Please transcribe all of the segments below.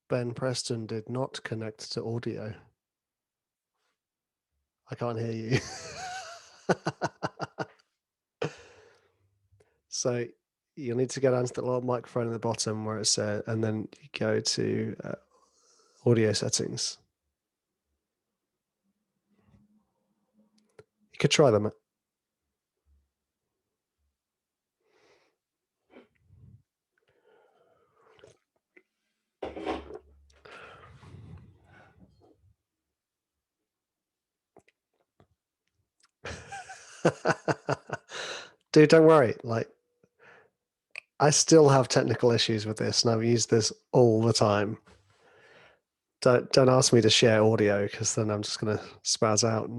Ben Preston did not connect to audio. I can't hear you. So you'll need to go down to the little microphone at the bottom where it says, and then you go to audio settings. You could try them. Dude, don't worry. Like, I still have technical issues with this, and I've used this all the time. Don't ask me to share audio because then I'm just gonna spaz out.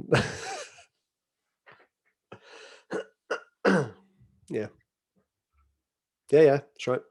Yeah. Yeah, that's right.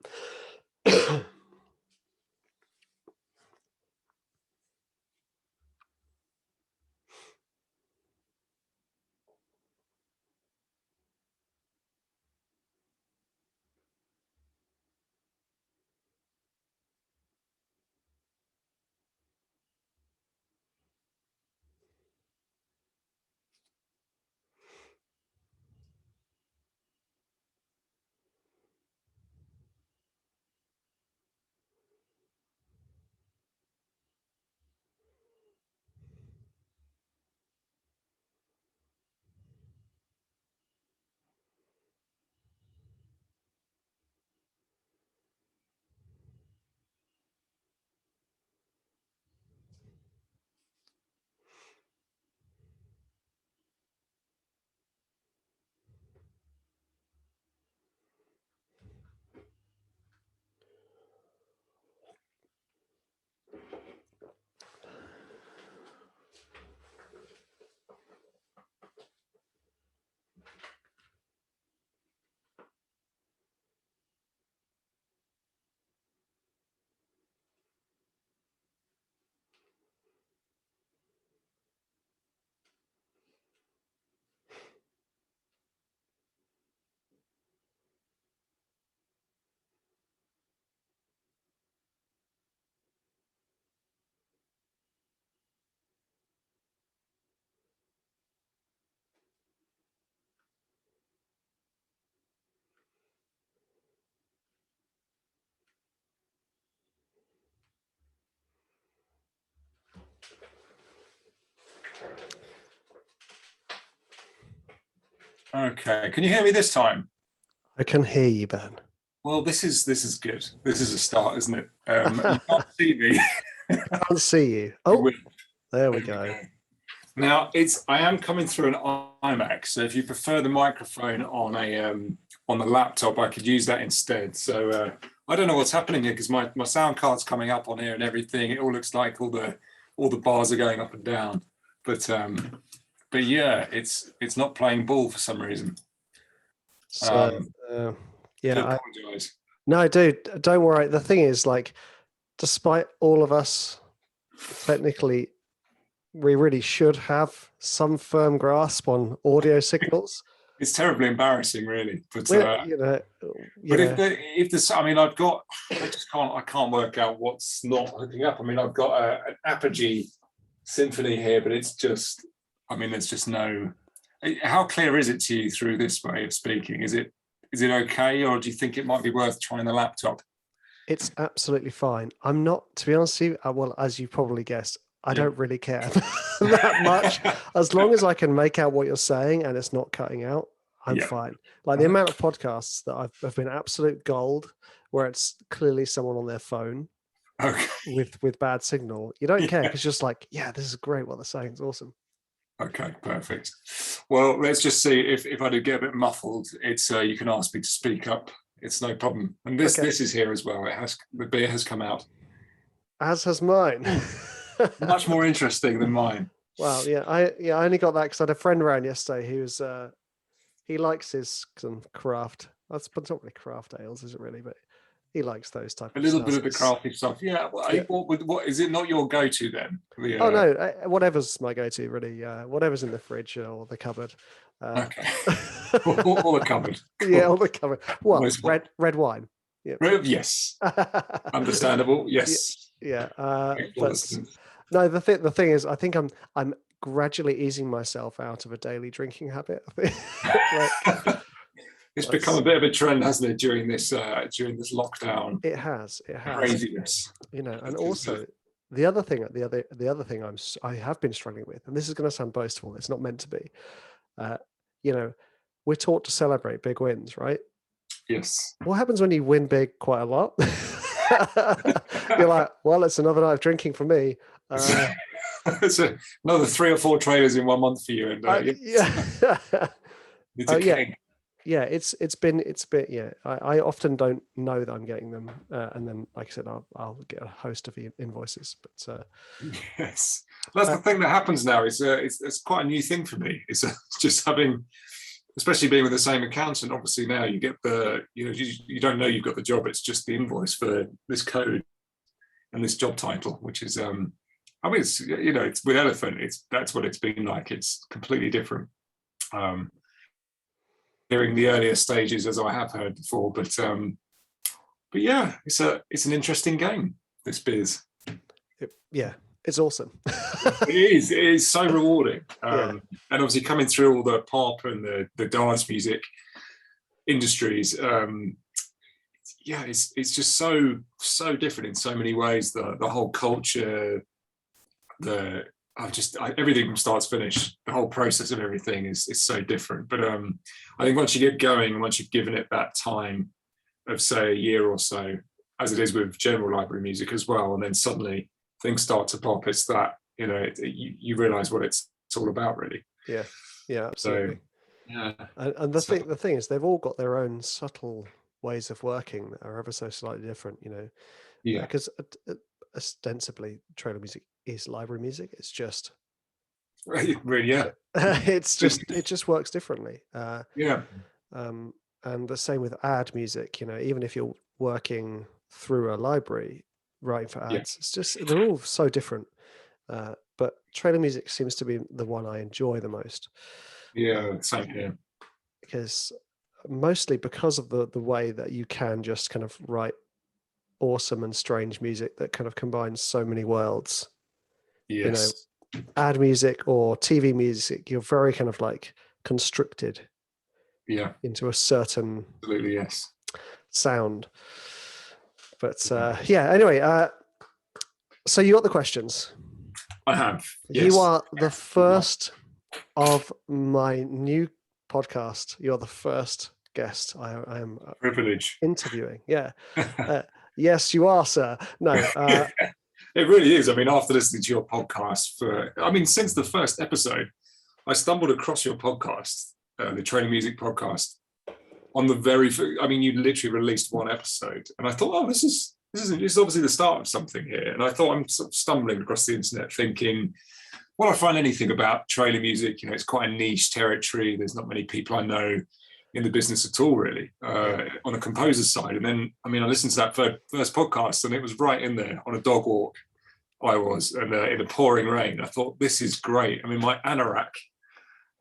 Okay. Can you hear me this time? I can hear you, Ben. Well, this is good. This is a start, isn't it? You can't see me. Can't see you. You Oh, will. there we There we go. go. Now I am coming through an iMac, so if you prefer the microphone on the laptop, I could use that instead. So I don't know what's happening here because my sound card's coming up on here and everything. It all looks like all the bars are going up and down. But yeah, it's not playing ball for some reason. So, Um, do yeah, apologize. no, dude, don't worry. The thing is, like, despite all of us, technically, we really should have some firm grasp on audio signals. It's terribly embarrassing, really. But We're, you know, but if there's, I mean, I can't work out what's not hooking up. I mean, I've got an Apogee Symphony here, but it's just, I mean, there's just no. How clear is it to you through this way of speaking? Is it okay, or do you think it might be worth trying the laptop? it's absolutely fine. I'm not, to be honest with you, well, as you probably guessed, I Yeah. don't really care that much. As long as I can make out what you're saying and it's not cutting out, I'm Yeah. fine. Like the amount of podcasts that have been absolute gold, where it's clearly someone on their phone Okay. with bad signal. You don't care Yeah. because just like, yeah, this is great. What they're saying is awesome. Okay, perfect. Well, let's just see if I do get a bit muffled. It's you can ask me to speak up. It's no problem. And Okay. this is here as well. The beer has come out. As has mine. Much more interesting than mine. Wow. Yeah. I only got that because I had a friend around yesterday who was he likes some craft. That's but it's not really craft ales, is it really? But he likes those type A of little bit of the snazzies. crafty stuff. Yeah. Well, Yeah. what is it not your go-to then? Oh no, whatever's my go-to really. Whatever's in the fridge or the cupboard. Okay. All the cupboard. Yeah, all the cupboard. What? Always hot. Red wine. Yeah. Yes. Understandable. Yes. Yeah. Makes all the But sense. no, the thing is, I think I'm gradually easing myself out of a daily drinking habit. I think. Like, It's become a bit of a trend, hasn't it, during this lockdown it has. craziness. You know, and also the other thing I have been struggling with, and this is going to sound boastful, it's not meant to be. You know, we're taught to celebrate big wins, right? Yes. What happens when you win big quite a lot? You're like, well, it's another night of drinking for me. It's another 3 or 4 trailers in 1 month for you, and yeah. it's a keg. Yeah, it's been yeah. I often don't know that I'm getting them, and then like I said, I'll get a host of invoices. But yes, that's the thing that happens now. It's quite a new thing for me. It's just having, especially being with the same accountant. Obviously now you get you don't know you've got the job. It's just the invoice for this code and this job title, which is I mean it's it's with Elephant. That's what it's been like. It's completely different. Hearing the earlier stages as I have heard before, but yeah, it's an interesting game, this biz. Yeah, it's awesome. It is so rewarding. Yeah. And obviously coming through all the pop and the dance music industries, yeah, it's just so different in so many ways. The whole culture, everything from start to finish, the whole process of everything is so different. But I think once you get going, once you've given it that time of say a year or so, as it is with general library music as well, and then suddenly things start to pop, it's that you realize what it's all about, really. Yeah, absolutely. So, yeah, and the thing is, they've all got their own subtle ways of working that are ever so slightly different. Yeah, because ostensibly trailer music is library music. It's just really, yeah. it just works differently. Yeah. And the same with ad music. Even if you're working through a library writing for ads, it's just they're all so different. But trailer music seems to be the one I enjoy the most. Yeah, same here. Mostly because of the way that you can just kind of write awesome and strange music that kind of combines so many worlds. Yes. Ad music or TV music, you're very kind of like constricted. Yeah. Into a certain. Absolutely, yes. Sound. But yeah. Anyway, so you got the questions. I have. Yes. You are the first of my new podcast. You're the first guest I am Privilege. interviewing. Yeah. Yes, you are, sir. No. It really is. I mean, after listening to your podcast since the first episode, I stumbled across your podcast, the Training Music podcast, on the very. You literally released one episode, and I thought, oh, this is obviously the start of something here. And I thought, I'm sort of stumbling across the internet, thinking, well, I find anything about training music, it's quite a niche territory. There's not many people I know in the business at all, really, on a composer's side. And then, I listened to that first podcast, and it was right in there on a dog walk. I was, and in the pouring rain. I thought, this is great. My anorak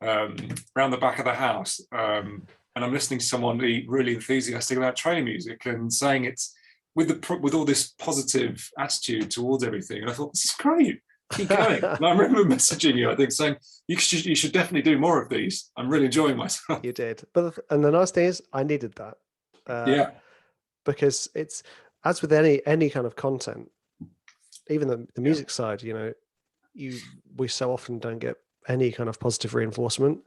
around the back of the house, and I'm listening to someone be really enthusiastic about training music and saying it's with all this positive attitude towards everything. And I thought, this is great. Keep going. And I remember messaging you, I think, saying you should definitely do more of these. I'm really enjoying myself. You did, and the nice thing is, I needed that. Because it's, as with any kind of content, even the music side, we so often don't get any kind of positive reinforcement.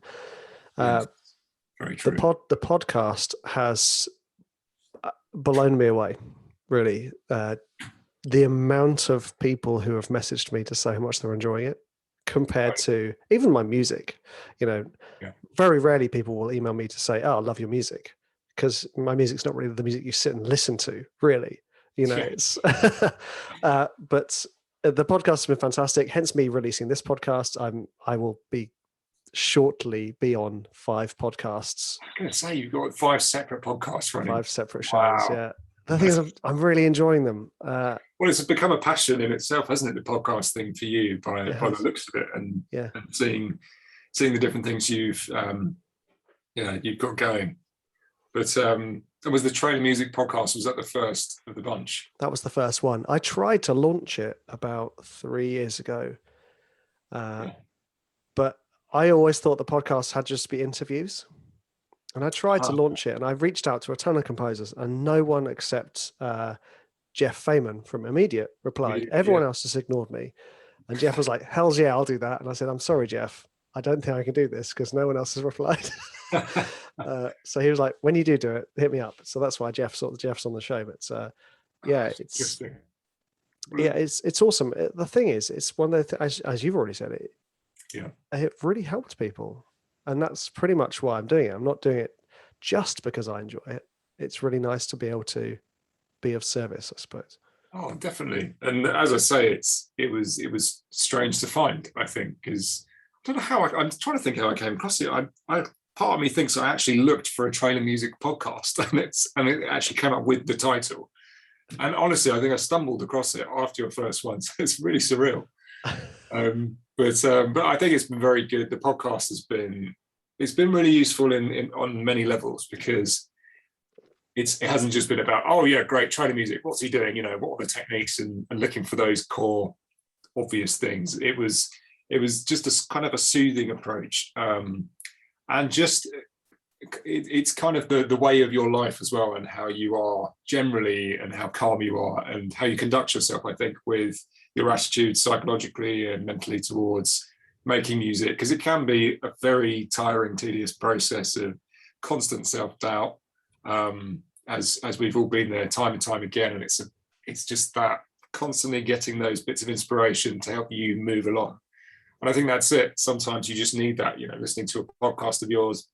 Very true. The podcast has blown me away, really. The amount of people who have messaged me to say how much they're enjoying it, compared to even my music. Very rarely people will email me to say, oh, I love your music, because my music's not really the music you sit and listen to, really. It's but the podcast has been fantastic, hence me releasing this podcast. I will be shortly be on 5 podcasts. I was going to say, you've got 5 separate podcasts running. 5 separate shows. Wow. Yeah, the thing is, I'm really enjoying them. Well, it's become a passion in itself, hasn't it, the podcast thing for you, by the looks of it, and seeing the different things you've got going. But was the Training Music podcast, was that the first of the bunch? That was the first one. I tried to launch it about 3 years ago, but I always thought the podcast had just to be interviews. And I tried to launch it, and I reached out to a ton of composers, and no one except Jeff Feynman from Immediate replied. Everyone else just ignored me. And Jeff was like, hells yeah, I'll do that. And I said, I'm sorry, Jeff, I don't think I can do this, because no one else has replied. So he was like, when you do it, hit me up. So that's why Jeff's on the show. But it's awesome. The thing is, it's one of the as you've already said it. It really helped people, and that's pretty much why I'm doing it. I'm not doing it just because I enjoy it. It's really nice to be able to be of service, I suppose. Oh, definitely. And as I say, it was strange to find, I think, because I don't know how I'm trying to think how I came across it. I part of me thinks I actually looked for a training music podcast, and it actually came up with the title. And honestly, I think I stumbled across it after your first one. So it's really surreal. But I think it's been very good. The podcast has been really useful on many levels, because it hasn't just been about, oh yeah, great training music, what's he doing? What are the techniques, and looking for those core obvious things. It was just a kind of a soothing approach, and just it's kind of the way of your life as well, and how you are generally, and how calm you are, and how you conduct yourself, I think, with your attitude psychologically and mentally towards making music, because it can be a very tiring, tedious process of constant self-doubt, as we've all been there time and time again. And it's just that constantly getting those bits of inspiration to help you move along. And I think that's it. Sometimes you just need that, listening to a podcast of yours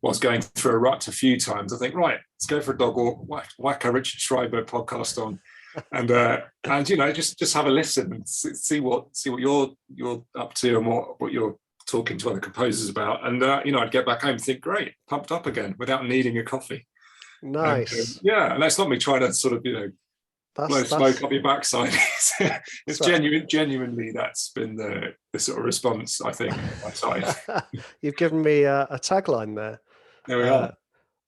whilst going through a rut a few times. I think, right, let's go for a dog walk, whack a Richard Schreiber podcast on, and just have a listen and see what you're up to, and what you're talking to other composers about. And I'd get back home and think, great, pumped up again without needing a coffee. Nice. And that's not me trying to sort of blow smoke up your backside. It's genuinely that's been the sort of response, I think, on my side. You've given me a tagline there. There we are.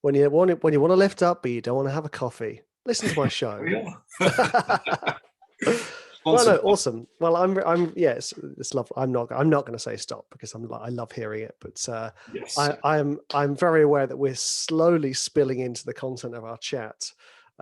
When you want to lift up, but you don't want to have a coffee, listen to my show. Well, no, awesome. Well, it's lovely. I'm not going to say stop, because I love hearing it, but yes. I'm very aware that we're slowly spilling into the content of our chat.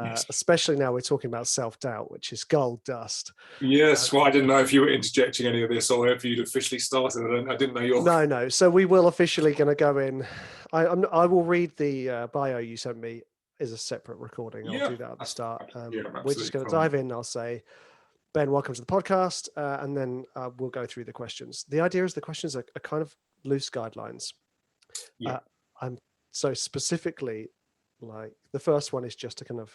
Yes. Especially now we're talking about self-doubt, which is gold dust. Yes, well, I didn't know if you were interjecting any of this or if you'd officially started. I didn't know your. No. So we will officially going to go in. I will read the bio you sent me as a separate recording. I'll do that at the start. We're just going to dive in. I'll say, Ben, welcome to the podcast, and then we'll go through the questions. The idea is the questions are kind of loose guidelines. Yeah. I'm so specifically like the first one is just to kind of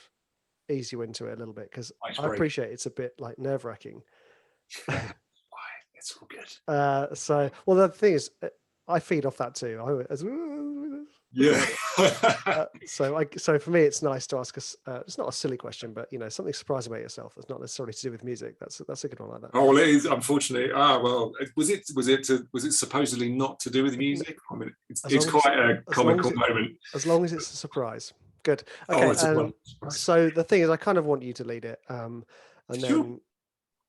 ease you into it a little bit because I appreciate it's a bit like nerve-wracking. It's all good. Well, the thing is, I feed off that too. Yeah. So for me, it's nice to ask us. It's not a silly question, but something surprising about yourself that's not necessarily to do with music. That's a good one like that. Oh well, it is unfortunately. Well, was it supposedly not to do with music? I mean, it's quite a comical moment. As long as it's a surprise. Good. Okay. So the thing is, I kind of want you to lead it, and then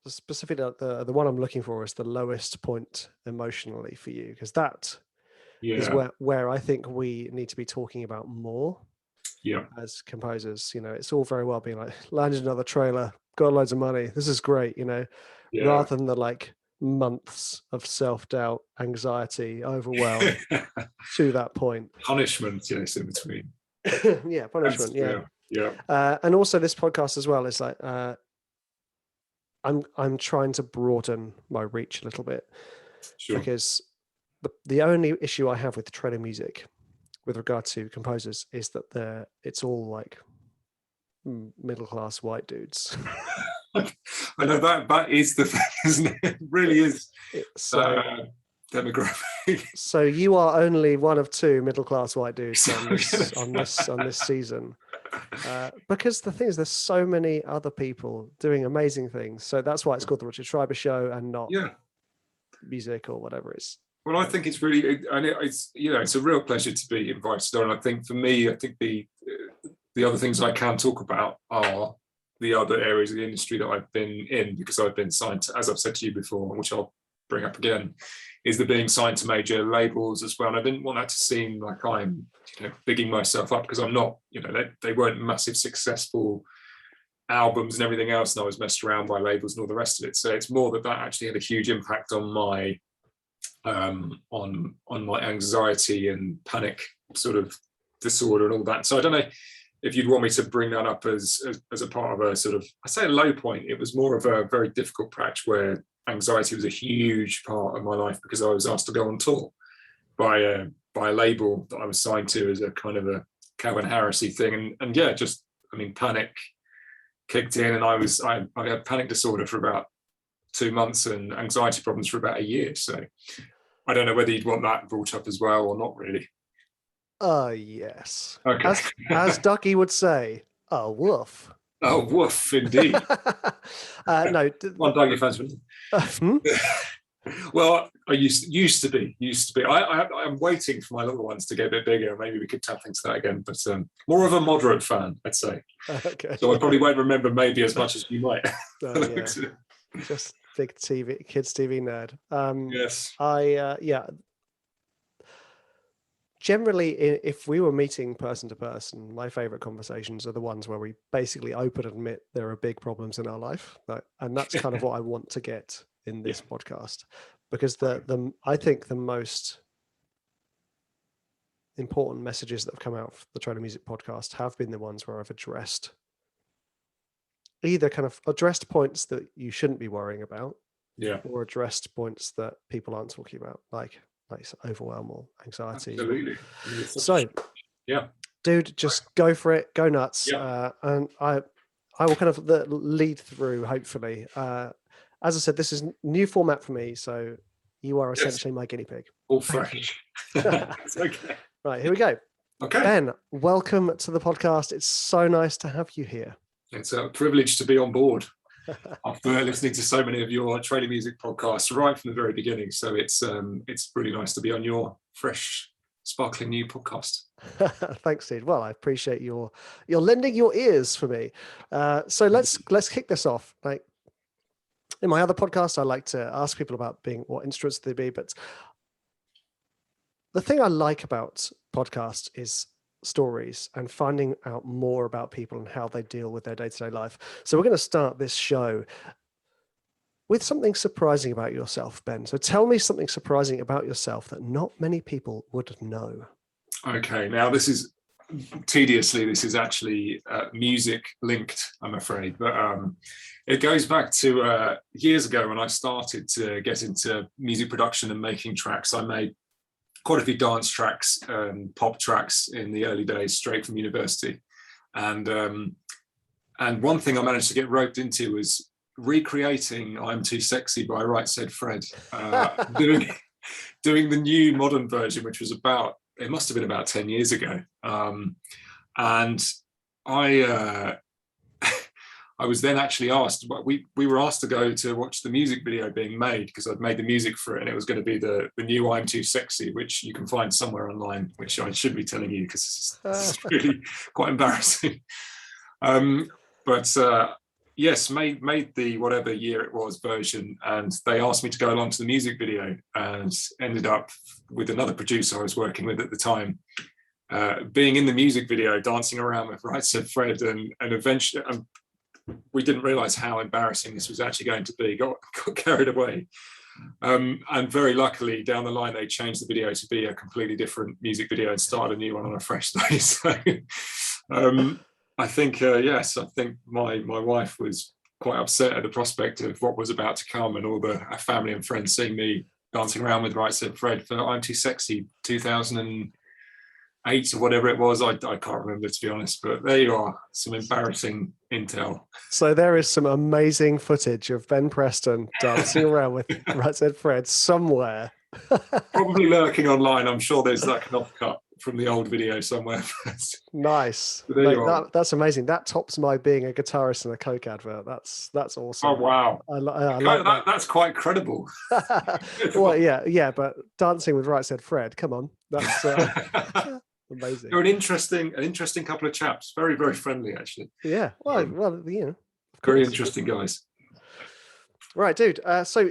specifically the one I'm looking for is the lowest point emotionally for you, because that is where I think we need to be talking about more. Yeah. As composers, it's all very well being like, landed another trailer, got loads of money, this is great, rather than the like months of self-doubt, anxiety, overwhelm to that point. Punishment, yes, in between. Yeah, punishment. Yeah. And also this podcast as well is like I'm trying to broaden my reach a little bit, because the only issue I have with trailer music with regard to composers is that it's all like middle-class white dudes. I know that is the thing, isn't it? It really is. So demographic. So you are only one of two middle-class white dudes on this season. Because the thing is, there's so many other people doing amazing things. So that's why it's called the Richard Schreiber Show and not music or whatever it is. Well, I think it's really, and it's a real pleasure to be invited on. I think for me, the other things I can talk about are the other areas of the industry that I've been in, because I've been signed to, as I've said to you before, which I'll bring up again, is the being signed to major labels as well. And I didn't want that to seem like I'm bigging myself up, because I'm not. They weren't massive successful albums and everything else, and I was messed around by labels and all the rest of it. So it's more that actually had a huge impact on my on my anxiety and panic sort of disorder and all that. So I don't know if you'd want me to bring that up as a part of a sort of, I say a low point. It was more of a very difficult patch where anxiety was a huge part of my life, because I was asked to go on tour by a label that I was signed to as a kind of a Calvin Harrisy thing, and panic kicked in, and I had panic disorder for about 2 months and anxiety problems for about a year. So I don't know whether you'd want that brought up as well or not really. Yes. Okay. As Ducky would say, a woof. Oh, woof, indeed. No. One Dougie fans. Well, I used to be. I'm waiting for my little ones to get a bit bigger. Maybe we could tap into that again. But more of a moderate fan, I'd say. Okay. So I probably won't remember maybe as much as you might. Just big kids TV nerd. Yes. Generally, if we were meeting person to person, my favorite conversations are the ones where we basically open and admit there are big problems in our life, and that's kind of what I want to get in this podcast, because I think the most important messages that have come out of the Trailer Music podcast have been the ones where I've addressed points that you shouldn't be worrying about, or addressed points that people aren't talking about, like overwhelm or anxiety. Absolutely. So, dude, just go for it, go nuts. And I will kind of lead through, hopefully. As I said, this is new format for me, so you are essentially my guinea pig. All fresh. Okay. Right, here we go. Okay. Ben, welcome to the podcast. It's so nice to have you here. It's a privilege to be on board after listening to so many of your trailer music podcasts right from the very beginning. So it's really nice to be on your fresh, sparkling new podcast. Thanks, dude. Well, I appreciate you're lending your ears for me. So let's kick this off. Like in my other podcast, I like to ask people about what instruments they be, but the thing I like about podcasts is stories and finding out more about people and how they deal with their day-to-day life. So we're going to start this show with something surprising about yourself, Ben. So tell me something surprising about yourself that not many people would know. Okay, now this is actually music linked, I'm afraid, but it goes back to years ago when I started to get into music production and making tracks. I made quite a few dance tracks and pop tracks in the early days, straight from university. And one thing I managed to get roped into was recreating "I'm Too Sexy" by Right Said Fred, doing the new modern version, which was it must have been about 10 years ago. And I I was then actually asked, we were asked to go to watch the music video being made, because I'd made the music for it, and it was going to be the new "I'm Too Sexy," which you can find somewhere online, which I should be telling you because this is really quite embarrassing. But yes, made the whatever year it was version, and they asked me to go along to the music video, and ended up with another producer I was working with at the time, being in the music video, dancing around with Right Said Fred, and eventually we didn't realize how embarrassing this was actually going to be. Got carried away. And very luckily, down the line, they changed the video to be a completely different music video and started a new one on a fresh day. So I think, yes, I think my wife was quite upset at the prospect of what was about to come, and all the family and friends seeing me dancing around with Right Said Fred for "I'm Too Sexy" 2008 or whatever it was. I can't remember, to be honest, but there you are, some embarrassing intel. So there is some amazing footage of Ben Preston dancing around with Right Said Fred somewhere. Probably lurking online. I'm sure there's like an offcut from the old video somewhere. Nice. Mate, that's amazing. That tops my being a guitarist in a Coke advert. That's awesome. Oh wow. I like that. That's quite credible. Well, yeah, but dancing with Right Said Fred, come on. That's amazing. They're an interesting couple of chaps. Very, very friendly, actually. Yeah. Well, you know. Very interesting guys. Right, dude. So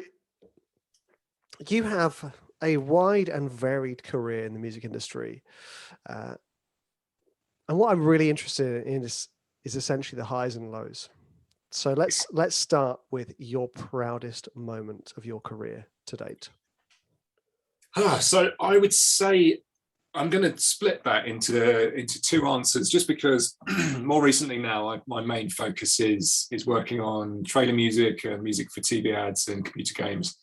you have a wide and varied career in the music industry. And what I'm really interested in is essentially the highs and lows. So let's start with your proudest moment of your career to date. So I would say I'm going to split that into two answers, just because more recently now my main focus is working on trailer music and music for TV ads and computer games.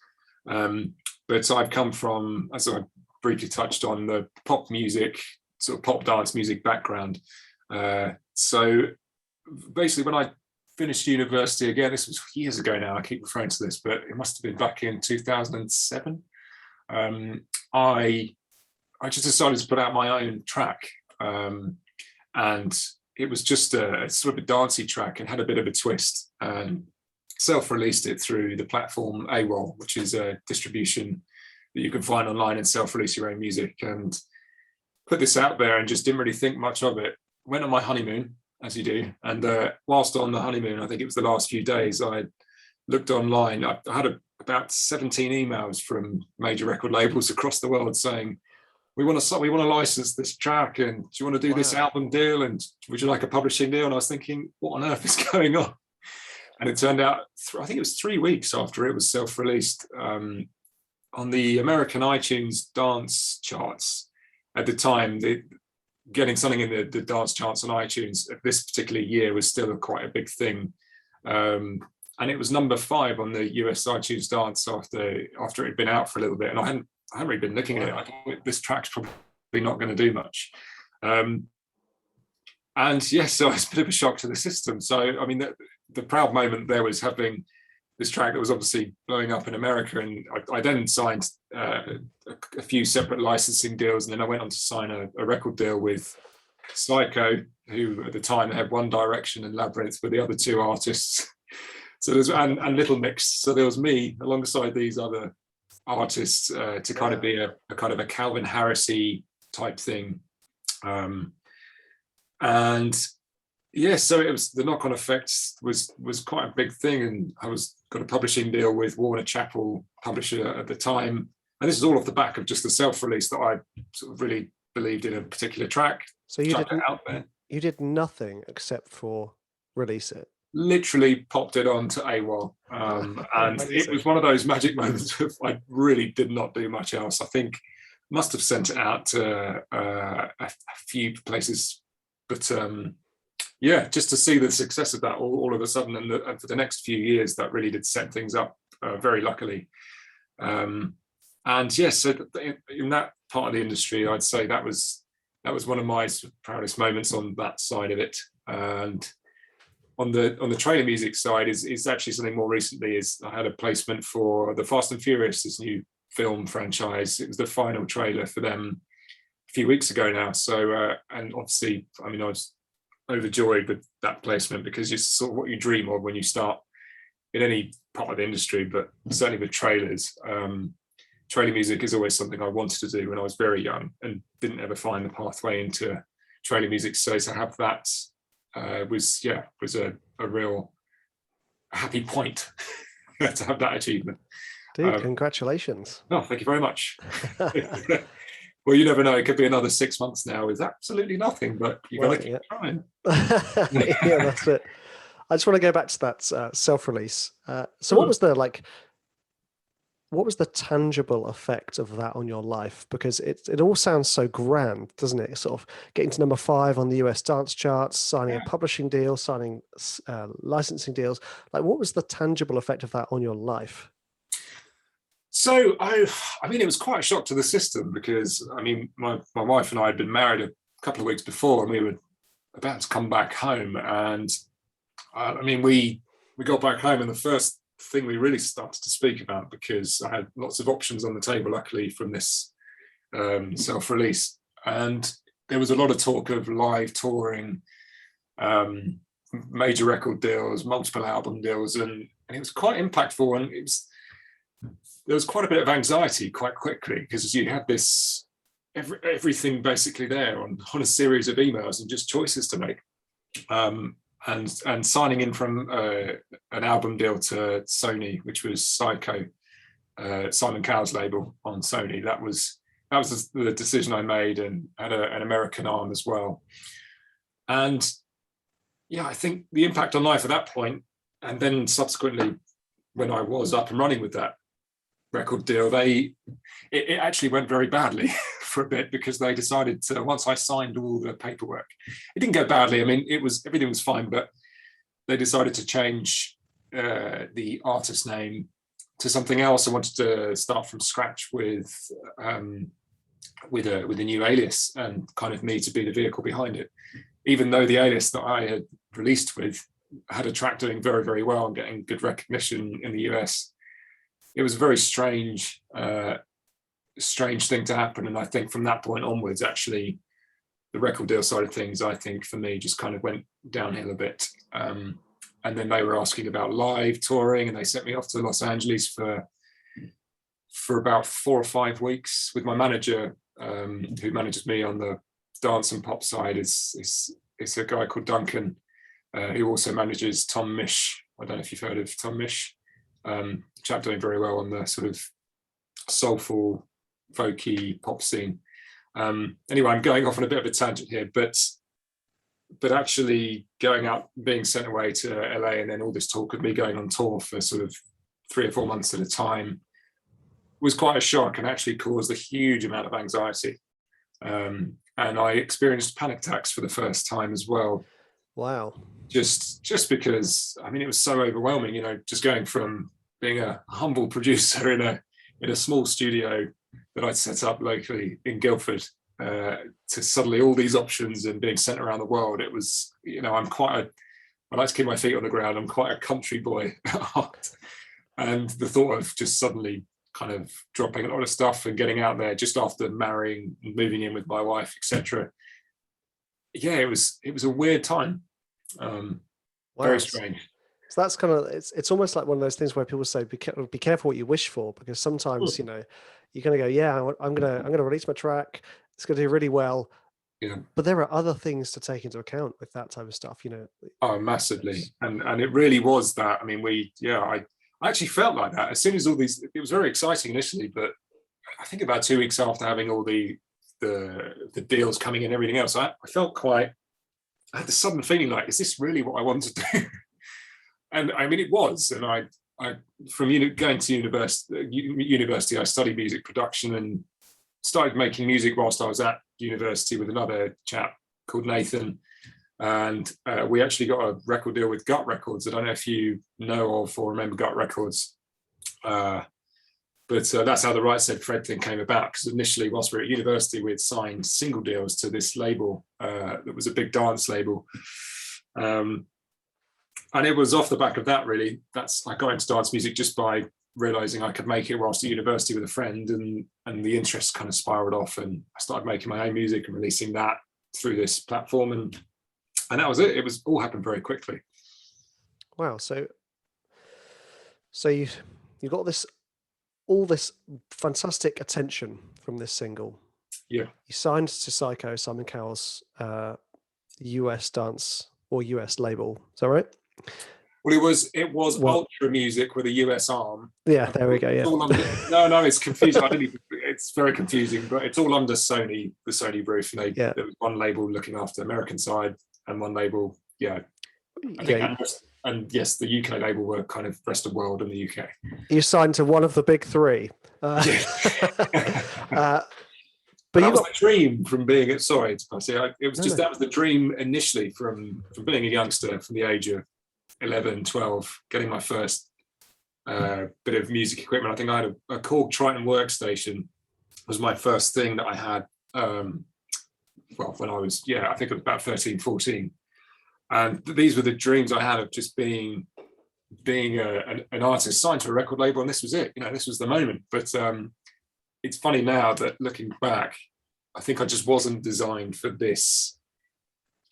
But I've come from, as I briefly touched on, the pop music, sort of pop dance music background. So basically, when I finished university, again, this was years ago now, I keep referring to this, but it must have been back in 2007. I just decided to put out my own track, and it was just a sort of a dancey track and had a bit of a twist, and self-released it through the platform AWOL, which is a distribution that you can find online and self-release your own music, and put this out there and just didn't really think much of it. Went on my honeymoon, as you do, and whilst on the honeymoon, I think it was the last few days, I looked online. I had about 17 emails from major record labels across the world saying, we want to license this track, and do you want to do this album deal, and would you like a publishing deal? And I was thinking, what on earth is going on? And it turned out, I think it was 3 weeks after it was self-released, on the American iTunes dance charts at the time, getting something in the dance charts on iTunes at this particular year was still quite a big thing. And it was number 5 on the US iTunes dance after it had been out for a little bit. And I hadn't really been looking at it. I thought this track's probably not going to do much. And yes, so it's a bit of a shock to the system. So, I mean, the proud moment there was having this track that was obviously blowing up in America. And I then signed a few separate licensing deals. And then I went on to sign a record deal with Psycho, who at the time had One Direction and Labyrinth were the other 2 artists. So there's and Little Mix. So there was me alongside these other artists to kind of be a kind of a Calvin Harris-y type thing. And yeah, so it was, the knock-on effect was quite a big thing, and I got a publishing deal with Warner Chappell, publisher at the time, and this is all off the back of just the self-release that I sort of really believed in a particular track. So you chucked it didn't out there. you did nothing except for release it. Literally popped it on to AWOL. And it was one of those magic moments of I really did not do much else. I think must have sent it out to a few places, but yeah, just to see the success of that all of a sudden, and for the next few years, that really did set things up very luckily. And yes, so in that part of the industry, I'd say that was one of my proudest moments on that side of it. And on the trailer music side is actually something more recently. Is I had a placement for the Fast and Furious, this new film franchise. It was the final trailer for them a few weeks ago now. So and obviously, I mean, I was overjoyed with that placement, because it's sort of what you dream of when you start in any part of the industry, but certainly with trailers. Trailer music is always something I wanted to do when I was very young and didn't ever find the pathway into trailer music. So to have that was a real happy point to have that achievement. Dude, congratulations. Oh, thank you very much. Well, you never know. It could be another 6 months now with absolutely nothing, but you got to keep trying. Yeah, that's it. I just want to go back to that self-release. So what was the tangible effect of that on your life? Because it all sounds so grand, doesn't it? Sort of getting to number 5 on the US dance charts, signing a publishing deal, signing licensing deals. Like, what was the tangible effect of that on your life? So I mean, it was quite a shock to the system, because I mean, my wife and I had been married a couple of weeks before, and we were about to come back home. And I mean, we got back home, and the first thing we really started to speak about, because I had lots of options on the table, luckily, from this self-release, and there was a lot of talk of live touring, major record deals, multiple album deals, and it was quite impactful. And there was quite a bit of anxiety quite quickly, because you had this everything basically there on a series of emails and just choices to make. And signing in from an album deal to Sony, which was Psycho, Simon Cowell's label on Sony. That was the decision I made, and had an American arm as well. And yeah, I think the impact on life at that point, and then subsequently when I was up and running with that record deal, it actually went very badly for a bit, because they decided to, once I signed all the paperwork, it didn't go badly. I mean, everything was fine, but they decided to change the artist name to something else. I wanted to start from scratch with a new alias, and kind of me to be the vehicle behind it, even though the alias that I had released with had a track doing very, very well and getting good recognition in the US. It was a very strange thing to happen. And I think from that point onwards, actually, the record deal side of things, I think for me, just kind of went downhill a bit. And then they were asking about live touring, and they sent me off to Los Angeles for about 4 or 5 weeks with my manager, who manages me on the dance and pop side. Is a guy called Duncan, who also manages Tom Misch. I don't know if you've heard of Tom Misch. Chap doing very well on the sort of soulful, folky pop scene. Anyway, I'm going off on a bit of a tangent here, but actually going out, being sent away to LA, and then all this talk of me going on tour for sort of 3 or 4 months at a time was quite a shock, and actually caused a huge amount of anxiety. And I experienced panic attacks for the first time as well. Wow. Just because, I mean, it was so overwhelming, just going from being a humble producer in a small studio that I'd set up locally in Guildford, to suddenly all these options and being sent around the world. It was, I like to keep my feet on the ground. I'm quite a country boy at heart. And the thought of just suddenly kind of dropping a lot of stuff and getting out there just after marrying and moving in with my wife, etc. Yeah, it was a weird time. Wow. Very strange. So that's kind of, it's almost like one of those things where people say, be careful what you wish for, because sometimes, you're going to go, yeah, I'm going to release my track. It's going to do really well. Yeah. But there are other things to take into account with that type of stuff, Oh, massively. And it really was that. I mean, I actually felt like that as soon as all these, it was very exciting initially, but I think about 2 weeks after having all the the deals coming in, everything else, I felt I had this sudden feeling like, is this really what I want to do? And I mean, it was. And I from going to university, I studied music production and started making music whilst I was at university with another chap called Nathan. And we actually got a record deal with Gut Records. I don't know if you know of or remember Gut Records. But that's how the Right Said Fred thing came about, because initially, whilst we were at university, we had signed single deals to this label that was a big dance label. And it was off the back of that, really. I got into dance music just by realizing I could make it whilst at university with a friend, and the interest kind of spiraled off, and I started making my own music and releasing that through this platform, and that was it. It was all happened very quickly. Wow. So you got all this fantastic attention from this single. Yeah. You signed to Psycho, Simon Cowell's US dance or US label. Is that right? Well, it was Ultra Music with a US arm. Yeah, there we go. Yeah. No, it's confusing. It's very confusing, but it's all under Sony, the Sony roof. And there was one label looking after the American side and one label, and yes, the UK label were kind of rest of the world and the UK. You signed to one of the big three. But that was the dream from being at. Sorry, it was that was the dream initially from being a youngster from the age of 11, 12, getting my first bit of music equipment. I think I had a Korg Triton workstation. Was my first thing that I had. When I was I think it was about 13, 14. And these were the dreams I had of just being an artist signed to a record label, and this was it. This was the moment. But it's funny now that looking back, I think I just wasn't designed for this.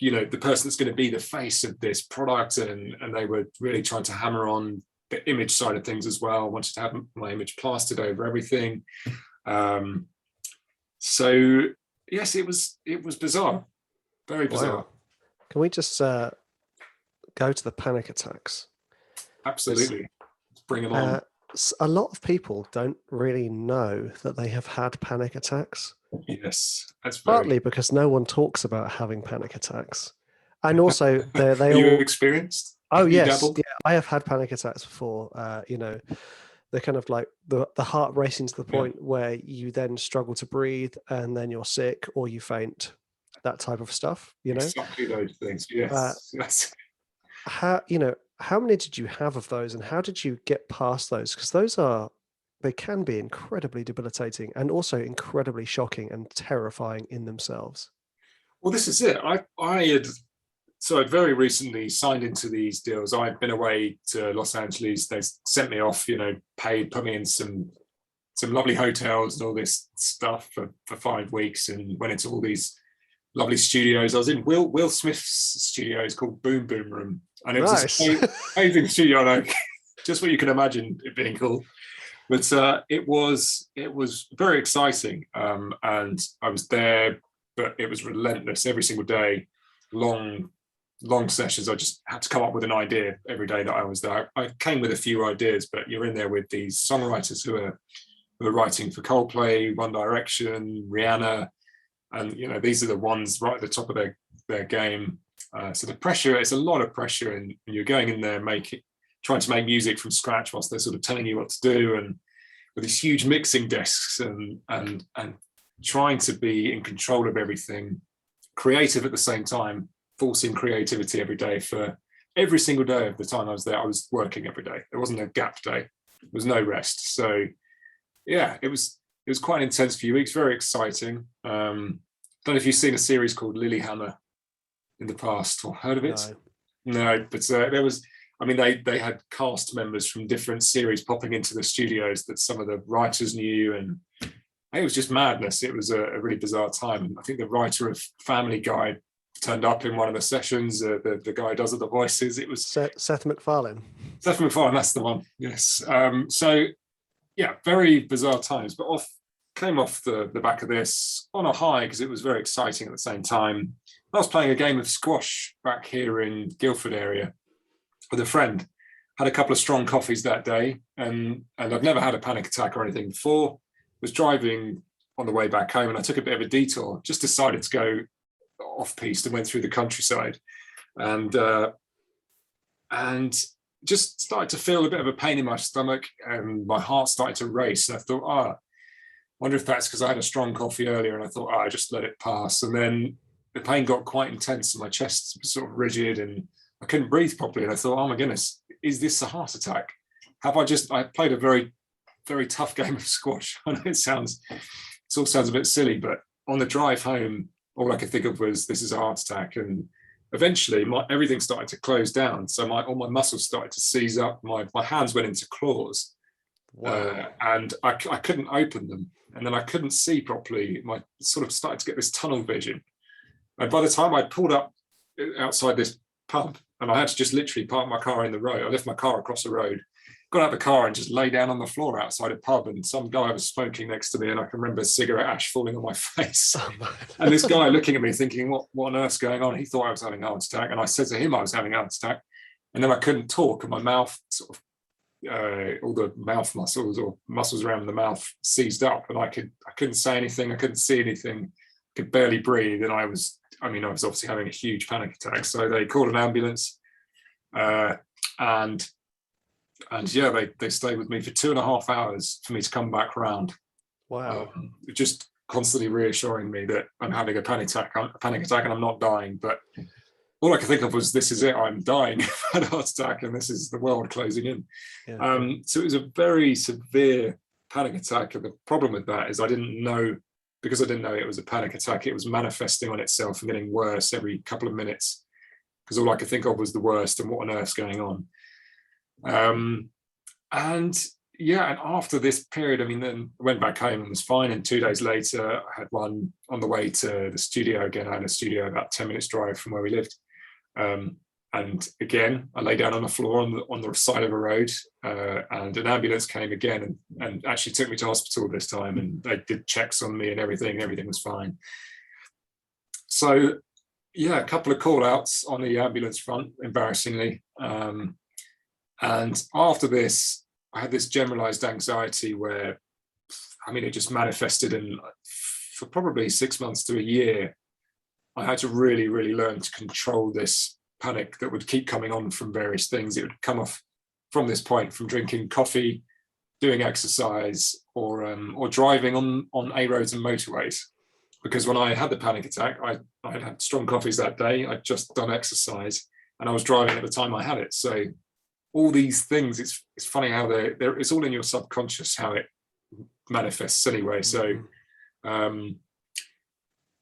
The person that's going to be the face of this product, and they were really trying to hammer on the image side of things as well. I wanted to have my image plastered over everything. So yes, it was bizarre, very bizarre. Wow. Can we just go to the panic attacks? Absolutely. Let's bring them on. A lot of people don't really know that they have had panic attacks. Yes, that's partly because no one talks about having panic attacks, and also they you experienced. Oh yes, I have had panic attacks before. They're kind of like the heart racing to the point where you then struggle to breathe, and then you're sick or you faint. That type of stuff, Exactly those things. Yes. How many did you have of those, and how did you get past those? Because they can be incredibly debilitating and also incredibly shocking and terrifying in themselves. Well, this is it. I'd very recently signed into these deals. I'd been away to Los Angeles. They sent me off, paid, put me in some lovely hotels and all this stuff for 5 weeks, and went into all these lovely studios. I was in Will Smith's studios called Boom Boom Room, and it was an amazing studio. Like, just what you can imagine it being called. But it was very exciting, and I was there, but it was relentless every single day, long sessions. I just had to come up with an idea every day that I was there. I came with a few ideas, but you're in there with these songwriters who are writing for Coldplay, One Direction, Rihanna. And these are the ones right at the top of their game. So the pressure, it's a lot of pressure, and you're going in there trying to make music from scratch whilst they're sort of telling you what to do, and with these huge mixing desks, and trying to be in control of everything, creative at the same time, forcing creativity every day. For every single day of the time I was there, I was working every day. There wasn't a gap day. There was no rest. So yeah, it was quite an intense few weeks, very exciting. Don't know if you've seen a series called Lilyhammer in the past or heard of it. No, but there was, they had cast members from different series popping into the studios that some of the writers knew, and it was just madness. It was a really bizarre time. I think the writer of Family Guy turned up in one of the sessions. The guy who does the voices. It was Seth MacFarlane. Seth MacFarlane, that's the one. Yes. So yeah, very bizarre times, but came off the back of this on a high because it was very exciting at the same time. I was playing a game of squash back here in Guildford area with a friend. Had a couple of strong coffees that day, and I've never had a panic attack or anything before. Was driving on the way back home, and I took a bit of a detour, just decided to go off piste and went through the countryside, and just started to feel a bit of a pain in my stomach, and my heart started to race. And I thought, wonder if that's because I had a strong coffee earlier, and I thought, I just let it pass. And then the pain got quite intense, and my chest was sort of rigid, and I couldn't breathe properly. And I thought, oh my goodness, is this a heart attack? I played a very, very tough game of squash. I know it all sounds a bit silly, but on the drive home, all I could think of was, this is a heart attack. And eventually everything started to close down. So all my muscles started to seize up. My hands went into claws. Wow. And I couldn't open them. And then I couldn't see properly. I sort of started to get this tunnel vision. And by the time I pulled up outside this pub, and I had to just literally park my car in the road, I left my car across the road, got out of the car and just lay down on the floor outside a pub, and some guy was smoking next to me, and I can remember cigarette ash falling on my face. And this guy looking at me thinking, what on earth's going on? He thought I was having a heart attack. And I said to him I was having a heart attack. And then I couldn't talk, and my mouth sort of, all the mouth muscles or muscles around the mouth seized up, and I couldn't say anything. I couldn't see anything. I could barely breathe. And I was obviously having a huge panic attack. So they called an ambulance, and yeah, they stayed with me for 2.5 hours for me to come back round. Wow. Just constantly reassuring me that I'm having a panic attack and I'm not dying. But all I could think of was, this is it, I'm dying. I've had a heart attack, and this is the world closing in. Yeah. So it was a very severe panic attack. And the problem with that is because I didn't know it was a panic attack, it was manifesting on itself and getting worse every couple of minutes, because all I could think of was the worst and what on earth's going on. And after this period, then I went back home and was fine. And 2 days later, I had one on the way to the studio again. I had a studio about 10 minutes drive from where we lived. And again, I lay down on the floor on the side of a road, and an ambulance came again and actually took me to hospital this time, and they did checks on me and everything was fine. So yeah, a couple of call outs on the ambulance front, embarrassingly. And after this, I had this generalized anxiety where, it just manifested, and for probably 6 months to a year, I had to really, really learn to control this panic that would keep coming on from various things. It would come off from this point, from drinking coffee, doing exercise, or driving on A roads and motorways. Because when I had the panic attack, I had strong coffees that day. I'd just done exercise, and I was driving at the time I had it. So all these things, it's funny how it's all in your subconscious, how it manifests anyway. So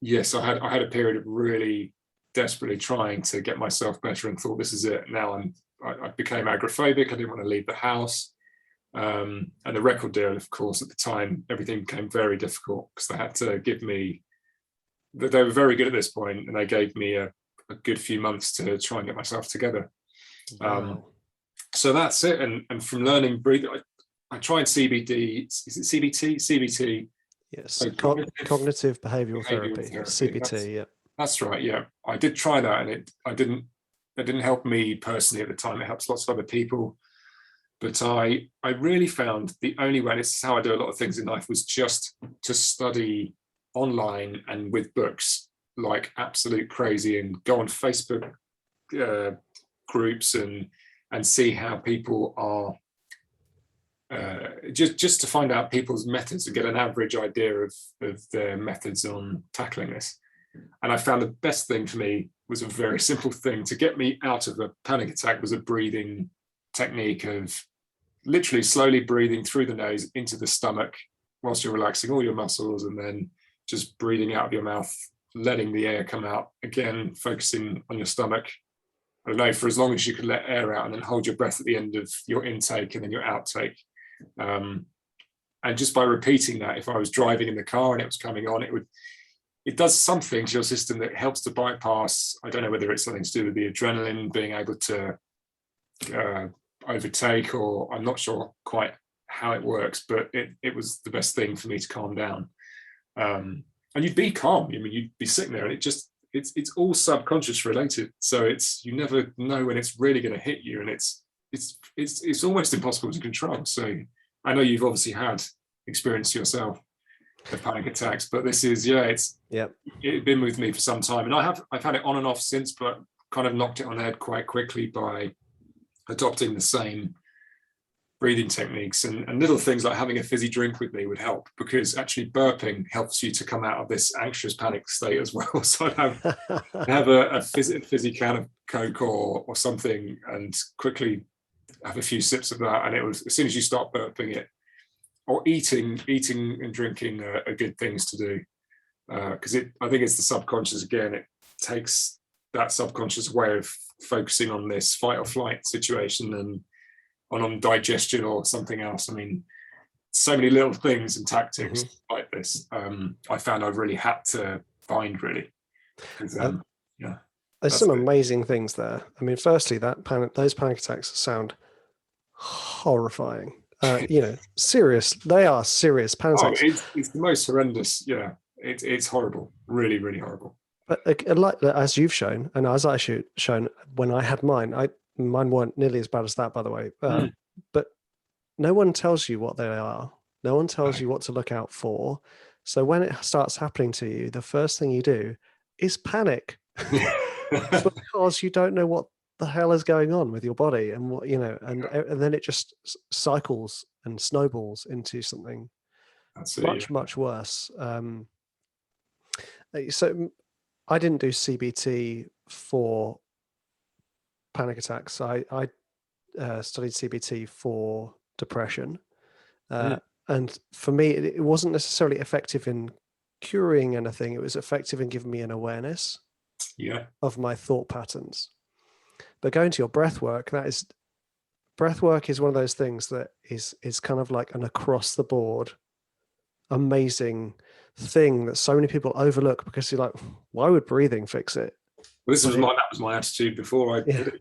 yes, I had a period of really desperately trying to get myself better, and thought, this is it. Now I became agoraphobic. I didn't want to leave the house. And the record deal, of course, at the time, everything became very difficult, because they had to give me, they were very good at this point, and they gave me a good few months to try and get myself together. Wow. So that's it. And from learning breathing, I tried CBD. Is it CBT? CBT. Yes. So cognitive behavioral therapy. CBT. That's right. Yeah, I did try that, and it didn't help me personally at the time. It helps lots of other people. But I really found the only way, and this is how I do a lot of things in life, was just to study online and with books like absolute crazy, and go on Facebook groups and see how people are, just to find out people's methods and get an average idea of their methods on tackling this. And I found the best thing for me was a very simple thing to get me out of a panic attack, was a breathing technique of literally slowly breathing through the nose into the stomach whilst you're relaxing all your muscles, and then just breathing out of your mouth, letting the air come out, again focusing on your stomach, I don't know, for as long as you could let air out, and then hold your breath at the end of your intake and then your outtake. And just by repeating that, if I was driving in the car and it was coming on, it does something to your system that helps to bypass, I don't know whether it's something to do with the adrenaline being able to overtake, or I'm not sure quite how it works, but it was the best thing for me to calm down. And you'd be calm, you'd be sitting there, and it's all subconscious related. So you never know when it's really going to hit you, and it's almost impossible to control. So I know you've obviously had experience yourself. the panic attacks. But this is, yeah, it's been with me for some time, and I've had it on and off since, but kind of knocked it on the head quite quickly by adopting the same breathing techniques, and little things like having a fizzy drink with me would help, because actually burping helps you to come out of this anxious panic state as well. So I'd have a fizzy can of Coke or something, and quickly have a few sips of that, and it was, as soon as you start burping it, or eating and drinking are good things to do, because I think it's the subconscious again. It takes that subconscious way of focusing on this fight or flight situation and on digestion or something else. I mean, so many little things and tactics like this. I found I've really had to find, really. Yeah, there's some amazing things there. I mean, firstly, those panic attacks sound horrifying. Serious. They are serious panic attacks. It's the most horrendous. Yeah, it's horrible. Really, really horrible. But like as you've shown, and as I shown when I had mine, mine weren't nearly as bad as that, by the way. But no one tells you what they are. No one tells you what to look out for. So when it starts happening to you, the first thing you do is panic because you don't know what the hell is going on with your body, and what and then it just cycles and snowballs into something much worse. So I didn't do CBT for panic attacks. I studied CBT for depression, and for me, it wasn't necessarily effective in curing anything. It was effective in giving me an awareness of my thought patterns. But going to your breath work, breath work is one of those things that is kind of like an across the board amazing thing that so many people overlook, because you're like, why would breathing fix it? Well, that was my attitude before I did it.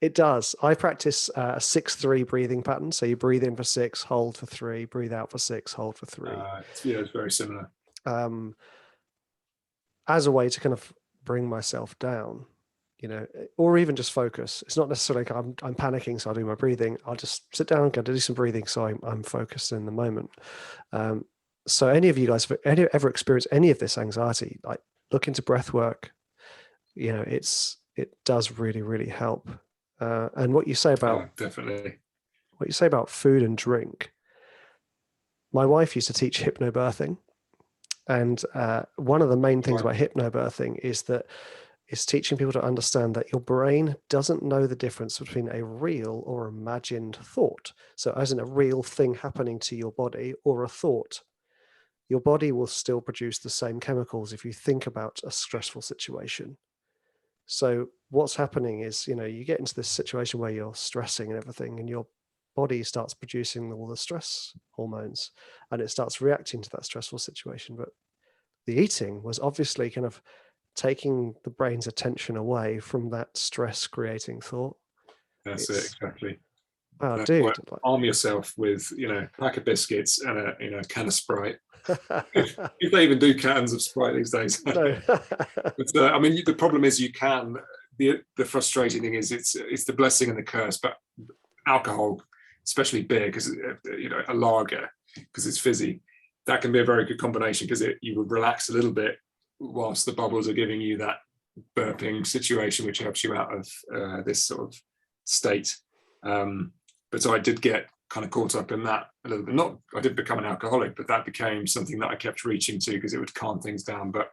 It does. I practice a 6-3 breathing pattern. So you breathe in for 6, hold for 3, breathe out for 6, hold for 3. It's very similar. As a way to kind of bring myself down, or even just focus. It's not necessarily like I'm panicking, so I'll do my breathing. I'll just sit down and go to do some breathing, so I'm focused in the moment. So any of you guys have ever experienced any of this anxiety, like look into breath work. It does really, really help. And what you say about definitely what you say about food and drink. My wife used to teach hypnobirthing, and one of the main things about hypnobirthing is teaching people to understand that your brain doesn't know the difference between a real or imagined thought. So as in a real thing happening to your body or a thought. Your body will still produce the same chemicals if you think about a stressful situation. So what's happening is, you get into this situation where you're stressing and everything, and your body starts producing all the stress hormones, and it starts reacting to that stressful situation. But the eating was obviously kind of taking the brain's attention away from that stress creating thought. That's it, exactly. Oh, dude! Arm yourself with a pack of biscuits and a can of Sprite. If they even do cans of Sprite these days. No. But I mean, the problem is you can. The frustrating thing is it's the blessing and the curse. But alcohol, especially beer, because a lager, because it's fizzy, that can be a very good combination, because you would relax a little bit whilst the bubbles are giving you that burping situation, which helps you out of this sort of state. But so I did get kind of caught up in that a little bit. I didn't become an alcoholic, but that became something that I kept reaching to because it would calm things down. But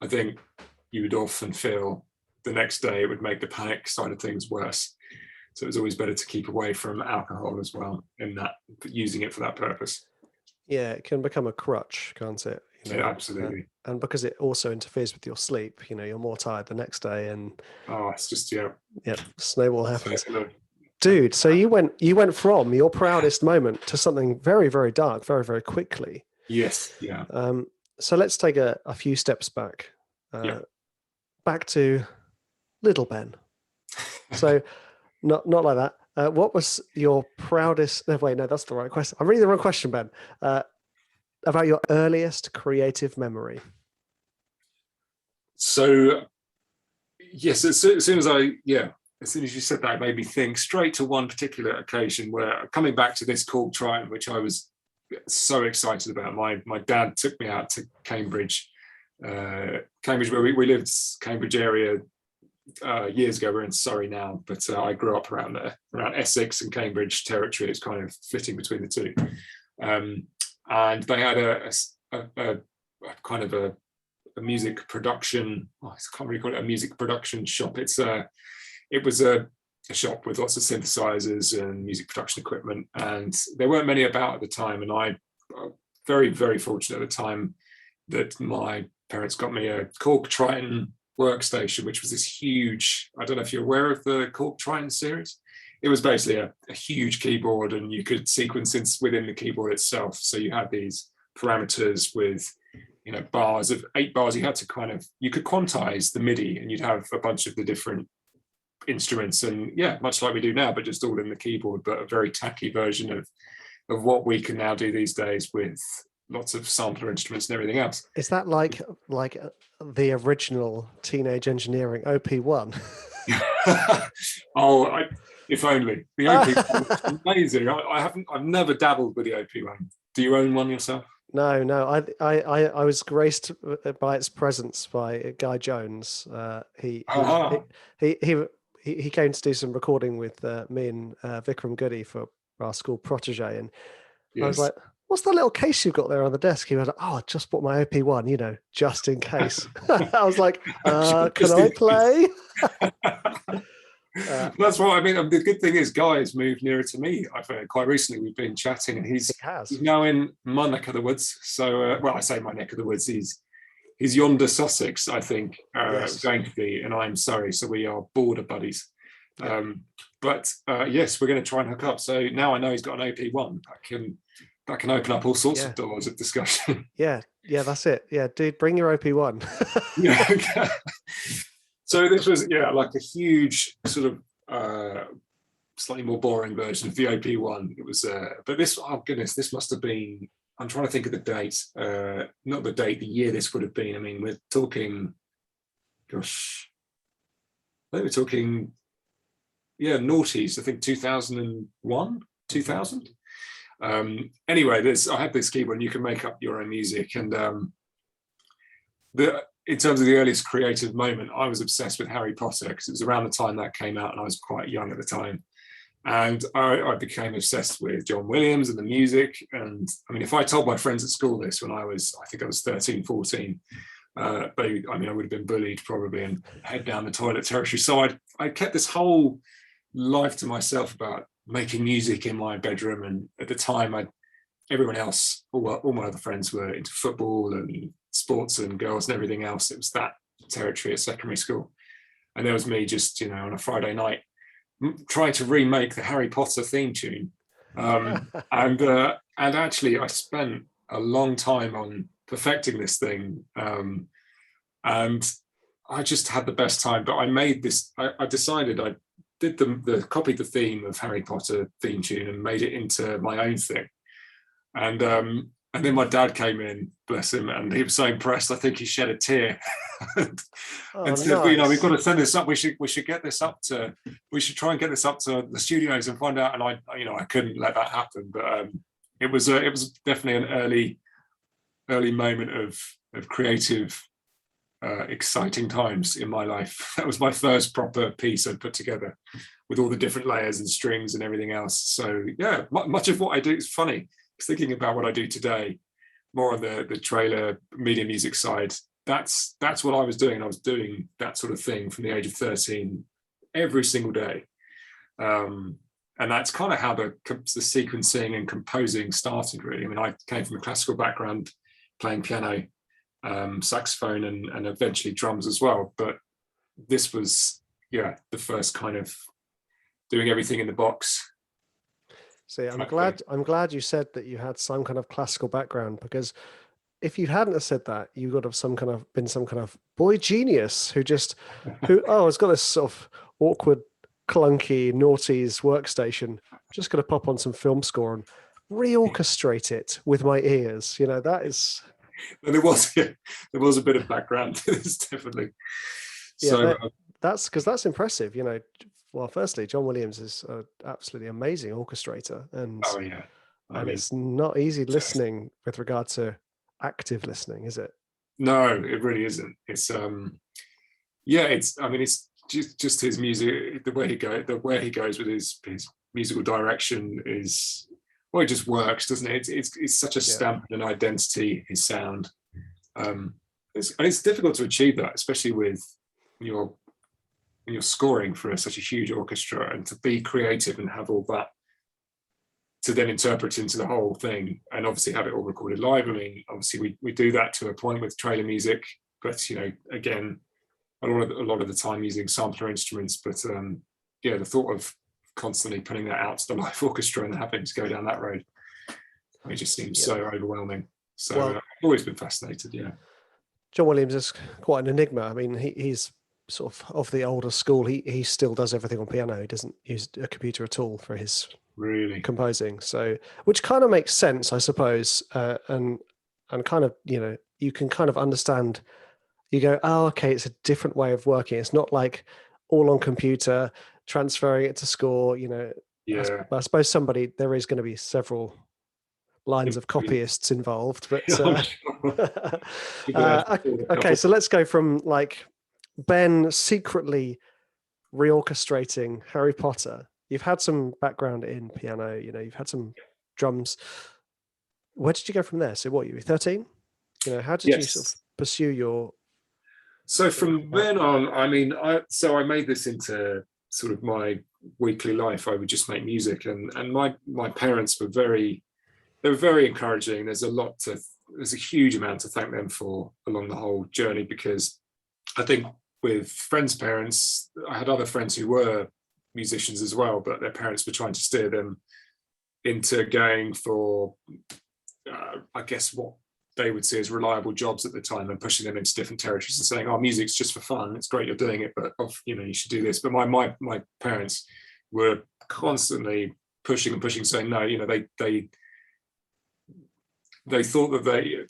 I think you would often feel the next day it would make the panic side of things worse. So it was always better to keep away from alcohol as well, in that, using it for that purpose. Yeah, it can become a crutch, can't it? Yeah, absolutely. And because it also interferes with your sleep, you're more tired the next day, and it's just snowball happens. Dude, so you went from your proudest moment to something very, very dark, very, very quickly. Yes, yeah. So let's take a few steps back. Back to little Ben. So not like that. What was your proudest? No, wait, no, that's the right question. I'm reading the wrong question, Ben. About your earliest creative memory. So, yes, as soon as you said that, it made me think straight to one particular occasion where, coming back to this called Triumph, which I was so excited about. My dad took me out to Cambridge, Cambridge where we lived, Cambridge area. Years ago, we're in Surrey now, but I grew up around there, around Essex and Cambridge territory. It's kind of flitting between the two. And they had a kind of a music production. I can't really call it a music production shop. It was a shop with lots of synthesizers and music production equipment, and there weren't many about at the time. And I, very, very fortunate at the time that my parents got me a Korg Triton workstation, which was this huge, I don't know if you're aware of the Korg Triton series. It was basically a huge keyboard, and you could sequence within the keyboard itself. So you had these parameters with, bars of 8 bars. You had to you could quantize the MIDI, and you'd have a bunch of the different instruments, and much like we do now, but just all in the keyboard, but a very tacky version of what we can now do these days with lots of sampler instruments and everything else. Is that like the original Teenage Engineering OP1? If only. The OP1 was amazing. I've never dabbled with the OP1. Do you own one yourself? No. I was graced by its presence by Guy Jones. He came to do some recording with me and Vikram Goody for our school protege, and yes. I was like, "What's that little case you've got there on the desk?" He was like, "Oh, I just bought my OP1, just in case." I was like, "Can I play?" That's what I mean. The good thing is, Guy has moved nearer to me. I've heard quite recently. We've been chatting, and he's now in my neck of the woods. So, I say my neck of the woods. He's yonder Sussex, I think, yes. Going to be, and I'm Surrey, so we are border buddies. Yeah. But yes, we're going to try and hook up. So now I know he's got an OP1. That can open up all sorts of doors of discussion. Yeah, that's it. Yeah, dude, bring your OP1. Yeah. Okay. So this was like a huge sort of slightly more boring version of the OP1. It was, but this, oh goodness, this must have been. I'm trying to think of the date. Not the date, the year this would have been. I mean, we're talking. Gosh, I think we're talking. Noughties. I think 2001, 2000. Anyway, I had this keyboard, and you can make up your own music. And in terms of the earliest creative moment, I was obsessed with Harry Potter because it was around the time that came out, and I was quite young at the time. And I became obsessed with John Williams and the music. And I mean, if I told my friends at school this when I think I was 13, 14, I would have been bullied probably and head down the toilet territory. So I kept this whole life to myself about making music in my bedroom. And at the time, everyone else, all my other friends were into football and sports and girls and everything else. It was that territory at secondary school. And there was me just, on a Friday night trying to remake the Harry Potter theme tune. And actually I spent a long time on perfecting this thing. And I just had the best time, but I made this, I decided I did copied the theme of Harry Potter theme tune and made it into my own thing. And then my dad came in, bless him, and he was so impressed. I think he shed a tear. And said, nice. We've got to send this up. We should get this up to. We should try and get this up to the studios and find out. And I couldn't let that happen. But it was definitely an early moment of creative, exciting times in my life. That was my first proper piece I put together with all the different layers and strings and everything else. So yeah, much of what I do is funny. Thinking about what I do today, more on the trailer media music side, that's what I was doing. I was doing that sort of thing from the age of 13 every single day. And that's kind of how the sequencing and composing started, really. I mean, I came from a classical background, playing piano, saxophone, and eventually drums as well. But this was, the first kind of doing everything in the box. See, I'm glad you said that you had some kind of classical background, because if you hadn't have said that, you would have been some kind of boy genius who has got this sort of awkward, clunky, naughties workstation. Just going to pop on some film score and reorchestrate it with my ears. That is. And there was a bit of background. It's definitely. Yeah, that's impressive. Well, firstly, John Williams is an absolutely amazing orchestrator, and I And mean, it's not easy listening with regard to active listening, is it? no, it really isn't. It's yeah, it's, I mean, it's just his music, the way he goes with his musical direction is, well, it just works, doesn't it? It's such a Yeah. stamp and an identity, his sound. And it's difficult to achieve that, especially with your when you're scoring for such a huge orchestra, and to be creative and have all that to then interpret into the whole thing, and obviously have it all recorded live. I mean, obviously we do that to a point with trailer music, but you know, again, a lot of the time using sampler instruments. But yeah, the thought of constantly putting that out to the live orchestra and having to go down that road, it just seems so overwhelming. So Well, I've always been fascinated. Yeah. John Williams is quite an enigma. I mean, he's sort of the older school. He still does everything on piano. He doesn't use a computer at all for his Really? composing. So, which kind of makes sense, I suppose, and kind of, you know, you can kind of understand. You go, oh, okay, it's a different way of working. It's not like all on computer, transferring it to score. You know, Yeah. I suppose there is going to be several lines of copyists involved, but okay, so let's go from like Ben secretly reorchestrating Harry Potter. You've had some background in piano, you know, you've had some drums. Where did you go from there? So what, you were 13? You know, how did you sort of pursue your... So from then on, I mean, I made this into sort of my weekly life. I would just make music, and my parents were very encouraging. There's a huge amount to thank them for along the whole journey, because I think with friends' parents, I had other friends who were musicians as well, but their parents were trying to steer them into going for, I guess, what they would see as reliable jobs at the time, and pushing them into different territories and saying, "Oh, music's just for fun. It's great you're doing it, but you know, you should do this." But my parents were constantly pushing and pushing, saying, "No, you know, they thought that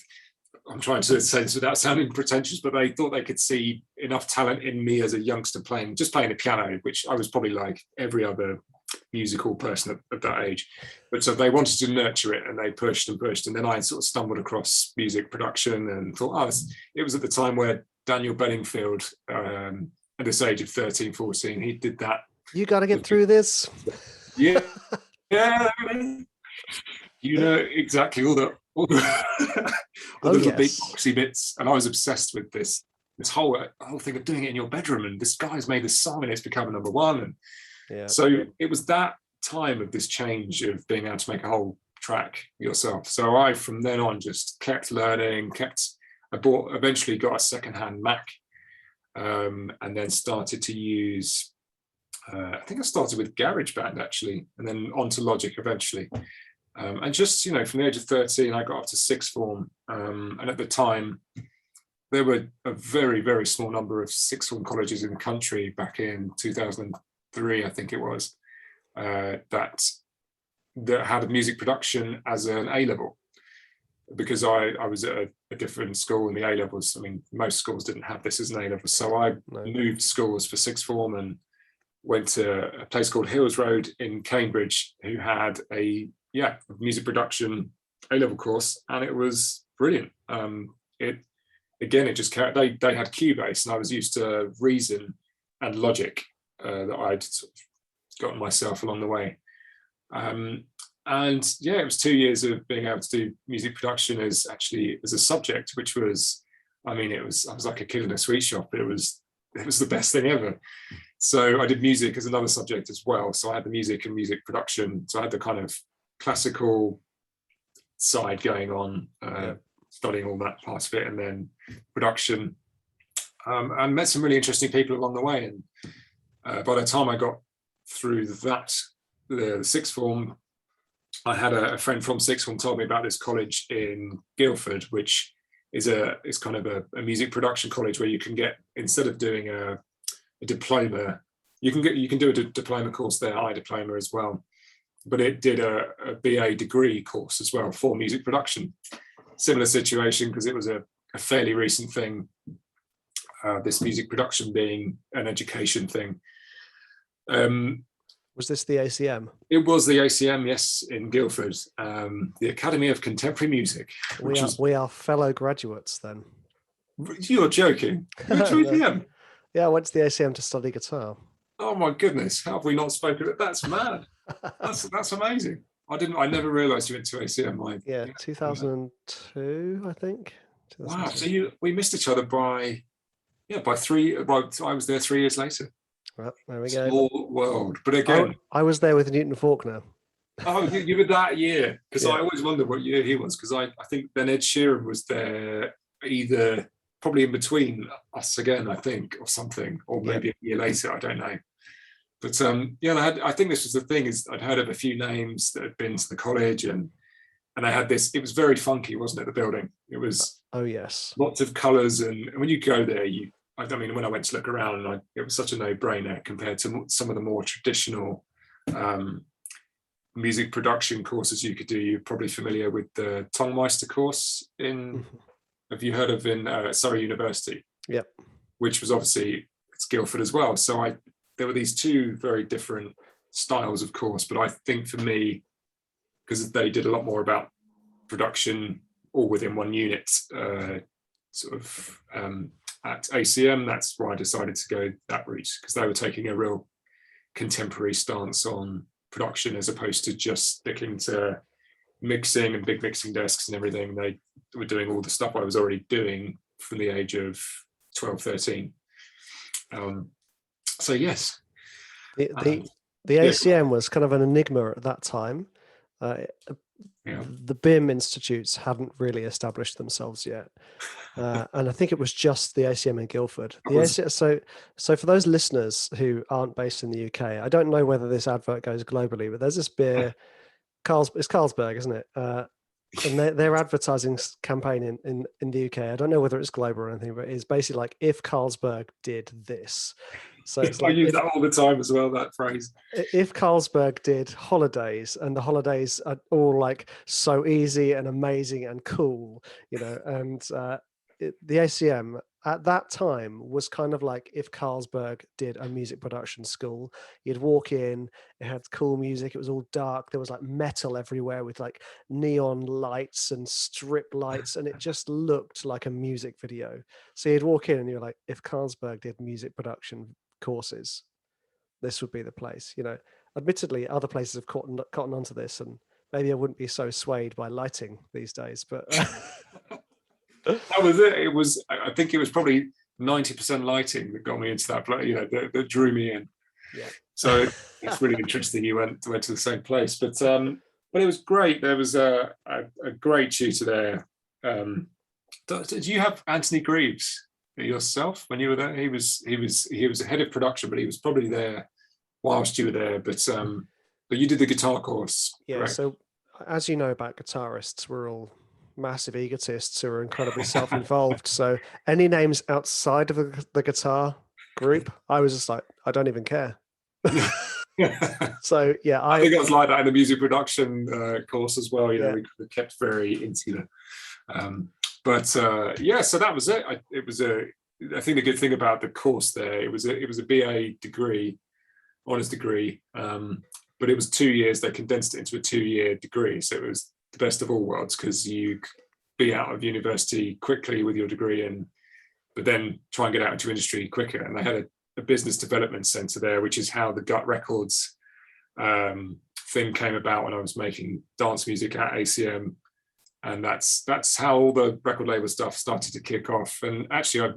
I'm trying to say this without sounding pretentious, but they thought they could see enough talent in me as a youngster playing the piano, which I was probably like every other musical person at that age. But so they wanted to nurture it, and they pushed and pushed. And then I sort of stumbled across music production and thought, oh, it was at the time where Daniel Bedingfield, at this age of 13, 14, he did that. You got to get through this. Yeah. Yeah. You know exactly all the little beatboxy bits, and I was obsessed with this whole thing of doing it in your bedroom, and this guy's made this song and it's become a number one. And so it was that time of this change of being able to make a whole track yourself. So I, from then on, just kept learning, eventually got a secondhand Mac, and then started to use, I think I started with GarageBand actually, and then onto Logic eventually. And just, you know, from the age of 13, I got up to sixth form. And at the time, there were a very, very small number of sixth form colleges in the country back in 2003, I think it was, that had music production as an A-level. Because I was at a different school in the A-levels. I mean, most schools didn't have this as an A-level. So I moved schools for sixth form and went to a place called Hills Road in Cambridge, who had a music production A-level course, and it was brilliant. It just carried, they had Cubase, and I was used to Reason and Logic that I'd sort of gotten myself along the way. And it was 2 years of being able to do music production as a subject, which was, I mean, I was like a kid in a sweet shop. It was the best thing ever. So I did music as another subject as well. So I had the music and music production. So I had the kind of classical side going on, studying all that part of it, and then production, and met some really interesting people along the way. And by the time I got through the sixth form, I had a friend from sixth form told me about this college in Guildford, which is kind of a music production college where you can get, instead of doing a diploma, you can do a diploma course there, iDiploma as well. But it did a BA degree course as well for music production. Similar situation, because it was a fairly recent thing, this music production being an education thing. Was Was this the ACM? It was the ACM, yes, in Guildford, the Academy of Contemporary Music. We are fellow graduates then. You're joking. Which ACM? Yeah, I went to the ACM to study guitar. Oh my goodness, how have we not spoken? That's mad. That's amazing. I never realised you went to ACM. Yeah, 2002, I think. Wow. So we missed each other by 3. Well, I was there 3 years later. Well, there we go. Small world. But again, I was there with Newton Faulkner. Oh, you were that year, because I always wondered what year he was, because I think then Ed Sheeran was there either probably in between us again, I think, or something, or maybe a year later, I don't know. But I think this was the thing, is I'd heard of a few names that had been to the college, and they had this. It was very funky, wasn't it? The building. It was. Oh yes. Lots of colours, and when you go there, I mean, when I went to look around, it was such a no-brainer compared to some of the more traditional music production courses you could do. You're probably familiar with the Tongmeister course have you heard of in Surrey University? Yep. Which was obviously, it's Guildford as well. So there were these two very different styles of course, but I think for me, because they did a lot more about production all within one unit, at ACM, that's why I decided to go that route, because they were taking a real contemporary stance on production as opposed to just sticking to mixing and big mixing desks and everything. They were doing all the stuff I was already doing from the age of 12, 13. So yes. The ACM was kind of an enigma at that time. The BIM institutes hadn't really established themselves yet. And I think it was just the ACM in Guildford. So for those listeners who aren't based in the UK, I don't know whether this advert goes globally, but there's this beer, it's Carlsberg, isn't it? And their advertising campaign in the UK, I don't know whether it's global or anything, but it's basically like, if Carlsberg did this. So it's like, I use that all the time as well, that phrase. If Carlsberg did holidays, and the holidays are all like so easy and amazing and cool, and the ACM at that time was kind of like if Carlsberg did a music production school. You'd walk in, it had cool music, it was all dark, there was like metal everywhere with like neon lights and strip lights, and it just looked like a music video. So you'd walk in and you're like, if Carlsberg did music production courses, this would be the place. Admittedly, other places have cotton onto this, and maybe I wouldn't be so swayed by lighting these days, but that was it. I think it was probably 90% lighting that got me into that place, that drew me in. Yeah. So it's really interesting you went to the same place, but it was great. There was a great tutor there. Did you have Anthony Greaves yourself when you were there? He was a head of production, but he was probably there whilst you were there. But you did the guitar course. Yeah. Correct? So as you know about guitarists, we're all massive egotists who are incredibly self-involved. So any names outside of the guitar group, I was just like, I don't even care. So yeah, I think it was like that in the music production course as well. We kept very insular. So that was it. I think the good thing about the course there, it was a BA degree, honours degree, but it was 2 years. They condensed it into a 2-year degree, so it was the best of all worlds, because you be out of university quickly with your degree, but then try and get out into industry quicker. And they had a business development centre there, which is how the Gut Records thing came about when I was making dance music at ACM. And that's how all the record label stuff started to kick off. And actually, I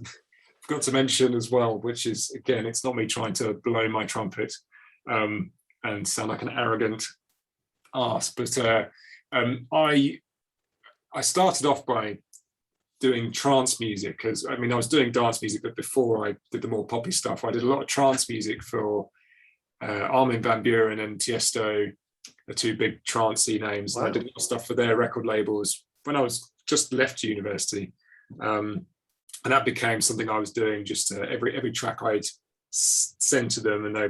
forgot to mention as well, which is, again, it's not me trying to blow my trumpet and sound like an arrogant arse, but I started off by doing trance music, because I was doing dance music, but before I did the more poppy stuff, I did a lot of trance music for Armin van Buuren and Tiesto, the two big trancey names. Wow. I did a lot of stuff for their record labels when I was just left university, and that became something I was doing. Just every track I'd send to them and they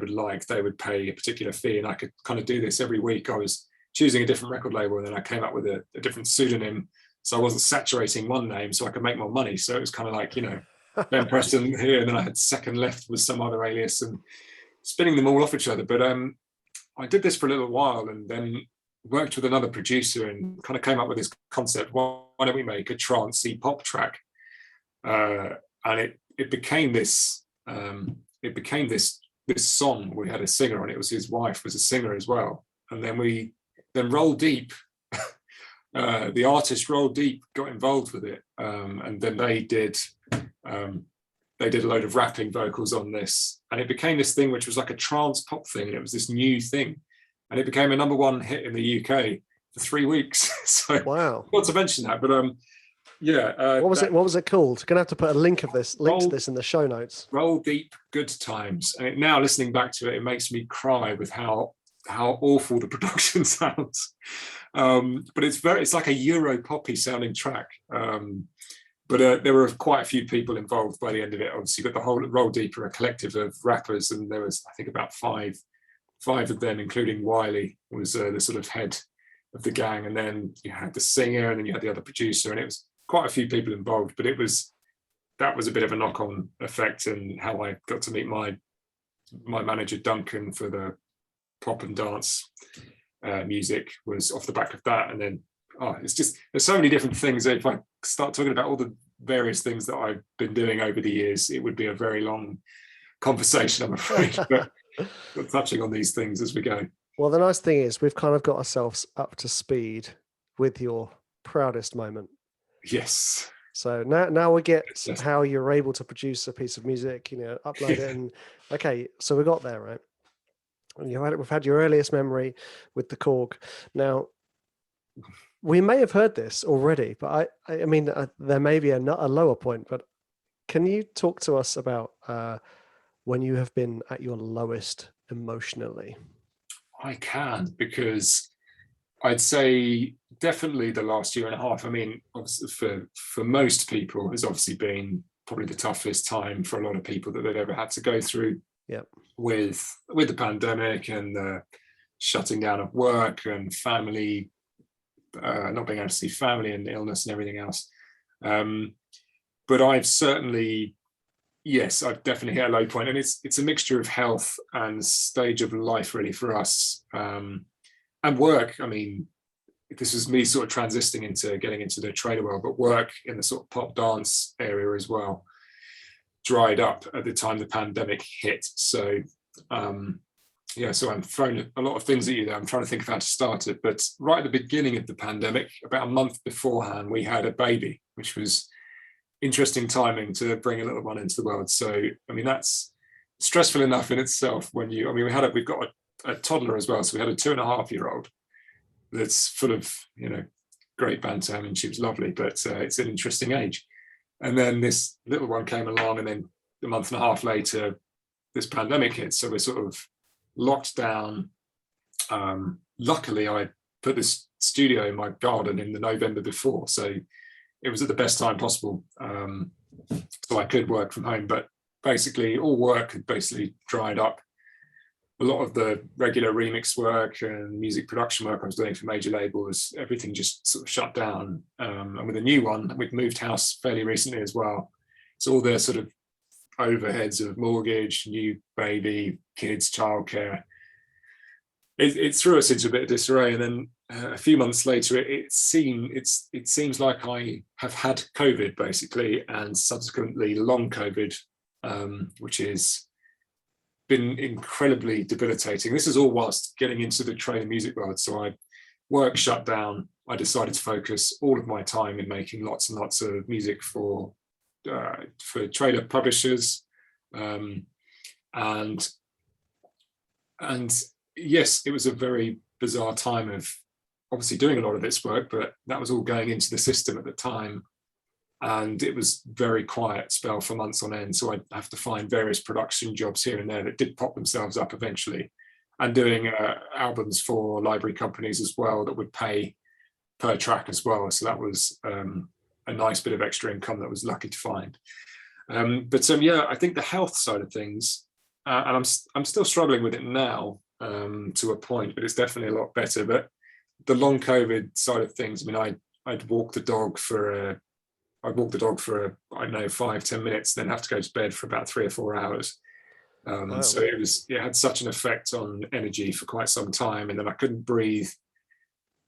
would pay a particular fee, and I could kind of do this every week. I was choosing a different record label, and then I came up with a different pseudonym, so I wasn't saturating one name, so I could make more money. So it was kind of like, Ben Preston here, and then I had Second Left with some other alias, and spinning them all off each other. But I did this for a little while and then worked with another producer and kind of came up with this concept. Why don't we make a trancey pop track? And it became this this song. We had a singer on it. It was his wife was a singer as well. And then Roll Deep, the artist Roll Deep got involved with it. And then they did a load of rapping vocals on this. And it became this thing which was like a trance pop thing. And it was this new thing. And it became a #1 hit in the UK for 3 weeks. So wow. not to mention that, but yeah. What was it called? Gonna have to put a link to this in the show notes. Roll Deep, Good Times. And now listening back to it, it makes me cry with how awful the production sounds. But it's like a Euro poppy sounding track. But there were quite a few people involved by the end of it. Obviously, but the whole Roll Deep are a collective of rappers, and there was, I think, about five of them, including Wiley, was the sort of head of the gang. And then you had the singer, and then you had the other producer, and it was quite a few people involved. But that was a bit of a knock-on effect, and how I got to meet my manager Duncan for the pop and dance music was off the back of that. And then it's just, there's so many different things. If I start talking about all the various things that I've been doing over the years, it would be a very long conversation, I'm afraid. But we're touching on these things as we go. Well, the nice thing is we've kind of got ourselves up to speed with your proudest moment. Yes. So now we get how you're able to produce a piece of music, upload it, and okay, so we got there, right? And we've had your earliest memory with the Korg. Now, we may have heard this already, but I mean, there may be a lower point. But can you talk to us about when you have been at your lowest emotionally? I can, because I'd say definitely the last year and a half. I mean, obviously for most people, has obviously been probably the toughest time for a lot of people that they've ever had to go through. Yep. With the pandemic and the shutting down of work and family, not being able to see family and illness and everything else. But I've definitely hit a low point, and it's a mixture of health and stage of life really for us, and work. I mean, this was me sort of transitioning into getting into the trader world, but work in the sort of pop dance area as well dried up at the time the pandemic hit. So so I'm throwing a lot of things at you there. I'm trying to think of how to start it. But right at the beginning of the pandemic, about a month beforehand, we had a baby, which was interesting timing to bring a little one into the world. So, I mean, that's stressful enough in itself when we've got a toddler as well. So we had a 2.5-year-old that's full of, great banter. I mean, she was lovely, but it's an interesting age. And then this little one came along, and then a month and a half later, this pandemic hit. So we're sort of locked down. Luckily, I put this studio in my garden in the November before, so it was at the best time possible. So I could work from home, but basically all work had basically dried up. A lot of the regular remix work and music production work I was doing for major labels, everything just sort of shut down. And with a new one, we've moved house fairly recently as well. So all the sort of overheads of mortgage, new baby, kids, childcare, it threw us into a bit of disarray. And then a few months later, it seems like I have had COVID basically, and subsequently long COVID, which is been incredibly debilitating. This is all whilst getting into the trailer music world. So work shut down. I decided to focus all of my time in making lots and lots of music for trailer publishers, and yes, it was a very bizarre time of obviously doing a lot of this work, but that was all going into the system at the time. And it was very quiet spell for months on end. So I'd have to find various production jobs here and there that did pop themselves up eventually, and doing albums for library companies as well that would pay per track as well. So that was a nice bit of extra income that I was lucky to find. I think the health side of things, and I'm still struggling with it now to a point, but it's definitely a lot better. But the long COVID side of things, I mean, I'd walk the dog for I don't know, 5-10 minutes, then have to go to bed for about 3 or 4 hours. So it had such an effect on energy for quite some time, and then I couldn't breathe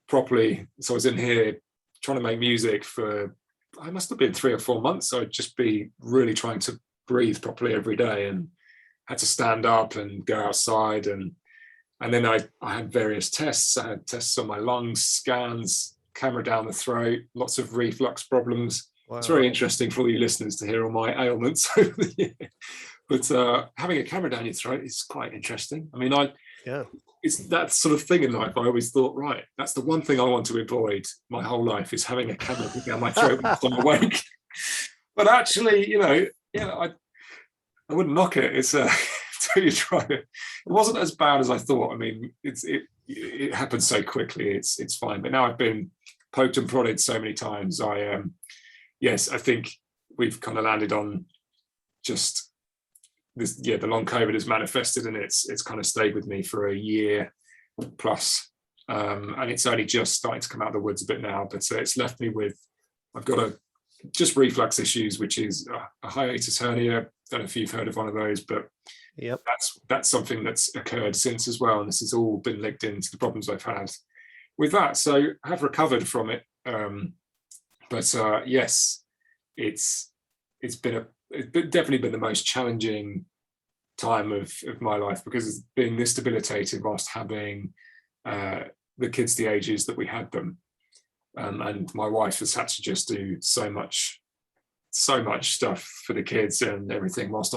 properly. So I was in here trying to make music for, I must have been 3 or 4 months. So I'd just be really trying to breathe properly every day, and had to stand up and go outside. And then I had various tests. I had tests on my lungs, scans, camera down the throat, lots of reflux problems. Wow. It's very interesting for all you listeners to hear all my ailments over the year. But having a camera down your throat is quite interesting. I mean, it's that sort of thing in life. I always thought, right, that's the one thing I want to avoid my whole life, is having a camera down my throat when I'm awake. But actually, I wouldn't knock it. It's until you try it. It wasn't as bad as I thought. I mean, it happened so quickly. It's fine. But now I've been poked and prodded so many times. Yes, I think we've kind of landed on just this. The long COVID has manifested, and it's kind of stayed with me for a year plus, and it's only just starting to come out of the woods a bit now. But it's left me with, I've got just reflux issues, which is a hiatus hernia. Don't know if you've heard of one of those, but that's something that's occurred since as well, and this has all been linked into the problems I've had with that. So I have recovered from it, but yes, it's definitely been the most challenging time of my life, because it's been this debilitated whilst having the kids the ages that we had them, and my wife has had to just do so much stuff for the kids and everything, whilst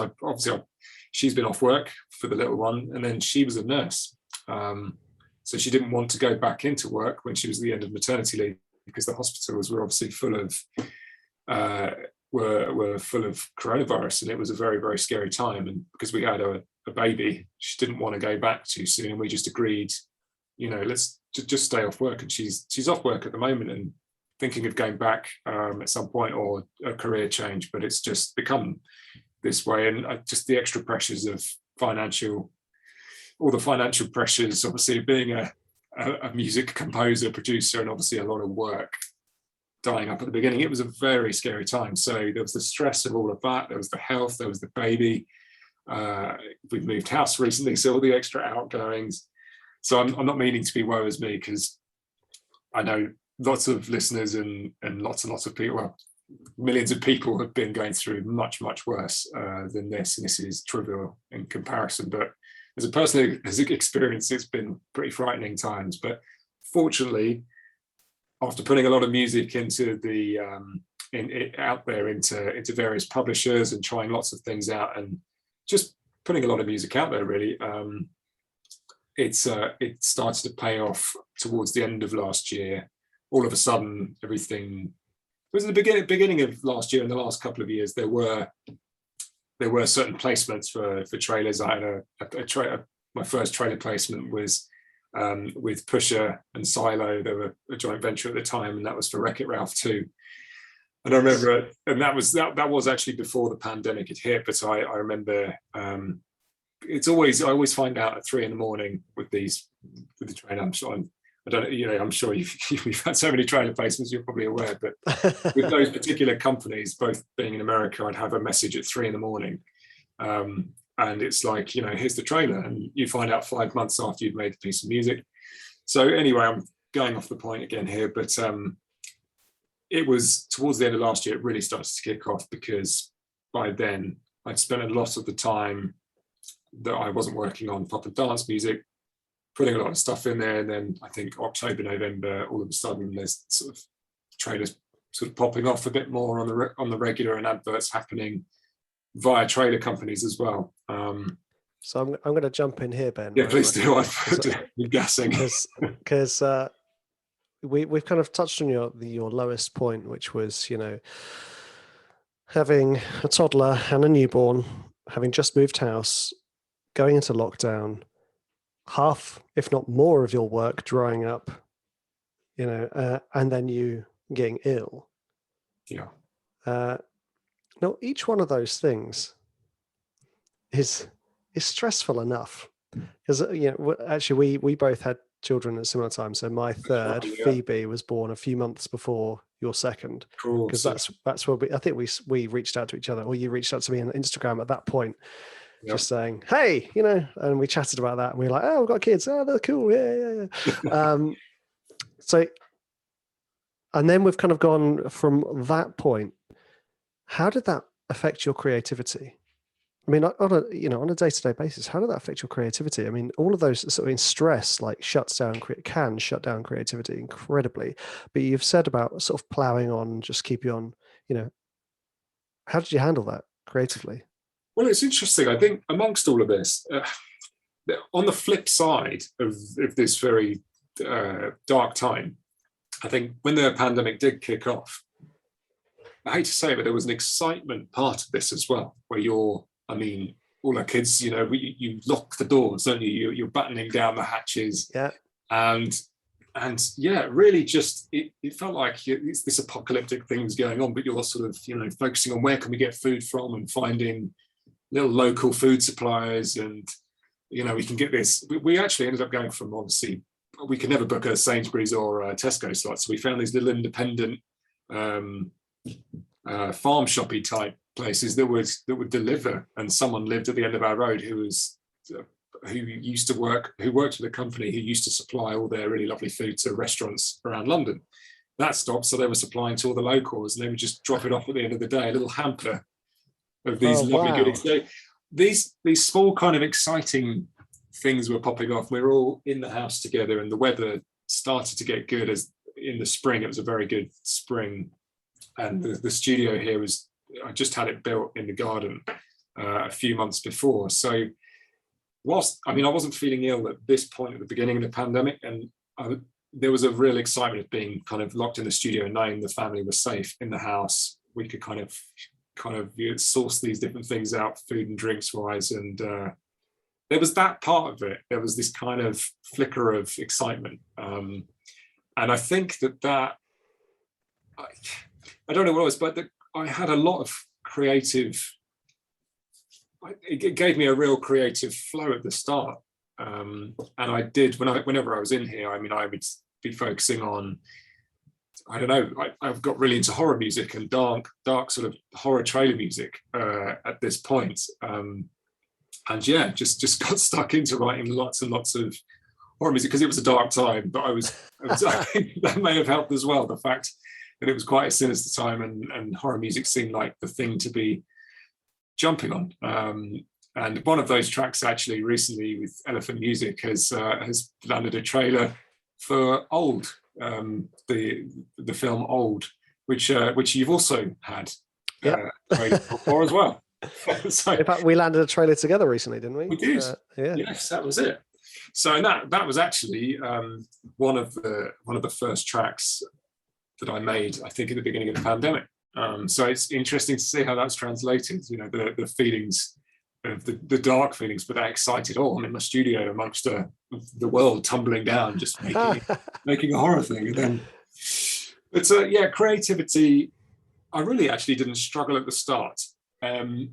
she's been off work for the little one, and then she was a nurse, so she didn't want to go back into work when she was at the end of maternity leave, because the hospitals were obviously full of were full of coronavirus, and it was a very, very scary time. And because we had a baby, she didn't want to go back too soon, and we just agreed, let's just stay off work. And she's off work at the moment and thinking of going back at some point, or a career change, but it's just become this way. And just the extra pressures of all the financial pressures, obviously being a music composer, producer, and obviously a lot of work dying up at the beginning. It was a very scary time. So there was the stress of all of that. There was the health, there was the baby. We've moved house recently, so all the extra outgoings. So I'm not meaning to be woe is me, because I know lots of listeners and lots and lots of people, well, millions of people have been going through much, much worse than this, and this is trivial in comparison. But as a person who has experienced, it's been pretty frightening times. But fortunately, after putting a lot of music into out there into various publishers, and trying lots of things out, and just putting a lot of music out there, really, it started to pay off towards the end of last year. All of a sudden, everything, it was in the beginning of last year. In the last couple of years, there were certain placements for trailers. I had my first trailer placement was with Pusher and Silo. They were a joint venture at the time, and that was for Wreck-It Ralph 2. And I remember, and that was actually before the pandemic had hit. But I remember, I always find out at 3 a.m. with the trailer. I'm sure you've had so many trailer placements, you're probably aware. But with those particular companies, both being in America, I'd have a message at 3 a.m. And it's like, here's the trailer, and you find out 5 months after you've made the piece of music. So anyway, I'm going off the point again here, but it was towards the end of last year, it really started to kick off, because by then I'd spent a lot of the time that I wasn't working on pop and dance music, putting a lot of stuff in there. And then I think October, November, all of a sudden there's sort of trailers sort of popping off a bit more on the regular, and adverts happening via trailer companies as well. So I'm going to jump in here, Ben. Yeah, please do. I'm guessing because we've kind of touched on your lowest point, which was having a toddler and a newborn, having just moved house, going into lockdown, half, if not more, of your work drying up, and then you getting ill. Yeah. Now, each one of those things is stressful enough, because actually we both had children at similar times. So my third, Phoebe, was born a few months before your second, because that's where I think we reached out to each other, or you reached out to me on Instagram at that point. Yep. just saying, hey, and we chatted about that, and we were like, oh, we've got kids. Oh, they're cool. Yeah. So, and then we've kind of gone from that point. How did that affect your creativity? I mean, on a day-to-day basis, how did that affect your creativity? I mean, all of those sort of stress like can shut down creativity incredibly. But you've said about sort of plowing on, just keep you on. How did you handle that creatively? Well, it's interesting. I think amongst all of this, on the flip side of this very dark time, I think when the pandemic did kick off, I hate to say it, but there was an excitement part of this as well, where all our kids, you lock the doors, don't you? You're battening down the hatches. Yeah. And yeah, really just, it felt like it's this apocalyptic things going on, but you're sort of, focusing on where can we get food from and finding little local food suppliers. And, we can get this. We actually ended up going from, obviously, we could never book a Sainsbury's or a Tesco slot. So we found these little independent farm shoppy type places that would deliver. And someone lived at the end of our road who worked with a company who used to supply all their really lovely food to restaurants around London. That stopped, so they were supplying to all the locals, and they would just drop it off at the end of the day, a little hamper of these lovely goodies. So these small kind of exciting things were popping off. We were all in the house together, and the weather started to get good. As in the spring, it was a very good spring, and the studio here I just had it built in the garden a few months before. So I wasn't feeling ill at this point at the beginning of the pandemic, and there was a real excitement of being kind of locked in the studio and knowing the family was safe in the house. We could kind of source these different things out, food and drinks wise, and there was that part of it. There was this kind of flicker of excitement, and I think that I don't know what it was, but I had a lot of creative. It gave me a real creative flow at the start, and I did whenever I was in here. I would be focusing on, I don't know, I've got really into horror music and dark sort of horror trailer music at this point, and yeah, just got stuck into writing lots and lots of horror music because it was a dark time. But I think that may have helped as well, the fact that it was quite a sinister time, and horror music seemed like the thing to be jumping on. And one of those tracks actually recently with Elephant Music has landed a trailer for Old, the film Old, which you've also had trailer for as well. So, in fact, we landed a trailer together recently, didn't we? We did. Yeah. Yes, that was it. So that was actually one of the first tracks that I made, I think, at the beginning of the pandemic. So it's interesting to see how that's translated, the feelings of the dark feelings, but that excited, I'm in my studio amongst the world tumbling down, just making a horror thing. And then it's creativity. I really actually didn't struggle at the start. I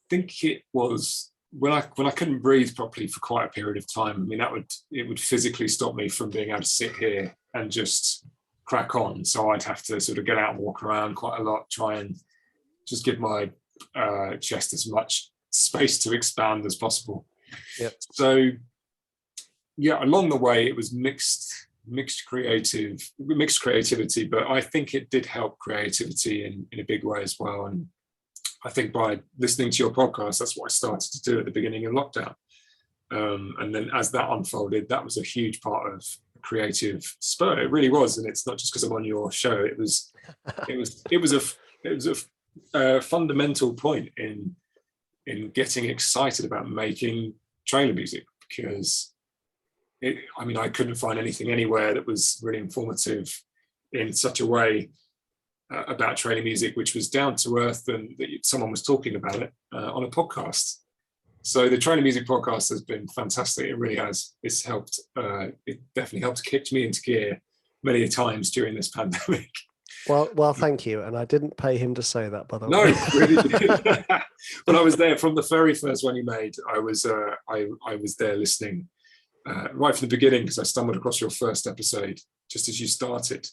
think it was when I couldn't breathe properly for quite a period of time. It would physically stop me from being able to sit here and just crack on. So I'd have to sort of get out and walk around quite a lot, try and just give my chest as much space to expand as possible. Yep. So yeah, along the way it was mixed creativity, but I think it did help creativity in a big way as well. And I think by listening to your podcast, that's what I started to do at the beginning of lockdown. And then as that unfolded, that was a huge part of creative spur. It really was. And it's not just because I'm on your show. It was a fundamental point in getting excited about making trailer music, because I couldn't find anything anywhere that was really informative in such a way about trailer music, which was down to earth and that someone was talking about it on a podcast. So the Trailer Music podcast has been fantastic. It really has. It's helped. It definitely helped kick me into gear many times during this pandemic. Well, thank you. And I didn't pay him to say that, by the way. No, really did. But I was there from the very first one you made. I was there listening right from the beginning, because I stumbled across your first episode just as you started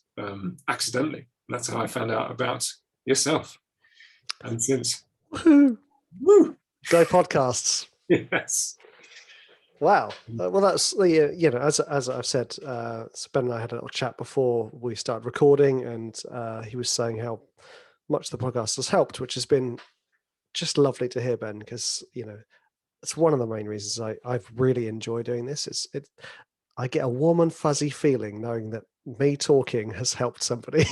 accidentally. And that's how I found out about yourself. And since, woo, go podcasts. Yes. Wow. Well, that's the as I've said, so Ben and I had a little chat before we started recording, and he was saying how much the podcast has helped, which has been just lovely to hear, Ben, because it's one of the main reasons I've really enjoyed doing this. I get a warm and fuzzy feeling knowing that me talking has helped somebody.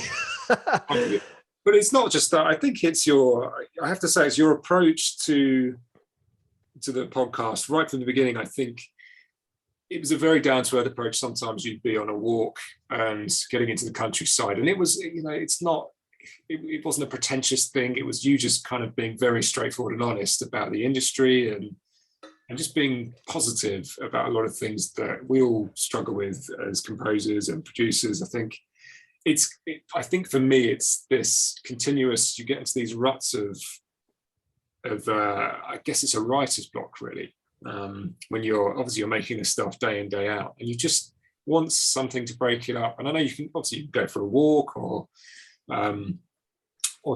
But it's not just that. I think I have to say, it's your approach to the podcast right from the beginning. I think it was a very down to earth approach. Sometimes you'd be on a walk and getting into the countryside, and it was, it wasn't a pretentious thing. It was you just kind of being very straightforward and honest about the industry, and just being positive about a lot of things that we all struggle with as composers and producers. I think I think for me, it's this continuous, you get into these ruts of I guess it's a writer's block, really. When you're making this stuff day in, day out, and you just want something to break it up. And I know you can go for a walk or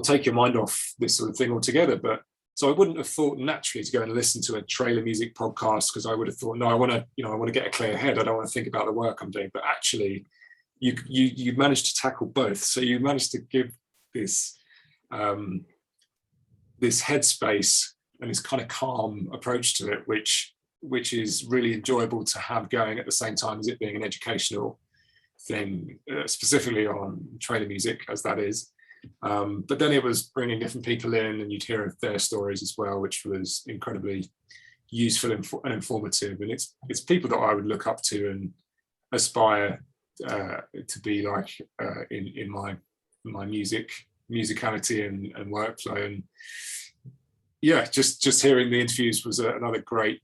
take your mind off this sort of thing altogether. But so I wouldn't have thought naturally to go and listen to a trailer music podcast, because I would have thought, no, I want to get a clear head. I don't want to think about the work I'm doing. But actually, you managed to tackle both. So you managed to give this this headspace and this kind of calm approach to it, which is really enjoyable to have going at the same time as it being an educational thing, specifically on trailer music, as that is. But then it was bringing different people in, and you'd hear their stories as well, which was incredibly useful and informative. And it's people that I would look up to and aspire to be like in my musicality and workflow. And yeah, just hearing the interviews was another great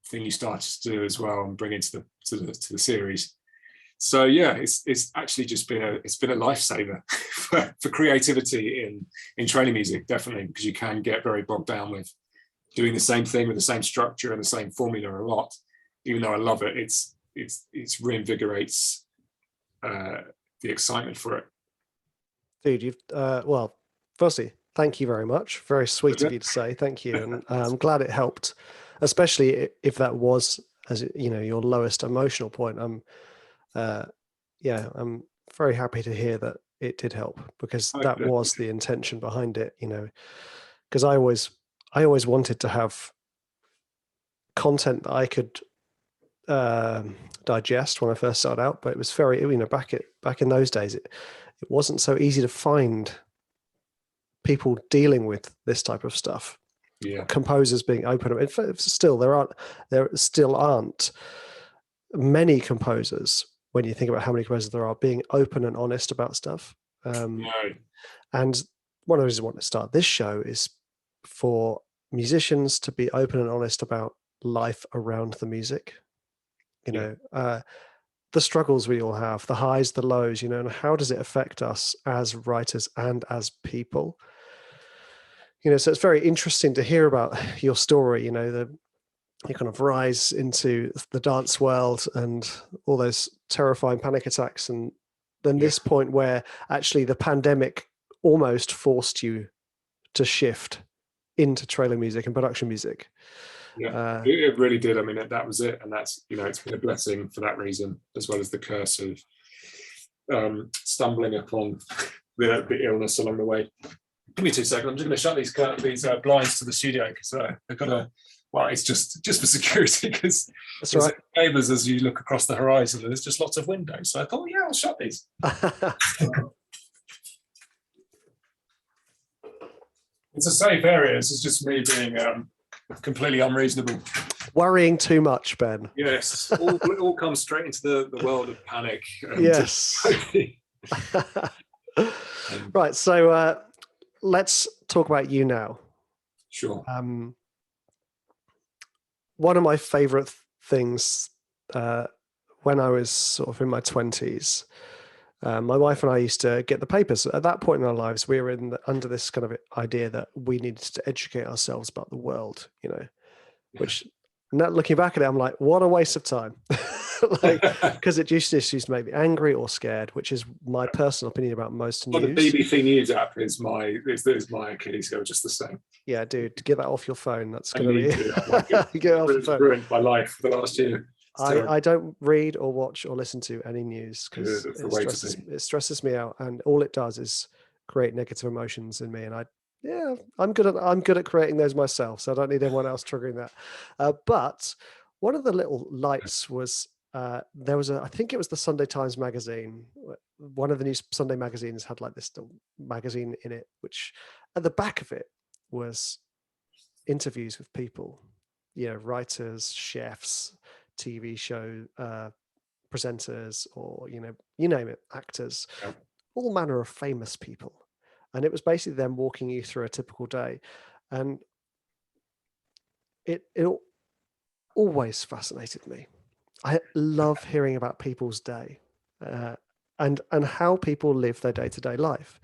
thing you started to do as well, and bring into the series. So yeah, it's actually just been a lifesaver for creativity in trailer music, definitely, because you can get very bogged down with doing the same thing with the same structure and the same formula a lot. Even though I love it, it's reinvigorates the excitement for it. Dude, you've well, firstly, thank you very much. Very sweet of you to say thank you, and I'm glad it helped, especially if that was, as your lowest emotional point. I'm very happy to hear that it did help, because that was the intention behind it. Because I always wanted to have content that I could digest when I first started out, but it was very, back in those days, it wasn't so easy to find people dealing with this type of stuff. Yeah, composers being open. In fact, there still aren't many composers, when you think about how many composers there are, being open and honest about stuff. no. And one of the reasons I want to start this show is for musicians to be open and honest about life around the music. The struggles we all have, the highs, the lows, and how does it affect us as writers and as people? So it's very interesting to hear about your story, you kind of rise into the dance world and all those terrifying panic attacks. And then this point where actually the pandemic almost forced you to shift into trailer music and production music. Yeah, it really did. I mean, that was it. And that's, it's been a blessing for that reason, as well as the curse of stumbling upon the illness along the way. Give me 2 seconds. I'm just going to shut these blinds to the studio, because they've got it's just for security, because there's neighbours as you look across the horizon, and there's just lots of windows. So I thought, I'll shut these. It's a safe area. This is just me being completely unreasonable. Worrying too much, Ben. Yes, it all comes straight into the world of panic. Yes. Right, so let's talk about you now. Sure. One of my favorite things when I was sort of in my 20s, my wife and I used to get the papers. At that point in our lives, we were under this kind of idea that we needed to educate ourselves about the world, which, now looking back at it, I'm like, what a waste of time. like, because it used to make me angry or scared, which is my personal opinion about most Well, the news. BBC News app is my Achilles heel, just the same. Yeah, dude, get that off your phone. That's I going to need be to. Oh my God. get it off your It's phone. ruined my life for the last year. I don't read or watch or listen to any news because Good, that's the way to it stresses me out, and all it does is create negative emotions in me. And I'm good at creating those myself, so I don't need anyone else triggering that. But one of the little lights was there was I think it was the Sunday Times magazine. One of the new Sunday magazines had like this little magazine in it, which at the back of it was interviews with people, writers, chefs, TV show presenters, or you name it, actors, Yep. all manner of famous people. And it was basically them walking you through a typical day. And it always fascinated me. I love hearing about people's day and how people live their day-to-day life.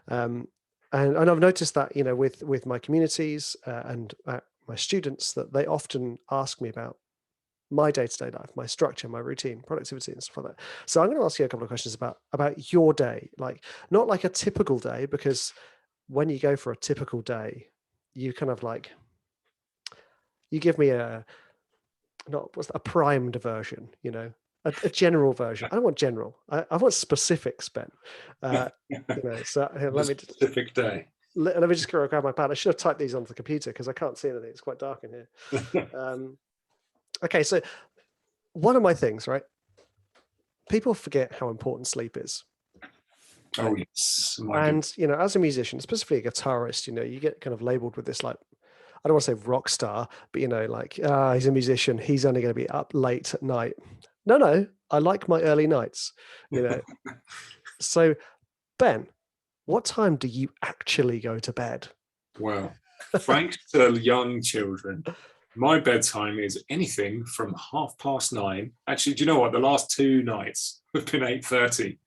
And I've noticed that, with my communities and my students, that they often ask me about my day-to-day life, my structure, my routine, productivity, and stuff like that. So I'm going to ask you a couple of questions about your day, like not like a typical day, because when you go for a typical day, you kind of like, you give me a primed version, a general version. I don't want general. I want specifics, Ben. So here, let me just specific day. Let me just go grab my pad. I should have typed these onto the computer because I can't see anything. It's quite dark in here. Okay, so one of my things, right? People forget how important sleep is. Oh yes. And as a musician, specifically a guitarist, you get kind of labeled with this, like, I don't want to say rock star, but he's a musician. He's only going to be up late at night. No, I like my early nights. So, Ben, what time do you actually go to bed? Well, thanks to young children, my bedtime is anything from 9:30. Actually, do you know what? The last 2 nights have been 8:30,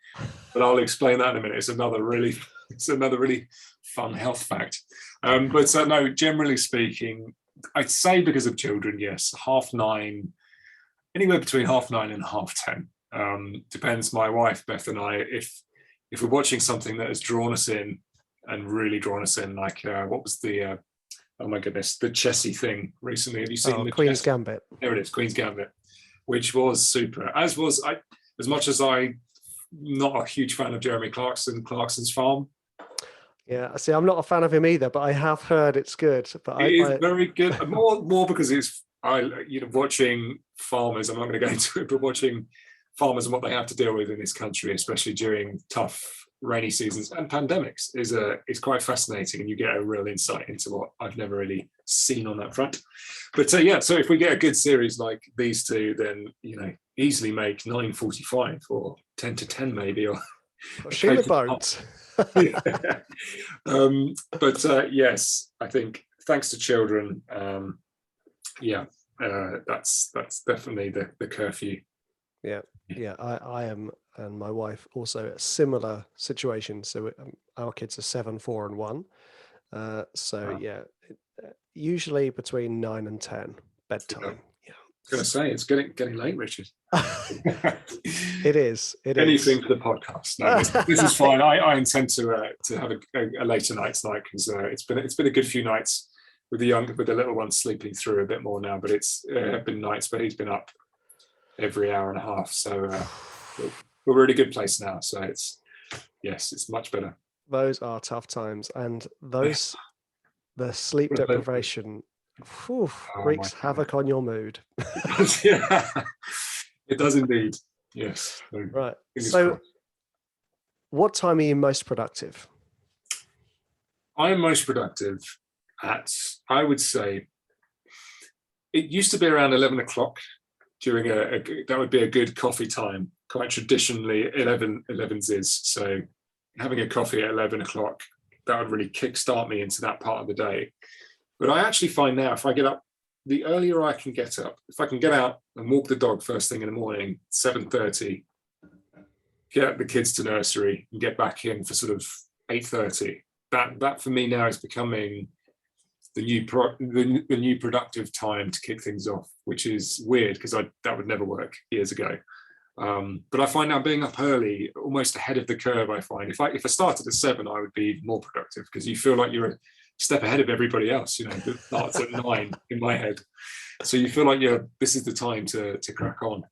but I'll explain that in a minute. It's another really fun health fact. But no, generally speaking, I'd say because of children, yes, 9:30, anywhere between 9:30 and 10:30. Depends. My wife Beth and I, if we're watching something that has drawn us in and really drawn us in, like what was the oh my goodness, the chessy thing recently? Have you seen the Queen's Gambit? There it is, Queen's Gambit, which was super. As was I. As much as I'm not a huge fan of Jeremy Clarkson's Farm. Yeah, see, I'm not a fan of him either, but I have heard it's good. But it is very good. More because watching farmers. I'm not going to go into it, but watching farmers and what they have to deal with in this country, especially during tough rainy seasons and pandemics, is quite fascinating, and you get a real insight into what I've never really seen on that front. But so if we get a good series like these two, then easily make 9:45 or 10 to 10 maybe, or shoot the boat. Yes, I think thanks to children, that's definitely the curfew. Yeah, I am, and my wife also, a similar situation. So our kids are 7, 4, and 1. Usually between 9 and 10 bedtime. I was going to say it's getting late, Richard. It is. Anything for the podcast. No, this is fine. I intend to have a later night tonight because it's been a good few nights with the little one sleeping through a bit more now. But it's been nights where he's been up every hour and a half. So we're in a good place now. So it's much better. Those are tough times, and the sleep deprivation wreaks havoc on your mood. Yeah, it does indeed. Yes. Right. So, what time are you most productive? I'm most productive at, I would say, it used to be around 11 o'clock during that would be a good coffee time. Quite traditionally, 11's is. So having a coffee at 11 o'clock, that would really kickstart me into that part of the day. But I actually find now, if I get up, the earlier I can get up, if I can get out and walk the dog first thing in the morning, 7:30, get the kids to nursery and get back in for sort of 8:30, that for me now is becoming the new productive time to kick things off, which is weird because that would never work years ago. But I find now being up early, almost ahead of the curve. I find if I started at 7, I would be more productive because you feel like you're a step ahead of everybody else. That starts at 9 in my head, so you feel like this is the time to crack on.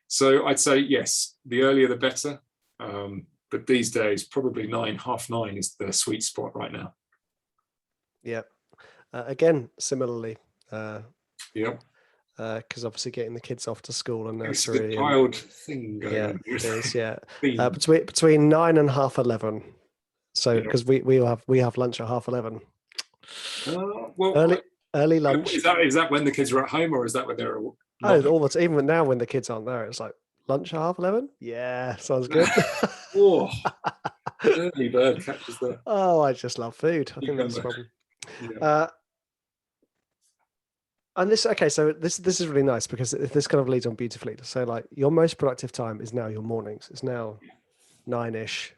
So I'd say yes, the earlier the better. But these days, probably 9, half 9 is the sweet spot right now. Yeah. Again, similarly. Yep. Because obviously getting the kids off to school and nursery. It's the child thing going on. It is, yeah. Between 9 and half 11. So because we have lunch at half 11. Well, early lunch. Is that when the kids are at home, or is that when they're? Even now when the kids aren't there, it's like lunch at half 11. Yeah, sounds good. Oh, early bird catches the. Oh, I just love food. I think that's the problem. Yeah. And this is really nice because this kind of leads on beautifully. So like your most productive time is now your mornings. It's now 9-ish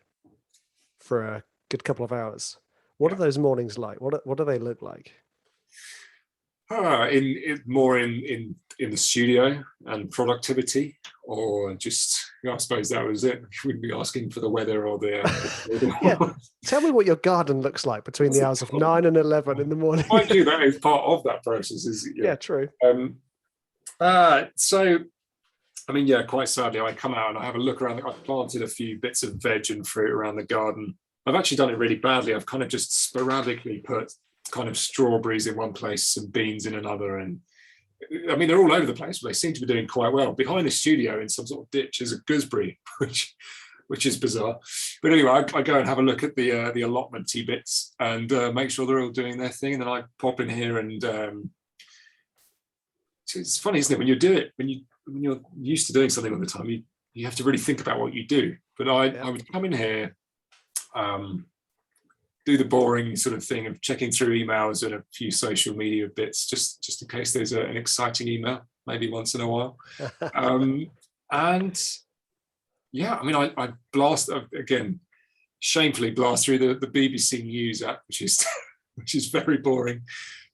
for a good couple of hours. What are those mornings like? What do they look like? More in the studio and productivity, or just I suppose that was it. You wouldn't be asking for the weather or the. Yeah. Tell me what your garden looks like between the hours of 9 and 11 in the morning. Mind you, that is part of that process. Yeah, true. So, I mean, yeah, quite sadly, I come out and I have a look around. I've planted a few bits of veg and fruit around the garden. I've actually done it really badly. I've kind of just sporadically put kind of strawberries in one place, some beans in another, and I mean they're all over the place, but they seem to be doing quite well. Behind the studio in some sort of ditch is a gooseberry, which is bizarre. But anyway, I go and have a look at the allotmenty bits and make sure they're all doing their thing, and then I pop in here and it's funny, isn't it, when you do it, when you're used to doing something all the time, you have to really think about what you do. But I would come in here, do the boring sort of thing of checking through emails and a few social media bits, just in case there's an exciting email, maybe once in a while. And yeah, I mean, I blast again, shamefully blast through the BBC News app, which is very boring.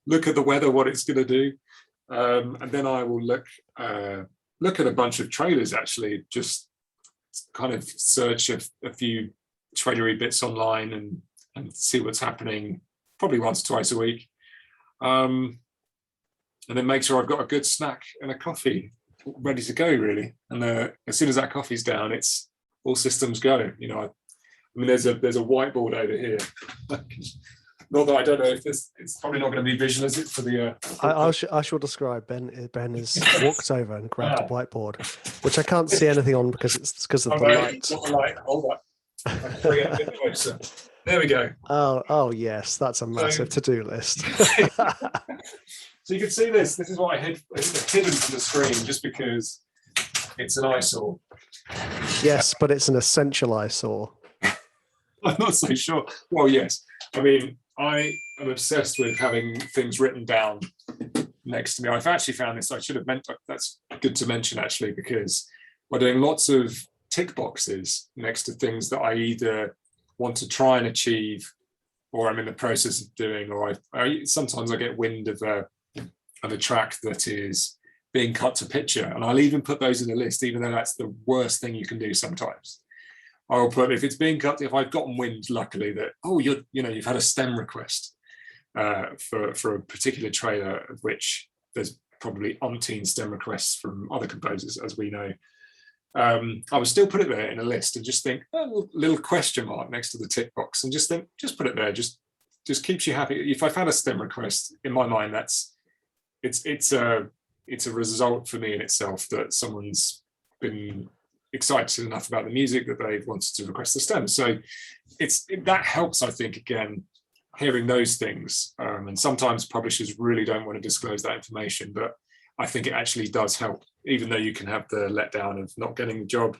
Look at the weather, what it's going to do, and then I will look at a bunch of trailers. Actually, just kind of search a few trailery bits online and see what's happening, probably once or twice a week, and then make sure I've got a good snack and a coffee ready to go, really. And as soon as that coffee's down, it's all systems go. I mean, there's a whiteboard over here. Not that I don't know if it's probably not going to be visual, is it? For the I shall describe. Ben has walked over and grabbed a whiteboard, which I can't see anything on because of the light. Hold on. I'll bring it a bit closer. There we go. Oh yes, that's a massive to-do list. So you can see this. This is what I hidden from the screen just because it's an eyesore. Yes, but it's an essential eyesore. I'm not so sure. Well, yes. I mean, I am obsessed with having things written down next to me. I've actually found this. I should have meant that's good to mention actually, because by doing lots of tick boxes next to things that I either want to try and achieve, or I'm in the process of doing, or sometimes I get wind of a track that is being cut to picture, and I'll even put those in a list, even though that's the worst thing you can do sometimes. I'll put, if it's being cut, if I've gotten wind, luckily, that you've had a stem request for a particular trailer, of which there's probably umpteen stem requests from other composers, as we know. I would still put it there in a list and just think a little question mark next to the tick box, and just think, just put it there. Just keeps you happy. If I've had a stem request, in my mind, it's a result for me in itself that someone's been excited enough about the music that they've wanted to request the stem. So that helps, I think, again, hearing those things. And sometimes publishers really don't want to disclose that information, but I think it actually does help, even though you can have the letdown of not getting the job.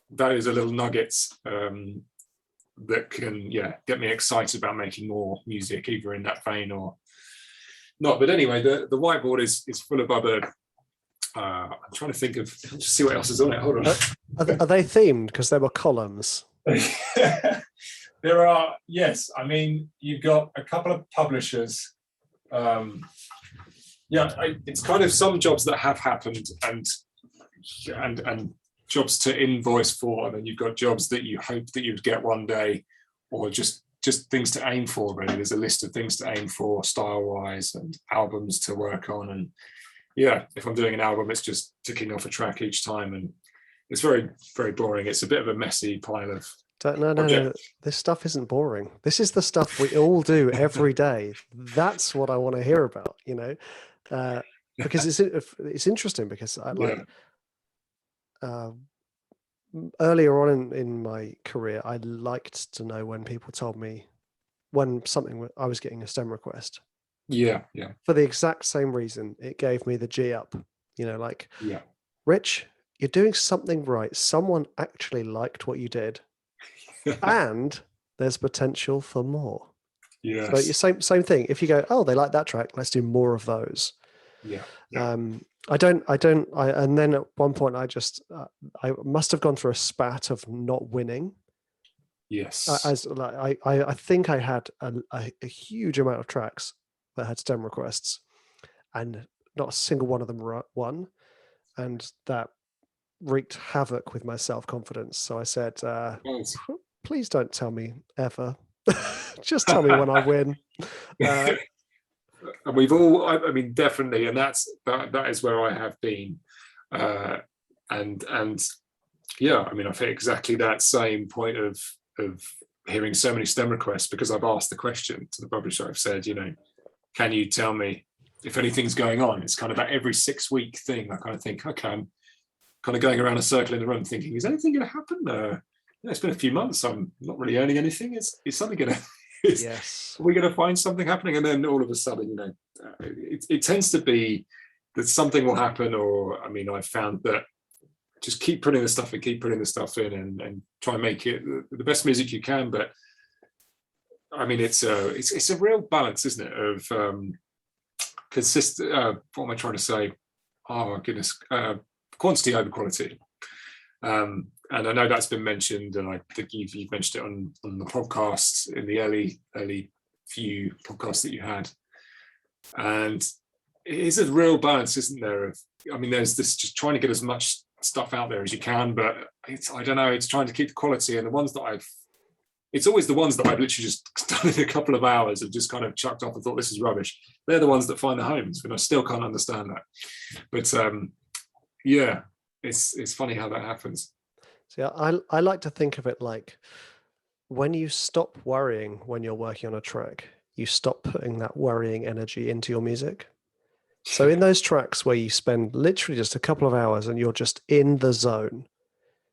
Those are little nuggets that can, get me excited about making more music, either in that vein or not. But anyway, the whiteboard is full of other. I'm trying to think of, just see what else is on it. Hold on. Are they themed because there were columns? There are, yes. I mean, you've got a couple of publishers. It's kind of some jobs that have happened and jobs to invoice for, and then you've got jobs that you hope that you'd get one day, or just things to aim for. Really, there's a list of things to aim for, style-wise, and albums to work on. And yeah, if I'm doing an album, it's just ticking off a track each time, and it's very, very boring. It's a bit of a messy pile of No. This stuff isn't boring. This is the stuff we all do every day. That's what I want to hear about, because it's interesting because I like earlier on in my career, I liked to know when people told me when I was getting a STEM request. Yeah. For the exact same reason, it gave me the G up. Rich, you're doing something right. Someone actually liked what you did. And there's potential for more. Yeah. So same thing. If you go, oh, they like that track, let's do more of those. Yeah. And then at one point I must have gone through a spat of not winning. Yes. I think I had a huge amount of tracks that had STEM requests, and not a single one of them won, and that wreaked havoc with my self-confidence. So I said, please don't tell me ever. Just tell me when I win. And we've all, I mean, definitely, and that is where I have been, and yeah, I mean, I've hit exactly that same point of hearing so many STEM requests, because I've asked the question to the publisher. I've said, can you tell me if anything's going on? It's kind of that every 6-week thing. I kind of think, okay, I'm kind of going around a circle in the room thinking, is anything going to happen? It's been a few months. I'm not really earning anything. Is something going to? Yes. Are we going to find something happening? And then all of a sudden, it tends to be that something will happen. Or, I mean, I've found that just keep putting the stuff in, and try and make it the best music you can. But I mean, it's a real balance, isn't it? Of consistent. What am I trying to say? Oh goodness, quantity over quality. And I know that's been mentioned, and I think you've mentioned it on the podcast in the early few podcasts that you had. And it is a real balance, isn't there? I mean, there's this just trying to get as much stuff out there as you can, but I don't know, it's trying to keep the quality. And the ones that it's always the ones that I've literally just done in a couple of hours and just kind of chucked off and thought this is rubbish. They're the ones that find the homes, and I still can't understand that. But yeah, it's funny how that happens. See, I like to think of it like when you stop worrying when you're working on a track, you stop putting that worrying energy into your music. So in those tracks where you spend literally just a couple of hours and you're just in the zone,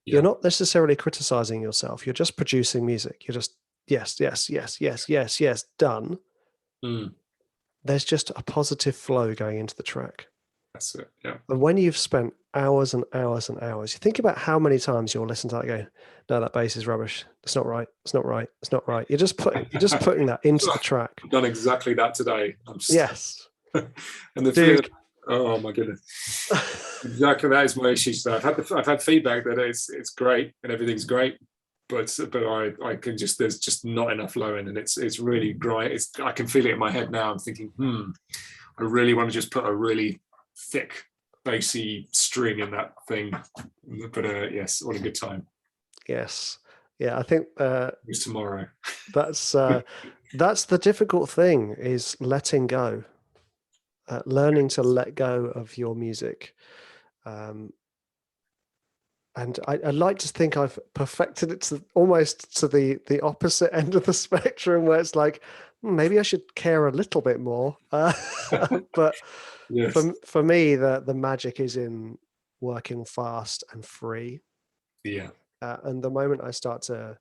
you're not necessarily criticizing yourself. You're just producing music. You're just, yes, done. There's just a positive flow going into the track. That's it. Yeah. And when you've spent hours and hours and hours, you think about how many times you'll listen to that going, no, that bass is rubbish. It's not right. It's not right. It's not right. You're just putting that into the track. I've done exactly that today. Yes. And the feeling, oh my goodness. Exactly, that is my issue. So I've had feedback that it's great and everything's great, but I can just, there's just not enough low end, and it's really grind. I can feel it in my head now. I'm thinking, I really want to just put a really thick bassy string in that thing. But yes, what a good time. Yes. Yeah, I think it's tomorrow. That's the difficult thing, is letting go. Learning to let go of your music. And I like to think I've perfected it to almost to the opposite end of the spectrum, where it's like, maybe I should care a little bit more. But yes. for me, the magic is in working fast and free. Yeah. And the moment I start to,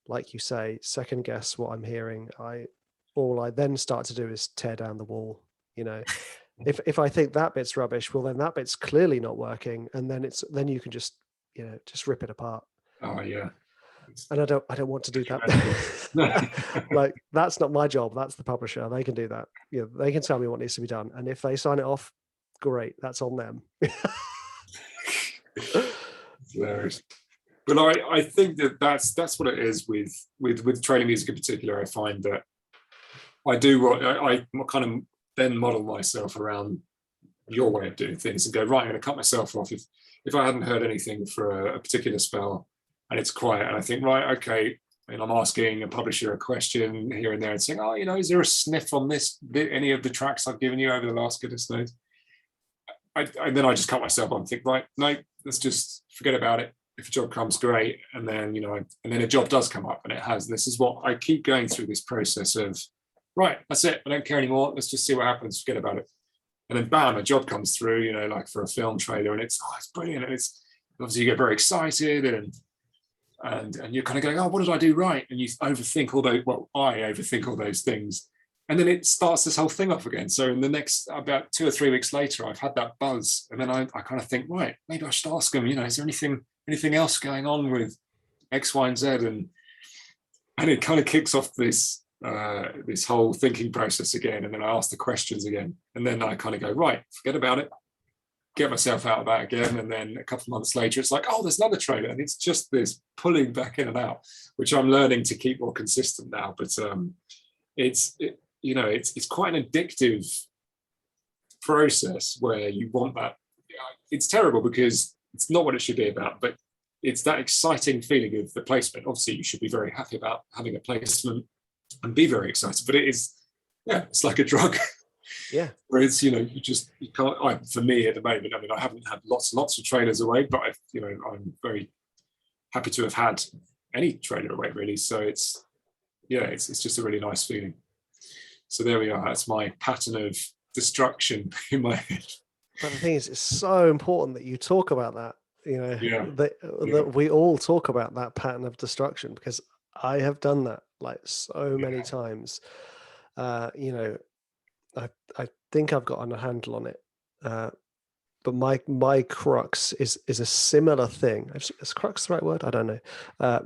like you say, second guess what I'm hearing, all I then start to do is tear down the wall. If I think that bit's rubbish, well, then that bit's clearly not working, and then you can just rip it apart. Oh yeah. And I don't want to do that. Like, that's not my job. That's the publisher. They can do that. They can tell me what needs to be done, and if they sign it off, great. That's on them. Hilarious. But I think that that's what it is with training music in particular. I find that I do what I kind of then model myself around your way of doing things and go, right, I'm going to cut myself off if I hadn't heard anything for a particular spell and it's quiet, and I think, right, okay, and I'm asking a publisher a question here and there and saying, oh, is there a sniff on any of the tracks I've given you over the last goodness knows? Then I just cut myself off and think, right, no, let's just forget about it. If a job comes, great, and then and then a job does come up, and it has. This is what I keep going through, this process of, right, that's it, I don't care anymore. Let's just see what happens. Forget about it. And then bam, a job comes through, like for a film trailer, and it's brilliant, and it's obviously you get very excited, and you're kind of going, oh, what did I do right? And you overthink I overthink all those things, and then it starts this whole thing off again. So in the next about 2 or 3 weeks later, I've had that buzz, and then I kind of think, right, maybe I should ask them, is there anything else going on with X, Y, and Z, and it kind of kicks off this whole thinking process again, and then I ask the questions again, and then I kind of go, right, forget about it, get myself out of that again, and then a couple of months later it's like, oh, there's another trailer, and it's just this pulling back in and out, which I'm learning to keep more consistent now. But it's quite an addictive process where you want that. It's terrible because it's not what it should be about, but it's that exciting feeling of the placement. Obviously you should be very happy about having a placement and be very excited, but it's like a drug. Yeah. Whereas, you can't, for me at the moment, I haven't had lots and lots of trailers away, but I'm very happy to have had any trailer away, really. So it's just a really nice feeling. So there we are. That's my pattern of destruction in my head. But the thing is, it's so important that you talk about that, that we all talk about that pattern of destruction, because I have done that like so many times. I think I've gotten a handle on it, but my crux is a similar thing. Is crux the right word? I don't know.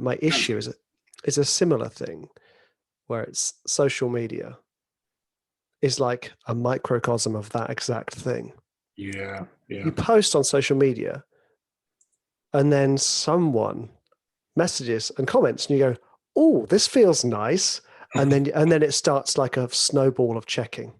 My issue is a similar thing, where it's social media is like a microcosm of that exact thing. Yeah. You post on social media, and then someone messages and comments, and you go, "Oh, this feels nice," and then it starts like a snowball of checking.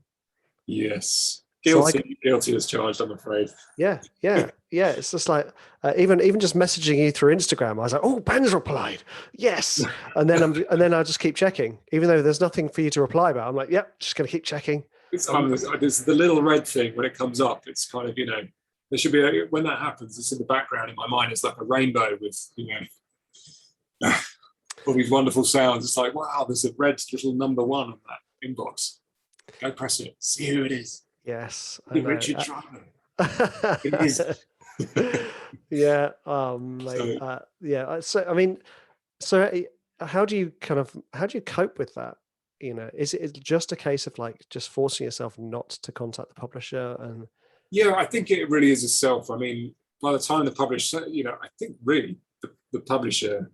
Yes. Guilty as charged, I'm afraid. Yeah. It's just like even just messaging you through Instagram. I was like, "Oh, Ben's replied, yes," and then I'll just keep checking, even though there's nothing for you to reply about. I'm like, "Yep, just gonna keep checking." There's the little red thing when it comes up. It's kind of there should be when that happens. It's in the background in my mind. It's like a rainbow with all these wonderful sounds. It's like, wow, there's a red little number 1 on that inbox. Go press it. See who it is. Yes. Richard Truman. It is. Yeah. Mate, So how do you cope with that? Is it just a case of like just forcing yourself not to contact the publisher? And yeah, I think it really is a self. I mean, by the time the publisher, I think really the publisher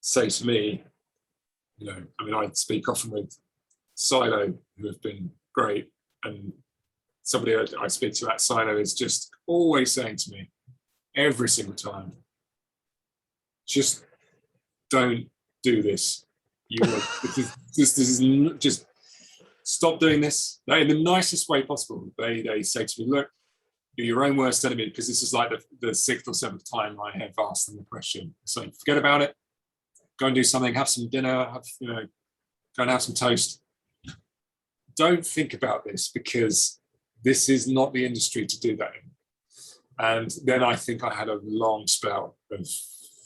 say to me, I speak often with Silo, who have been great, and somebody I speak to at Silo is just always saying to me every single time, just don't do this. This is just stop doing this. In the nicest way possible. They say to me, look, you're your own worst enemy, because this is like the 6th or 7th time I have asked them the question. So forget about it. Go and do something. Have some dinner. Go and have some toast. Don't think about this, because this is not the industry to do that in. And then I think I had a long spell of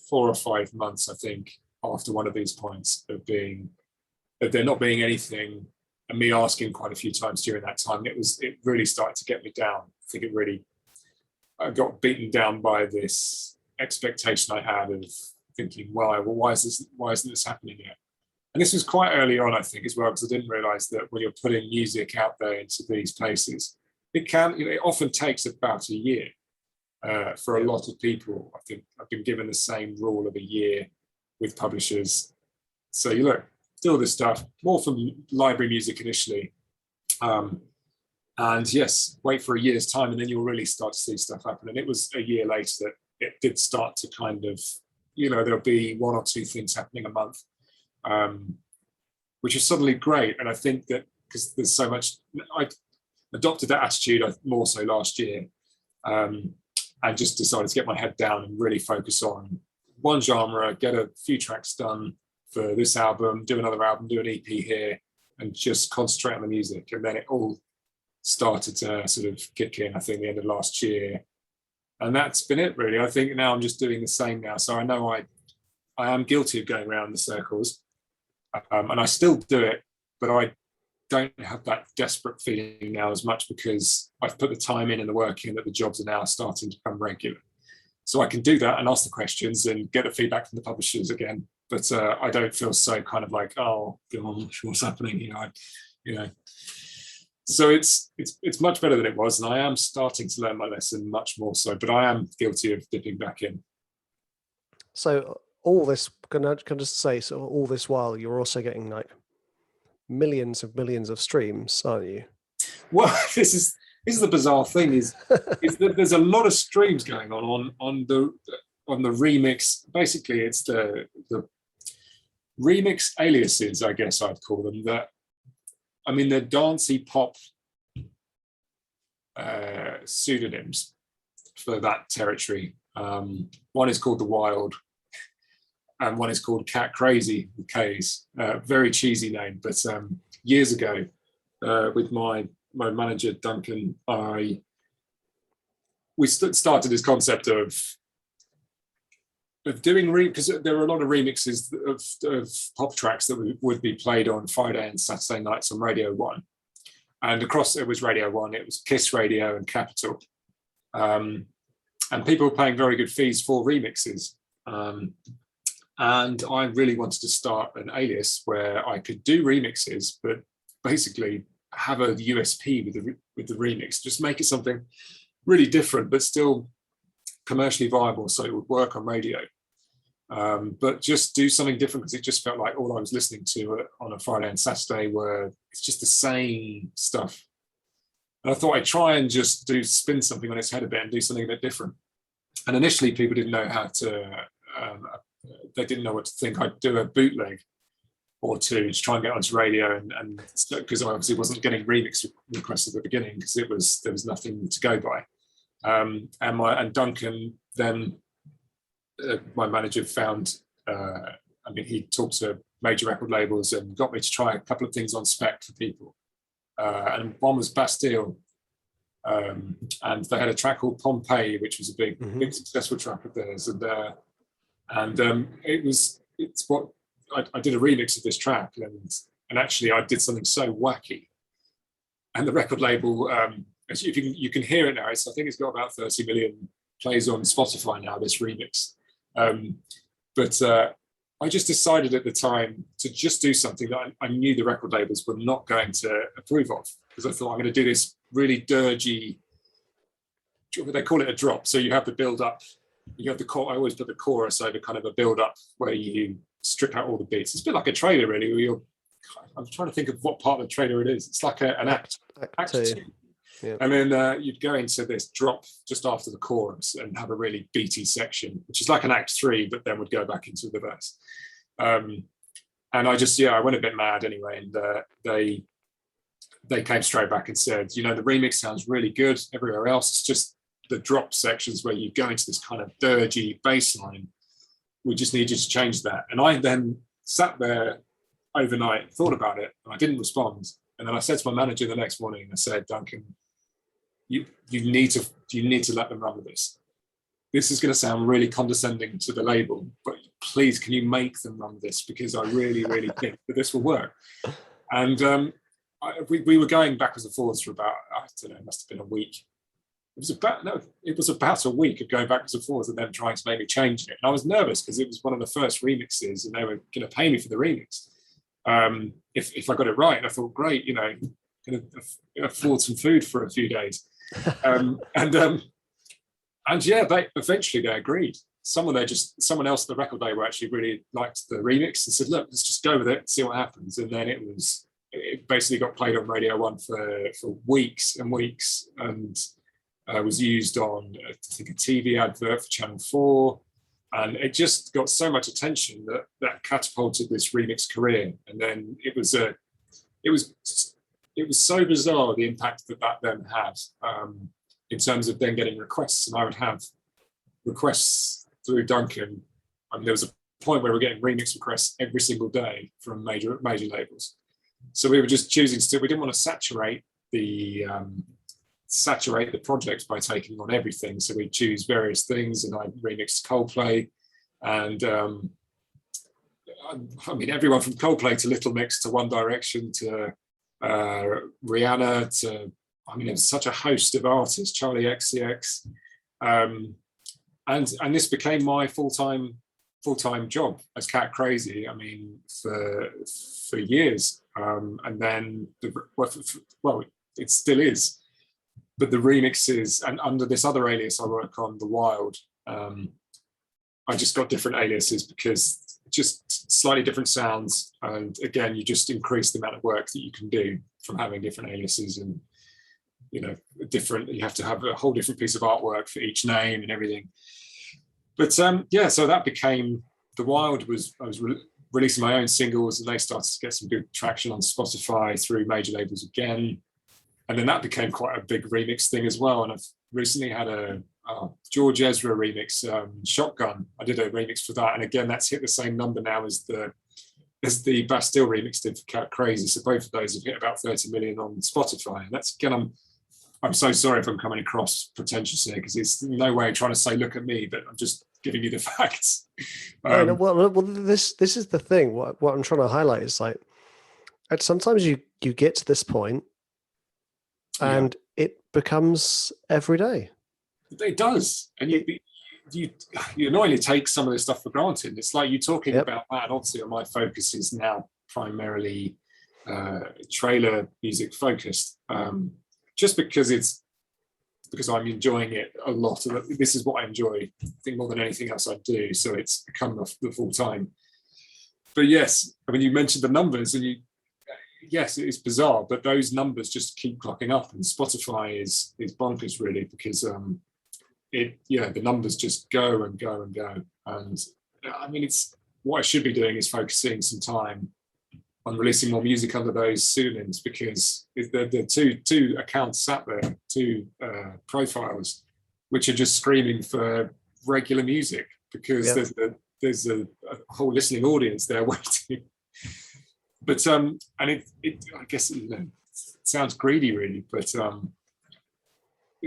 4 or 5 months, I think, after one of these points of there not being anything, and me asking quite a few times during that time. It really started to get me down. I think I got beaten down by this expectation I had of thinking, well, why isn't this happening yet? And this was quite early on, I think, as well, because I didn't realize that when you're putting music out there into these places, it often takes about a year for a lot of people. I think I've been given the same rule of a year with publishers. So you do all this stuff, more from library music initially. And yes, wait for a year's time, and then you'll really start to see stuff happen. And it was a year later that it did start to kind of there'll be one or two things happening a month, which is suddenly great. And I think that because there's so much, I adopted that attitude more so last year, and just decided to get my head down and really focus on one genre, get a few tracks done for this album, do another album, do an EP here, and just concentrate on the music. And then it all started to sort of kick in, I think, the end of last year. And that's been it, really. I think now I'm just doing the same now. So I know I am guilty of going around the circles, and I still do it, but I don't have that desperate feeling now as much because I've put the time in and the work in that the jobs are now starting to become regular. So I can do that and ask the questions and get the feedback from the publishers again. But I don't feel so kind of like, oh gosh, what's happening? So it's much better than it was, and I am starting to learn my lesson much more so. But I am guilty of dipping back in. So all this, can I just say, so all this while you're also getting like millions of streams, aren't you? Well, this is the bizarre thing is that there's a lot of streams going on the remix. Basically, it's the remix aliases, I guess I'd call them. They're dancey pop pseudonyms for that territory. One is called The Wild, and one is called Cat Crazy with K's. Very cheesy name, but years ago, with my manager Duncan, we started this concept of doing because there were a lot of remixes of pop tracks that would be played on Friday and Saturday nights on Radio 1. And across it was Radio 1, it was Kiss Radio and Capital. And people were paying very good fees for remixes. And I really wanted to start an alias where I could do remixes, but basically have a USP with the remix, just make it something really different, but still commercially viable, so it would work on radio. But just do something different, because it just felt like all I was listening to on a Friday and Saturday it's just the same stuff. And I thought I'd try and just spin something on its head a bit and do something a bit different. And initially people didn't know how to, they didn't know what to think. I'd do a bootleg or two to try and get onto radio, and because I obviously wasn't getting remix requests at the beginning because there was nothing to go by. And Duncan then, my manager, found, he talked to major record labels and got me to try a couple of things on spec for people. And one was Bastille, and they had a track called Pompeii, which was a big successful track of theirs. And it's what I did a remix of this track, and actually I did something so wacky. And the record label, if you can hear it now, I think it's got about 30 million plays on Spotify now, this remix. But I just decided at the time to just do something that I knew the record labels were not going to approve of, because I thought I'm going to do this really dirgy, they call it a drop. So you have the build up, you have the core. I always put the chorus over kind of a build up where you strip out all the beats. It's a bit like a trailer, really, where I'm trying to think of what part of the trailer it is. It's like an act two. Yeah. And then you'd go into this drop just after the chorus and have a really beaty section, which is like an act 3, but then would go back into the verse. And I went a bit mad anyway, and they came straight back and said, the remix sounds really good everywhere else. It's just the drop sections where you go into this kind of dirgy bass line. We just need you to change that. And I then sat there overnight, thought about it, and I didn't respond. And then I said to my manager the next morning, I said, Duncan, you need to let them run with this. This is going to sound really condescending to the label, but please, can you make them run with this? Because I really, really think that this will work. And we were going backwards and forwards for about, I don't know, it must have been a week. It was about a week of going backwards and forwards and then trying to make me change it. And I was nervous because it was one of the first remixes and they were going to pay me for the remix. If I got it right, and I thought, great, going to afford some food for a few days. And yeah, they agreed. Someone else at the record label actually really liked the remix and said, look, let's just go with it and see what happens. And then it basically got played on Radio 1 for weeks and weeks, and was used on, I think, a TV advert for Channel 4. and it just got so much attention that catapulted this remix career. And then it was so bizarre, the impact that then had, in terms of then getting requests. And I would have requests through Duncan. I mean, there was a point where we were getting remix requests every single day from major labels. So we were just choosing we didn't want to saturate the project by taking on everything. So we choose various things, and I remixed Coldplay, and I mean, everyone from Coldplay to Little Mix to One Direction to Rihanna to, I mean, there's such a host of artists, Charlie XCX, and this became my full-time job as Cat Crazy. I mean, for years, and then it still is. But the remixes, and under this other alias I work on, The Wild, I just got different aliases because just slightly different sounds, and again, you just increase the amount of work that you can do from having different aliases, and you have to have a whole different piece of artwork for each name and everything. But yeah, so that became The Wild. I was releasing my own singles, and they started to get some good traction on Spotify through major labels again. And then that became quite a big remix thing as well. And I've recently had a George Ezra remix, Shotgun. I did a remix for that, and again, that's hit the same number now as the Bastille remix did for Cat Crazy. So both of those have hit about 30 million on Spotify. And that's, again, I'm so sorry if I'm coming across pretentious here, because it's no way trying to say, look at me, but I'm just giving you the facts. Well, this is the thing. What I'm trying to highlight is, like, sometimes you get to this point, and it becomes every day. It does, and you annoyingly take some of this stuff for granted. It's like you talking about that. And obviously, my focus is now primarily trailer music focused, just because I'm enjoying it a lot. This is what I enjoy, I think, more than anything else I do. So it's become the full time. But yes, I mean, you mentioned the numbers, and yes, it is bizarre, but those numbers just keep clocking up, and Spotify is bonkers, really, because the numbers just go and go and go. And I mean, it's what I should be doing is focusing some time on releasing more music under those pseudonyms, because there are two accounts sat there, two profiles, which are just screaming for regular music, because there's a whole listening audience there waiting. But and it I guess it sounds greedy, really, but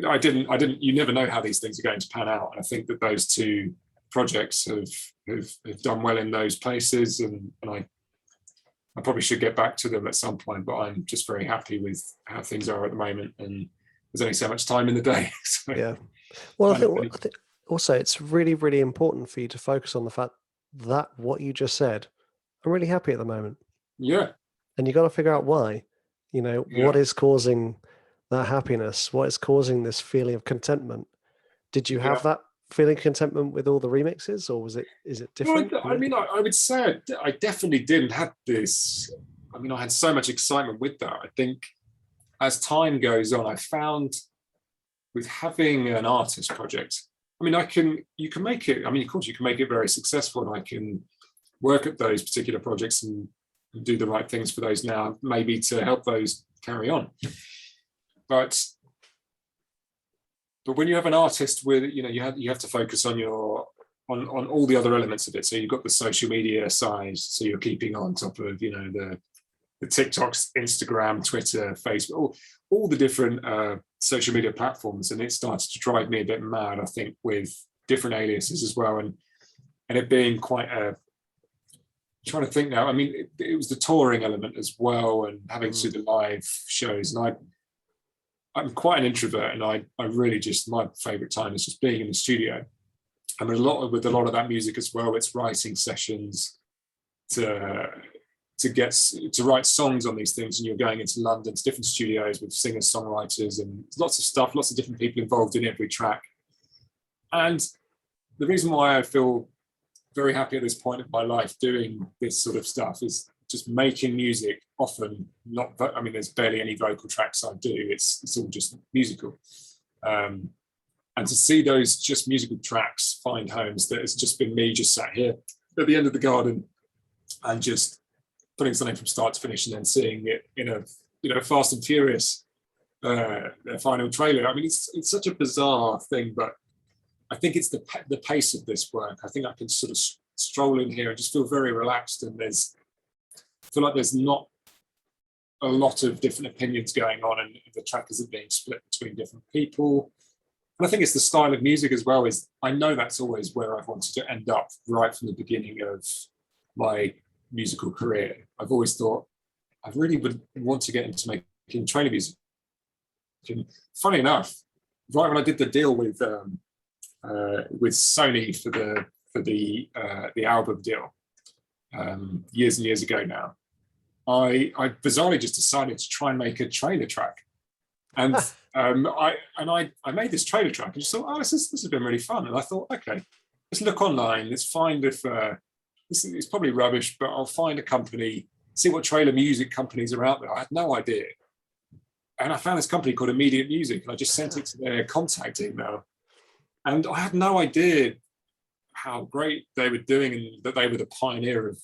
I didn't. You never know how these things are going to pan out, and I think that those two projects have done well in those places, and I probably should get back to them at some point. But I'm just very happy with how things are at the moment, and there's only so much time in the day. So, yeah. Well, I think also it's really, really important for you to focus on the fact that what you just said, I'm really happy at the moment. Yeah. And you got to figure out why. What is causing that happiness? What is causing this feeling of contentment? Did you have that feeling of contentment with all the remixes, or is it different? Well, I mean, I would say I definitely didn't have this. I mean, I had so much excitement with that. I think as time goes on, I found with having an artist project, I mean, you can make it. I mean, of course, you can make it very successful, and I can work at those particular projects and do the right things for those now, maybe to help those carry on. But when you have an artist with, you have to focus on on all the other elements of it. So you've got the social media side, so you're keeping on top of the TikToks, Instagram, Twitter, Facebook, all the different social media platforms, and it started to drive me a bit mad, I think, with different aliases as well, and it being quite a. Trying to think now. I mean, it was the touring element as well, and having to do the live shows. And I'm quite an introvert, and I really just, my favourite time is just being in the studio. I mean, with a lot of that music as well, it's writing sessions to write songs on these things, and you're going into London to different studios with singers, songwriters, and lots of stuff, lots of different people involved in every track. And the reason why I feel very happy at this point of my life doing this sort of stuff is just making music. Often I mean, there's barely any vocal tracks I do. It's all just musical. And to see those just musical tracks find homes, that has just been me just sat here at the end of the garden and just putting something from start to finish, and then seeing it in a Fast and Furious final trailer. I mean, it's such a bizarre thing, but I think it's the pace of this work. I think I can sort of stroll in here and just feel very relaxed, and I feel like there's not a lot of different opinions going on, and the track isn't being split between different people. And I think it's the style of music as well. Is I know that's always where I've wanted to end up right from the beginning of my musical career. I've always thought I really would want to get into making trailer music. And funny enough, right when I did the deal with Sony for the album deal years and years ago now, I bizarrely just decided to try and make a trailer track, and I made this trailer track and just thought, oh, this has been really fun. And I thought, okay, let's look online, let's find if this is probably rubbish, but I'll find a company, see what trailer music companies are out there. I had no idea, and I found this company called Immediate Music, and I just sent it to their contact email, and I had no idea how great they were doing, and that they were the pioneer of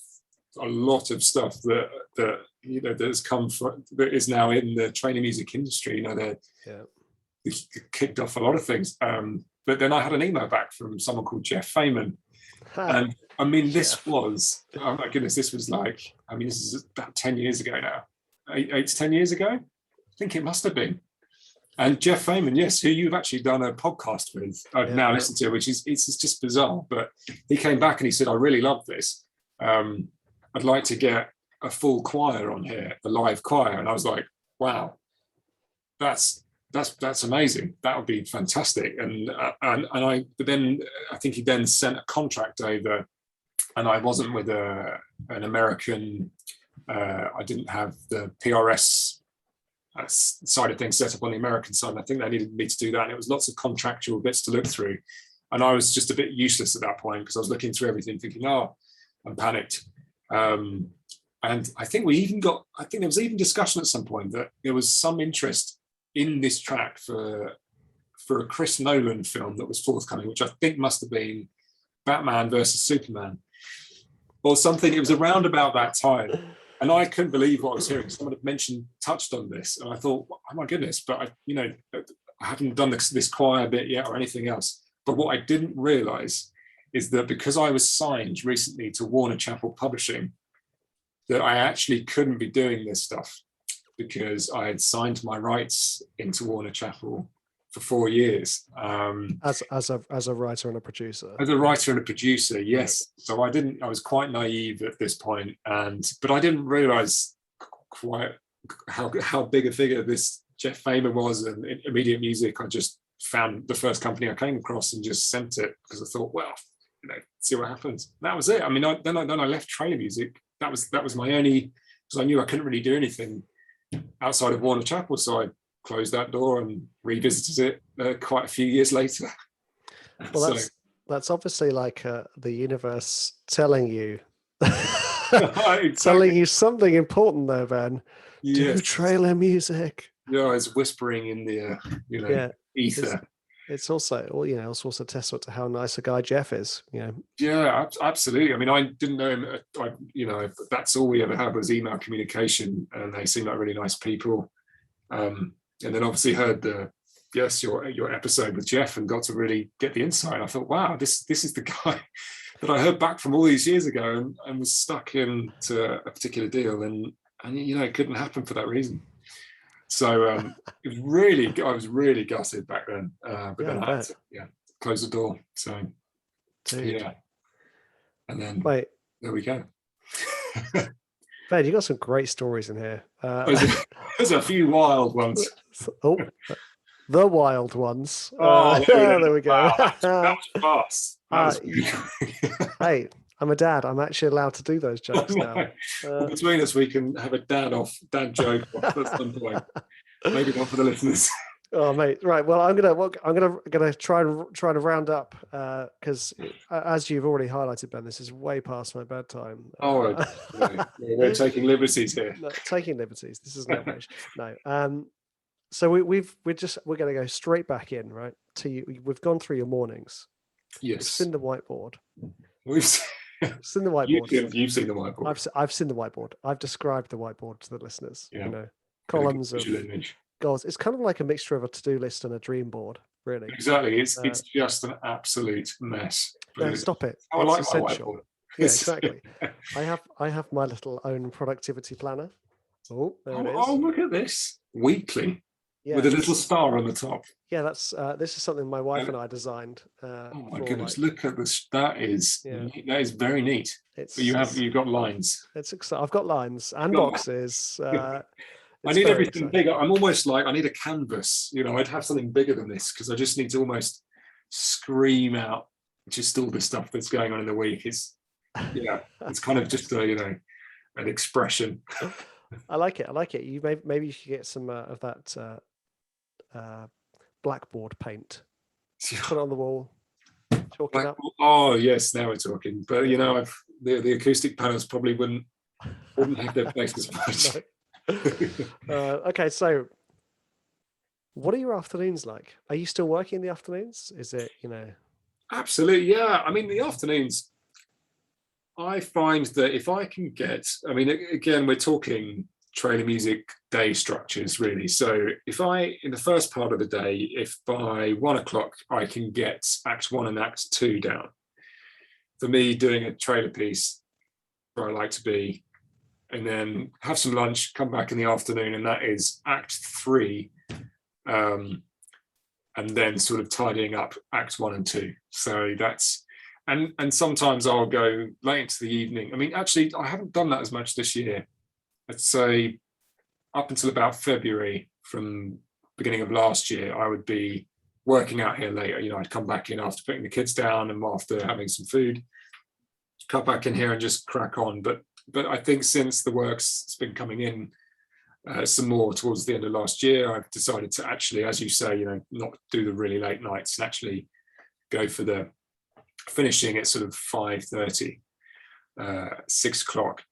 a lot of stuff that has come from, that is now in the training music industry. They kicked off a lot of things. But then I had an email back from someone called Jeff Feynman. And I mean, this was, oh my goodness, this was like, I mean, this is about 10 years ago now, 8 to 10 years ago. I think it must have been. And Jeff Feynman, yes, who you've actually done a podcast with, I've now listened to, which is, it's just bizarre. But he came back and he said, I really love this. I'd like to get a full choir on here, the live choir. And I was like, wow, that's amazing. That would be fantastic. But then I think he then sent a contract over, and I wasn't with an American. I didn't have the PRS side of things set up on the American side. And I think they needed me to do that, and it was lots of contractual bits to look through. And I was just a bit useless at that point, because I was looking through everything, thinking, oh, I'm panicked. And I think there was even discussion at some point that there was some interest in this track for a Chris Nolan film that was forthcoming, which I think must have been Batman versus Superman or something. It was around about that time, and I couldn't believe what I was hearing. Someone had touched on this, and I thought, oh my goodness, but I haven't done this choir bit yet or anything else. But what I didn't realize is that because I was signed recently to Warner Chappell Publishing, that I actually couldn't be doing this stuff, because I had signed my rights into Warner Chappell for 4 years. As a writer and a producer. As a writer and a producer, yes. So I was quite naive at this point, but I didn't realise quite how big a figure this Jeff Feynman was, and Immediate Music. I just found the first company I came across and just sent it, because I thought, well, see what happens. That was it. I mean, then I left trailer music. That was my only, because I knew I couldn't really do anything outside of Warner Chappell, so I closed that door and revisited it quite a few years later. Well, that's obviously like the universe telling you exactly. telling you something important there, Ben. Yes. Do trailer music. Yeah, it's whispering in the ether. It's also, it's also a testament to how nice a guy Jeff is. Yeah, absolutely. I mean, I didn't know him. That's all we ever had was email communication, and they seem like really nice people. And then obviously heard your episode with Jeff, and got to really get the insight. I thought, wow, this is the guy that I heard back from all these years ago, and was stuck into a particular deal, and it couldn't happen for that reason. So I was really gutted back then, but then I had to close the door. So yeah, and then there we go. Ben, you got some great stories in here. There's a few wild ones. Oh, the wild ones. There we go. Wow, that was fast. Hey, I'm a dad. I'm actually allowed to do those jokes now. Well, between us, we can have a dad joke off at some point. Maybe not for the listeners. Oh, mate. Right. Well, I'm gonna try to round up, because as you've already highlighted, Ben, this is way past my bedtime. We're taking liberties here. No, taking liberties. This is no. No. So we're going to go straight back in, right? to you. We've gone through your mornings. We've Yes. seen the whiteboard. We've Seen the whiteboard. you've seen the whiteboard. I've seen the whiteboard. I've described the whiteboard to the listeners. Yeah. You know, columns of Visual image. goals. It's kind of like a mixture of a to-do list and a dream board, really. Exactly. It's just an absolute mess. No, stop it. I It's like my essential. whiteboard. Yeah, exactly. I have my little own productivity planner. Oh, there it is. Oh, look at this. Weekly. Yeah, With a little star on the top. yeah, that's this is something my wife and I designed. Oh my goodness! Look at this. That is very neat. It's But you've got lines. It's exciting. I've got lines and boxes. I need everything bigger. I'm almost like I need a canvas. You know, I'd have something bigger than this because I just need to almost scream out just all the stuff that's going on in the week. It's kind of just an expression. I like it. You maybe you should get some of that blackboard paint. Put it on the wall. Chalk it up. Oh yes, now we're talking. But the acoustic panels probably wouldn't have their place as much. Okay, so what are your afternoons like? Are you still working in the afternoons? Is it Absolutely, yeah. I mean, the afternoons, I find that if I can get, I mean, again, we're talking trailer music day structures, really. So if in the first part of the day, if by 1 o'clock I can get Act 1 and Act 2 down, for me, doing a trailer piece where I like to be, and then have some lunch, come back in the afternoon, and that is Act 3, and then sort of tidying up Act 1 and 2. So that's, and sometimes I'll go late into the evening. I mean, actually, I haven't done that as much this year. I'd say up until about February, from beginning of last year, I would be working out here later. I'd come back in after putting the kids down and after having some food, come back in here and just crack on. But I think since the work's been coming in some more towards the end of last year, I've decided to actually, as you say, not do the really late nights and actually go for the finishing at sort of 5:30, 6 o'clock,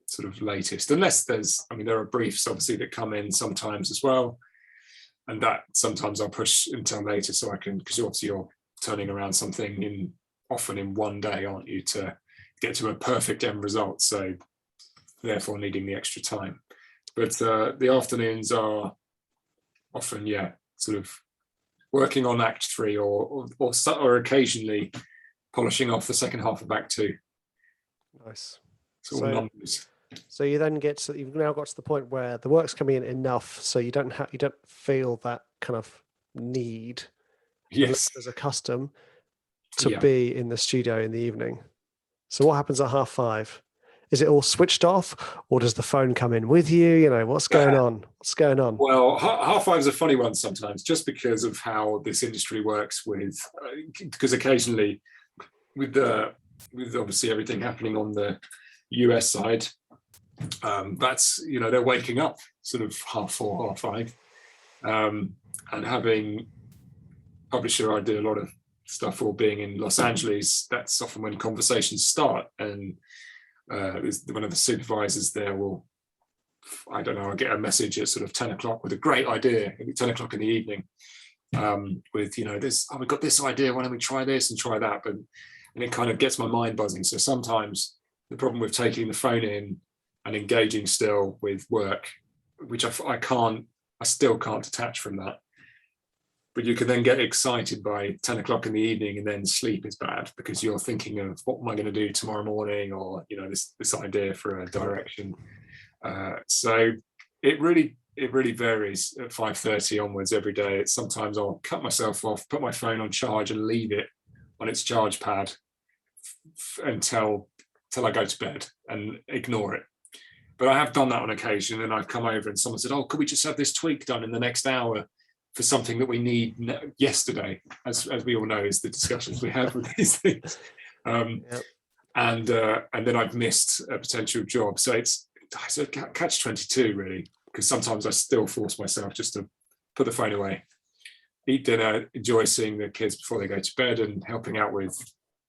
sort of latest, unless there are briefs obviously that come in sometimes as well, and that sometimes I'll push until later so I can, because obviously you're turning around something often in one day, aren't you, to get to a perfect end result, so therefore needing the extra time. But the afternoons are often sort of working on Act 3 or occasionally polishing off the second half of Act 2. Nice. It's all numbers. So you then you've now got to the point where the work's coming in enough, so you don't feel that kind of need, yes, as a custom, to be in the studio in the evening. So what happens at 5:30? Is it all switched off, or does the phone come in with you? What's going on? What's going on? Well, 5:30 is a funny one sometimes, just because of how this industry works because occasionally with obviously everything happening on the US side, that's they're waking up sort of 4:30, 5:30, and having publisher I do a lot of stuff for, being in Los Angeles, that's often when conversations start, and one of the supervisors there will, I don't know, I'll get a message at sort of 10 o'clock with a great idea, at 10 o'clock in the evening, with this, we've got this idea, why don't we try this and try that, and it kind of gets my mind buzzing. So sometimes the problem with taking the phone in and engaging still with work, which I still can't detach from that. But you can then get excited by 10 o'clock in the evening, and then sleep is bad because you're thinking of what am I going to do tomorrow morning, or this idea for a direction. So it really varies at 5:30 onwards every day. Sometimes I'll cut myself off, put my phone on charge, and leave it on its charge pad until I go to bed and ignore it. But I have done that on occasion, and I've come over and someone said, "Oh, could we just have this tweak done in the next hour for something that we need yesterday?" As we all know, is the discussions we have with these things. And then I've missed a potential job. So it's a catch-22 really, because sometimes I still force myself just to put the phone away, eat dinner, enjoy seeing the kids before they go to bed, and helping out with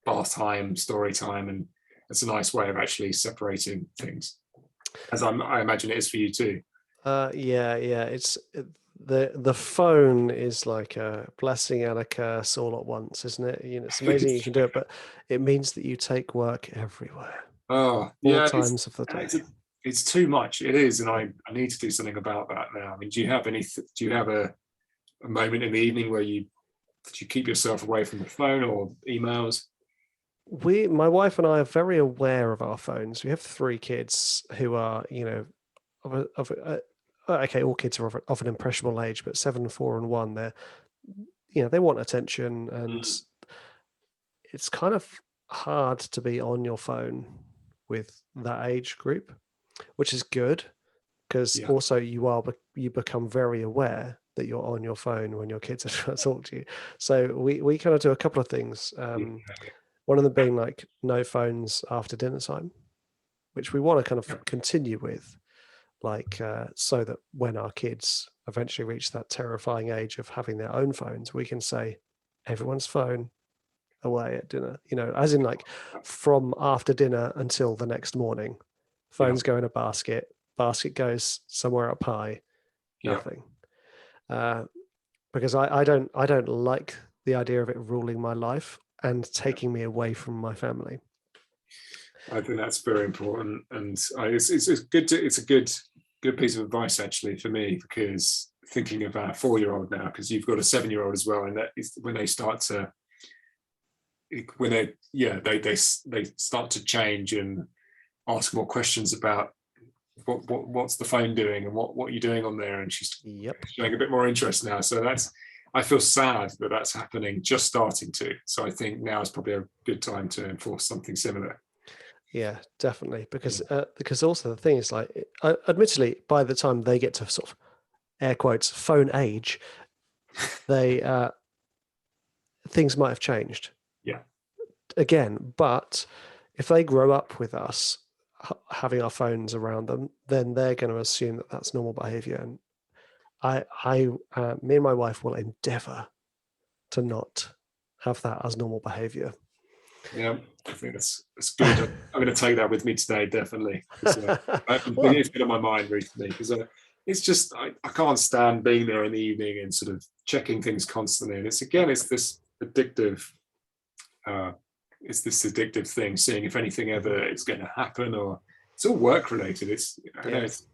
bath time, story time, and it's a nice way of actually separating things, as I imagine it is for you too. Yeah. It's the phone is like a blessing and a curse all at once, isn't it? It's amazing you can do it, but it means that you take work everywhere, Oh, all yeah, times of the day. it's too much. It is, and I need to do something about that now. I mean, do you have a moment in the evening where you keep yourself away from the phone or emails? My wife and I are very aware of our phones. We have 3 kids who are, okay, all kids are of an impressionable age, but 7, 4, and 1, they want attention, and it's kind of hard to be on your phone with that age group, which is good because Yeah. also you become very aware that you're on your phone when your kids are trying to talk to you. So we kind of do a couple of things. One of them being like no phones after dinner time, which we want to kind of continue with, like so that when our kids eventually reach that terrifying age of having their own phones, we can say everyone's phone away at dinner, as in like from after dinner until the next morning. Phones go in a basket goes somewhere up high, nothing. Because I don't like the idea of it ruling my life and taking me away from my family. I think that's very important, and it's good. It's a good piece of advice actually for me, because thinking of our 4-year-old now, because you've got a 7-year-old as well, and that is when they start to they start to change and ask more questions about what's the phone doing and what you're doing on there, and she's showing a bit more interest now. So I feel sad that that's happening, just starting to. So I think now is probably a good time to enforce something similar. Yeah, definitely, because also the thing is, like, admittedly, by the time they get to sort of air quotes phone age, they things might have changed. Yeah. Again, but if they grow up with us having our phones around them, then they're going to assume that that's normal behavior. And me and my wife will endeavor to not have that as normal behavior. Yeah, I think that's good. I'm going to take that with me today, definitely. It's been on my mind recently, because it's just I can't stand being there in the evening and sort of checking things constantly. And it's this addictive. It's this addictive thing, seeing if anything ever is going to happen, or it's all work related. I know it's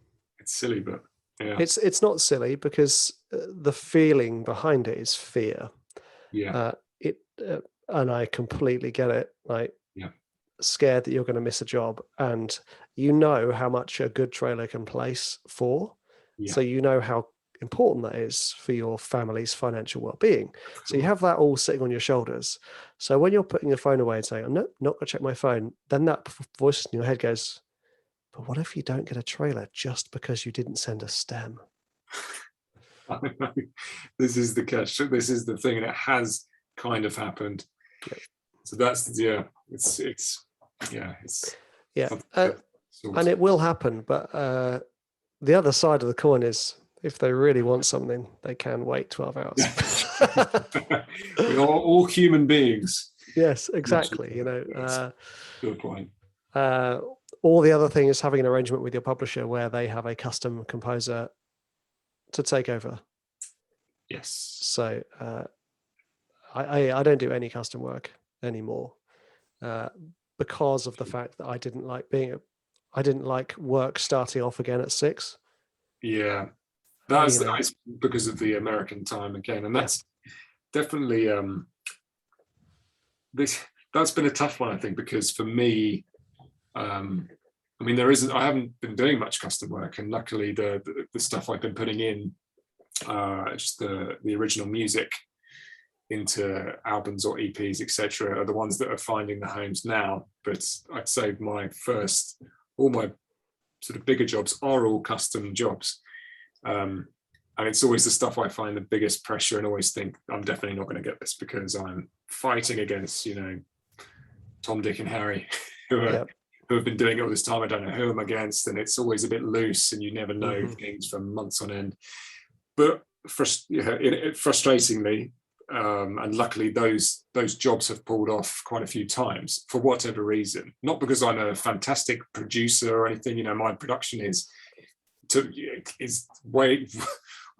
silly, but yeah, it's not silly, because the feeling behind it is fear. Yeah. And I completely get it. Like, scared that you're going to miss a job, and how much a good trailer can place for. Yeah. So how important that is for your family's financial well-being. So you have that all sitting on your shoulders. So when you're putting your phone away and saying, "I'm not going to check my phone," then that voice in your head goes, "But what if you don't get a trailer just because you didn't send a stem?" This is the catch. This is the thing, and it has kind of happened. So that's and it will happen. But the other side of the coin is, if they really want something, they can wait 12 hours. We're all human beings. Yes, exactly. Good point. All the other thing is having an arrangement with your publisher where they have a custom composer to take over. Yes. So I don't do any custom work anymore, because of the fact that I didn't like work starting off again at 6. Yeah, that's because of the American time again, and that's definitely that's been a tough one, I think, because for me, I mean, I haven't been doing much custom work, and luckily the stuff I've been putting in, just the original music into albums or EPs, etc., are the ones that are finding the homes now. But I'd say all my sort of bigger jobs are all custom jobs, and it's always the stuff I find the biggest pressure, and always think I'm definitely not going to get this, because I'm fighting against Tom, Dick, and Harry who have been doing it all this time. I don't know who I'm against, and it's always a bit loose, and you never know things for months on end. But frustratingly, and luckily, those jobs have pulled off quite a few times for whatever reason. Not because I'm a fantastic producer or anything. My production is way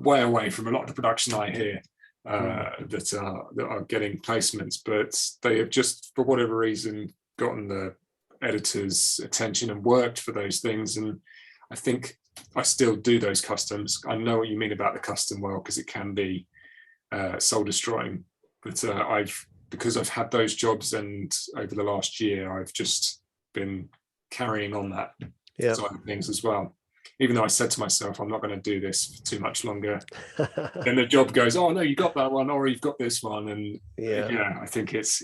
way away from a lot of the production I hear that are getting placements, but they have just, for whatever reason, gotten the editor's attention and worked for those things. And I think I still do those customs. I know what you mean about the custom world, because it can be soul destroying, but because I've had those jobs, and over the last year I've just been carrying on that side of things as well. Even though I said to myself, I'm not going to do this for too much longer. Then the job goes, oh no, you got that one, or you've got this one, and I think it's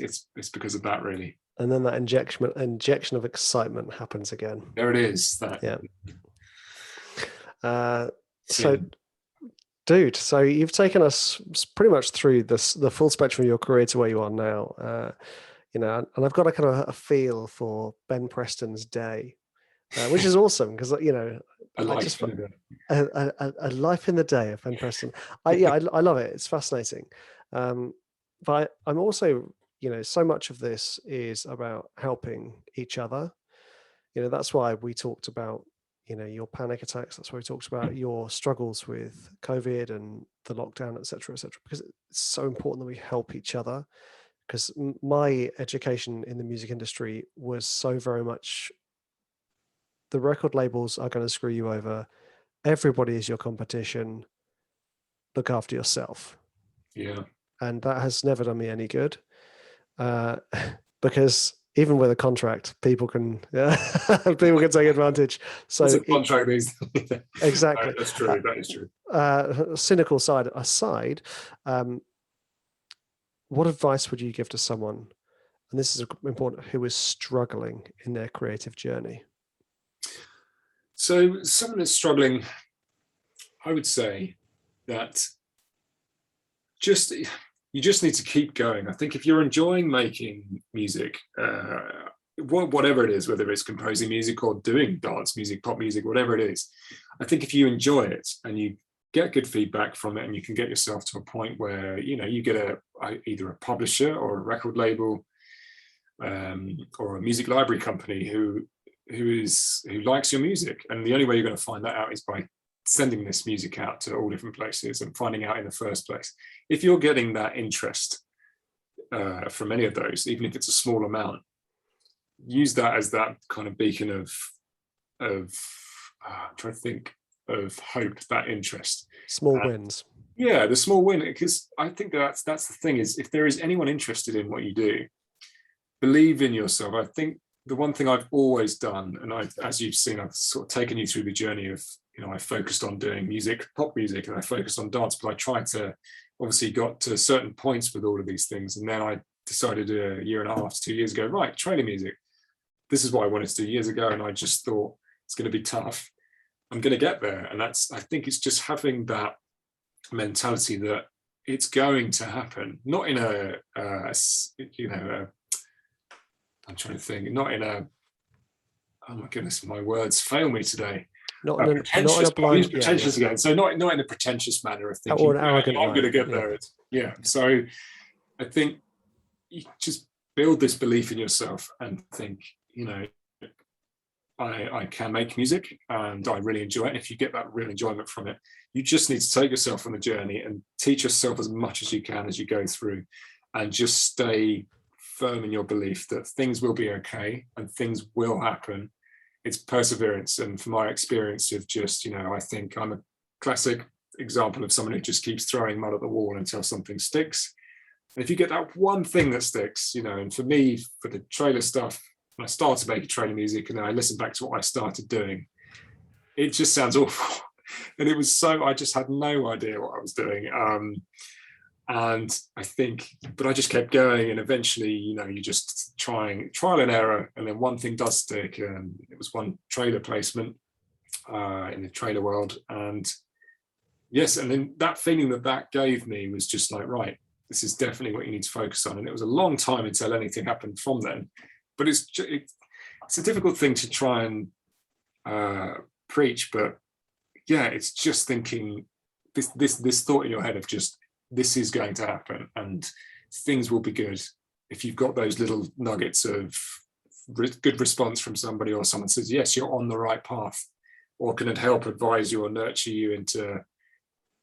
because of that, really. And then that injection of excitement happens again. There it is. So, dude, so you've taken us pretty much through the full spectrum of your career to where you are now. And I've got a kind of a feel for Ben Preston's day, which is awesome, because a life in the day of Ben Preston. I love it. It's fascinating. But I'm also, so much of this is about helping each other. That's why we talked about, your panic attacks. That's why we talked about your struggles with COVID and the lockdown, et cetera, because it's so important that we help each other. Because my education in the music industry was so very much, the record labels are going to screw you over. Everybody is your competition. Look after yourself. Yeah. And that has never done me any good. Because even with a contract, people can take advantage. So it's a contract exactly. That's true. That is true. Cynical side aside, what advice would you give to someone, and this is important, who is struggling in their creative journey? So someone that's struggling, I would say that you just need to keep going. I think if you're enjoying making music, whatever it is, whether it's composing music or doing dance music, pop music, whatever it is, I think if you enjoy it and you get good feedback from it, and you can get yourself to a point where you get either a publisher or a record label or a music library company who likes your music, and the only way you're going to find that out is by sending this music out to all different places and finding out in the first place. If you're getting that interest from any of those, even if it's a small amount, use that as that kind of beacon of I'm trying to think of hope, that interest. Small wins. Yeah, the small win, because I think that's the thing, is if there is anyone interested in what you do, believe in yourself. I think the one thing I've always done, and as you've seen, I've sort of taken you through the journey of, I focused on doing music, pop music, and I focused on dance, but I tried to, obviously got to certain points with all of these things. And then I decided a year and a half to 2 years ago, right, trailer music. This is what I wanted to do years ago. And I just thought, it's going to be tough. I'm going to get there. And I think it's just having that mentality that it's going to happen, not in I'm trying to think, not in a, oh my goodness, my words fail me today. Not in a blind, pretentious again. So not in a pretentious manner of thinking, or an arrogant I'm going to get there. Yeah. So I think you just build this belief in yourself and think, I can make music and I really enjoy it. And if you get that real enjoyment from it, you just need to take yourself on the journey and teach yourself as much as you can as you go through, and just stay firm in your belief that things will be okay and things will happen. It's perseverance. And from my experience of just, I think I'm a classic example of someone who just keeps throwing mud at the wall until something sticks. And if you get that one thing that sticks, and for me, for the trailer stuff, when I started making trailer music and then I listened back to what I started doing, it just sounds awful. And it was I just had no idea what I was doing. And I think, but I just kept going, and eventually, you just trial and error, and then one thing does stick. And it was one trailer placement in the trailer world. And yes, and then that feeling that gave me was just like, right, this is definitely what you need to focus on. And it was a long time until anything happened from then. But it's a difficult thing to try and preach. But yeah, it's just thinking this thought in your head of just, this is going to happen and things will be good. If you've got those little nuggets of good response from somebody, or someone says, yes, you're on the right path, or can it help advise you or nurture you into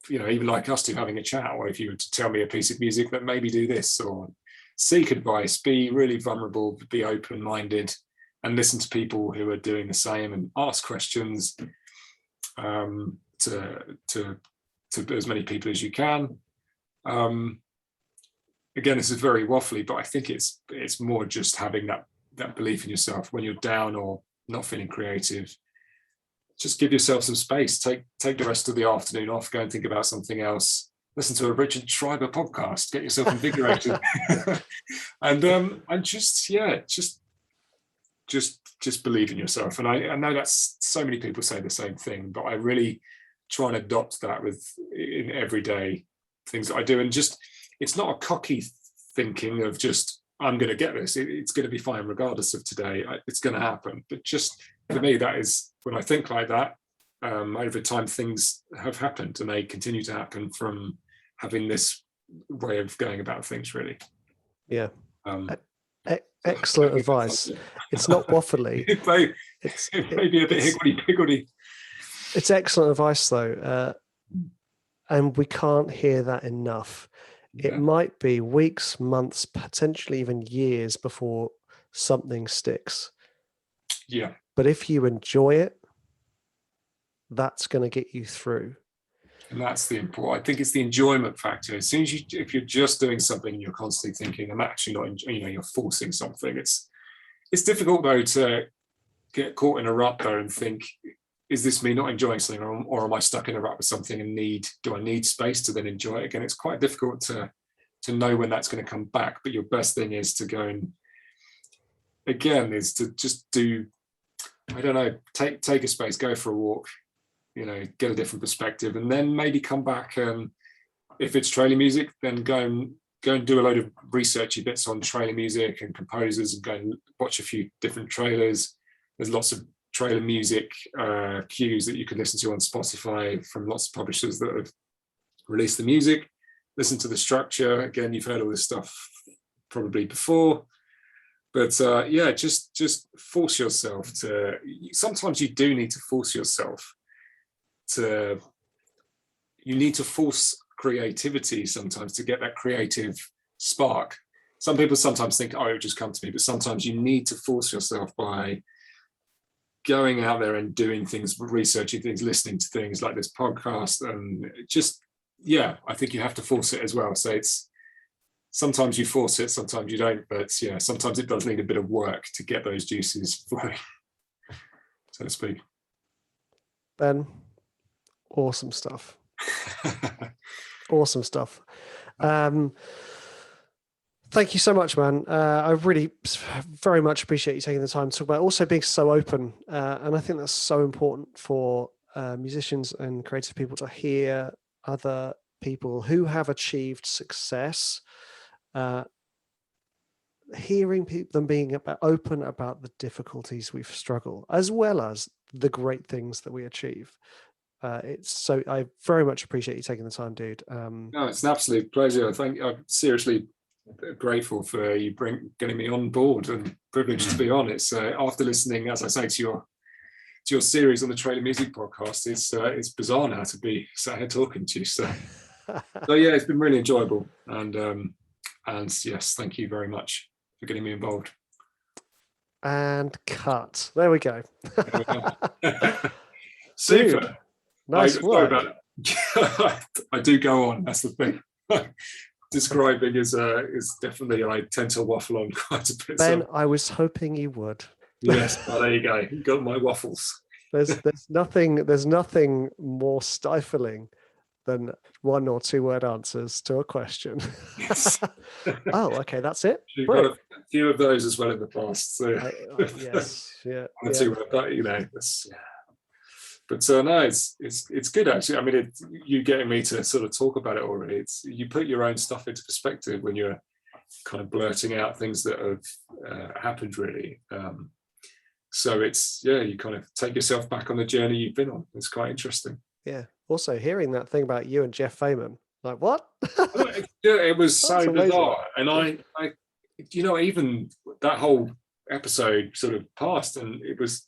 even like us two having a chat, or if you were to tell me a piece of music that maybe do this, or seek advice, be really vulnerable, be open-minded, and listen to people who are doing the same, and ask questions to as many people as you can. Again, this is very waffly, but I think it's more just having that belief in yourself when you're down or not feeling creative. Just give yourself some space. Take the rest of the afternoon off. Go and think about something else. Listen to a Richard Schreiber podcast. Get yourself invigorated, and just believe in yourself. And I know that's so many people say the same thing, but I really try and adopt that in everyday things that I do. And just, it's not a cocky thinking of just, I'm going to get this. It's going to be fine regardless of today. It's going to happen. But just for me, that is, when I think like that, over time things have happened, and they continue to happen from having this way of going about things, really. Yeah. Excellent advice. It's not waffly. It may be a bit higgledy-piggledy. It's excellent advice, though. And we can't hear that enough. Yeah. It might be weeks, months, potentially even years before something sticks. Yeah. But if you enjoy it, that's going to get you through. And that's the important. I think it's the enjoyment factor. As soon as if you're just doing something and you're constantly thinking, I'm actually not, you're forcing something. It's difficult though to get caught in a rut though and think, is this me not enjoying something, or am I stuck in a rut with something and do I need space to then enjoy it again? It's quite difficult to know when that's going to come back. But your best thing is to go and, again, is to just do, I don't know, take a space, go for a walk, get a different perspective, and then maybe come back. If it's trailer music, then go and do a load of researchy bits on trailer music and composers, and go and watch a few different trailers. There's lots of trailer music cues that you can listen to on Spotify from lots of publishers that have released the music. Listen to the structure. Again, you've heard all this stuff probably before, but just force yourself to. Sometimes you do need to force yourself to. You need to force creativity sometimes to get that creative spark. Some people sometimes think, oh, it would just come to me, but sometimes you need to force yourself by going out there and doing things, researching things, listening to things like this podcast, and just, I think you have to force it as well. So it's, sometimes you force it, sometimes you don't, but sometimes it does need a bit of work to get those juices flowing, so to speak. Ben, awesome stuff. Awesome stuff. Thank you so much, man. I really very much appreciate you taking the time to talk about, also being so open. And I think that's so important for musicians and creative people to hear other people who have achieved success, hearing them being open about the difficulties we've struggled, as well as the great things that we achieve. I very much appreciate you taking the time, dude. No, it's an absolute pleasure. I'm seriously grateful for you getting me on board, and privileged to be on. It's after listening, as I say, to your series on the Trailer Music podcast, it's bizarre now to be sat here talking to you. So it's been really enjoyable, and yes, thank you very much for getting me involved. And cut. There we go. Super. Dude, nice work. I do go on. That's the thing. Describing is definitely, I tend to waffle on quite a bit. Ben, I was hoping you would. Yes, there you go. You got my waffles. There's nothing more stifling than 1 or 2 word answers to a question. Yes. Oh, okay, that's it. You've got a few of those as well in the past. So yes, yeah. 1 or 2 word, but that's. But no, it's good actually. I mean, you getting me to sort of talk about it already. You put your own stuff into perspective when you're kind of blurting out things that have happened, really. So you kind of take yourself back on the journey you've been on. It's quite interesting. Yeah. Also, hearing that thing about you and Jeff Feynman, like what? It was so bizarre, and I even that whole episode sort of passed, and it was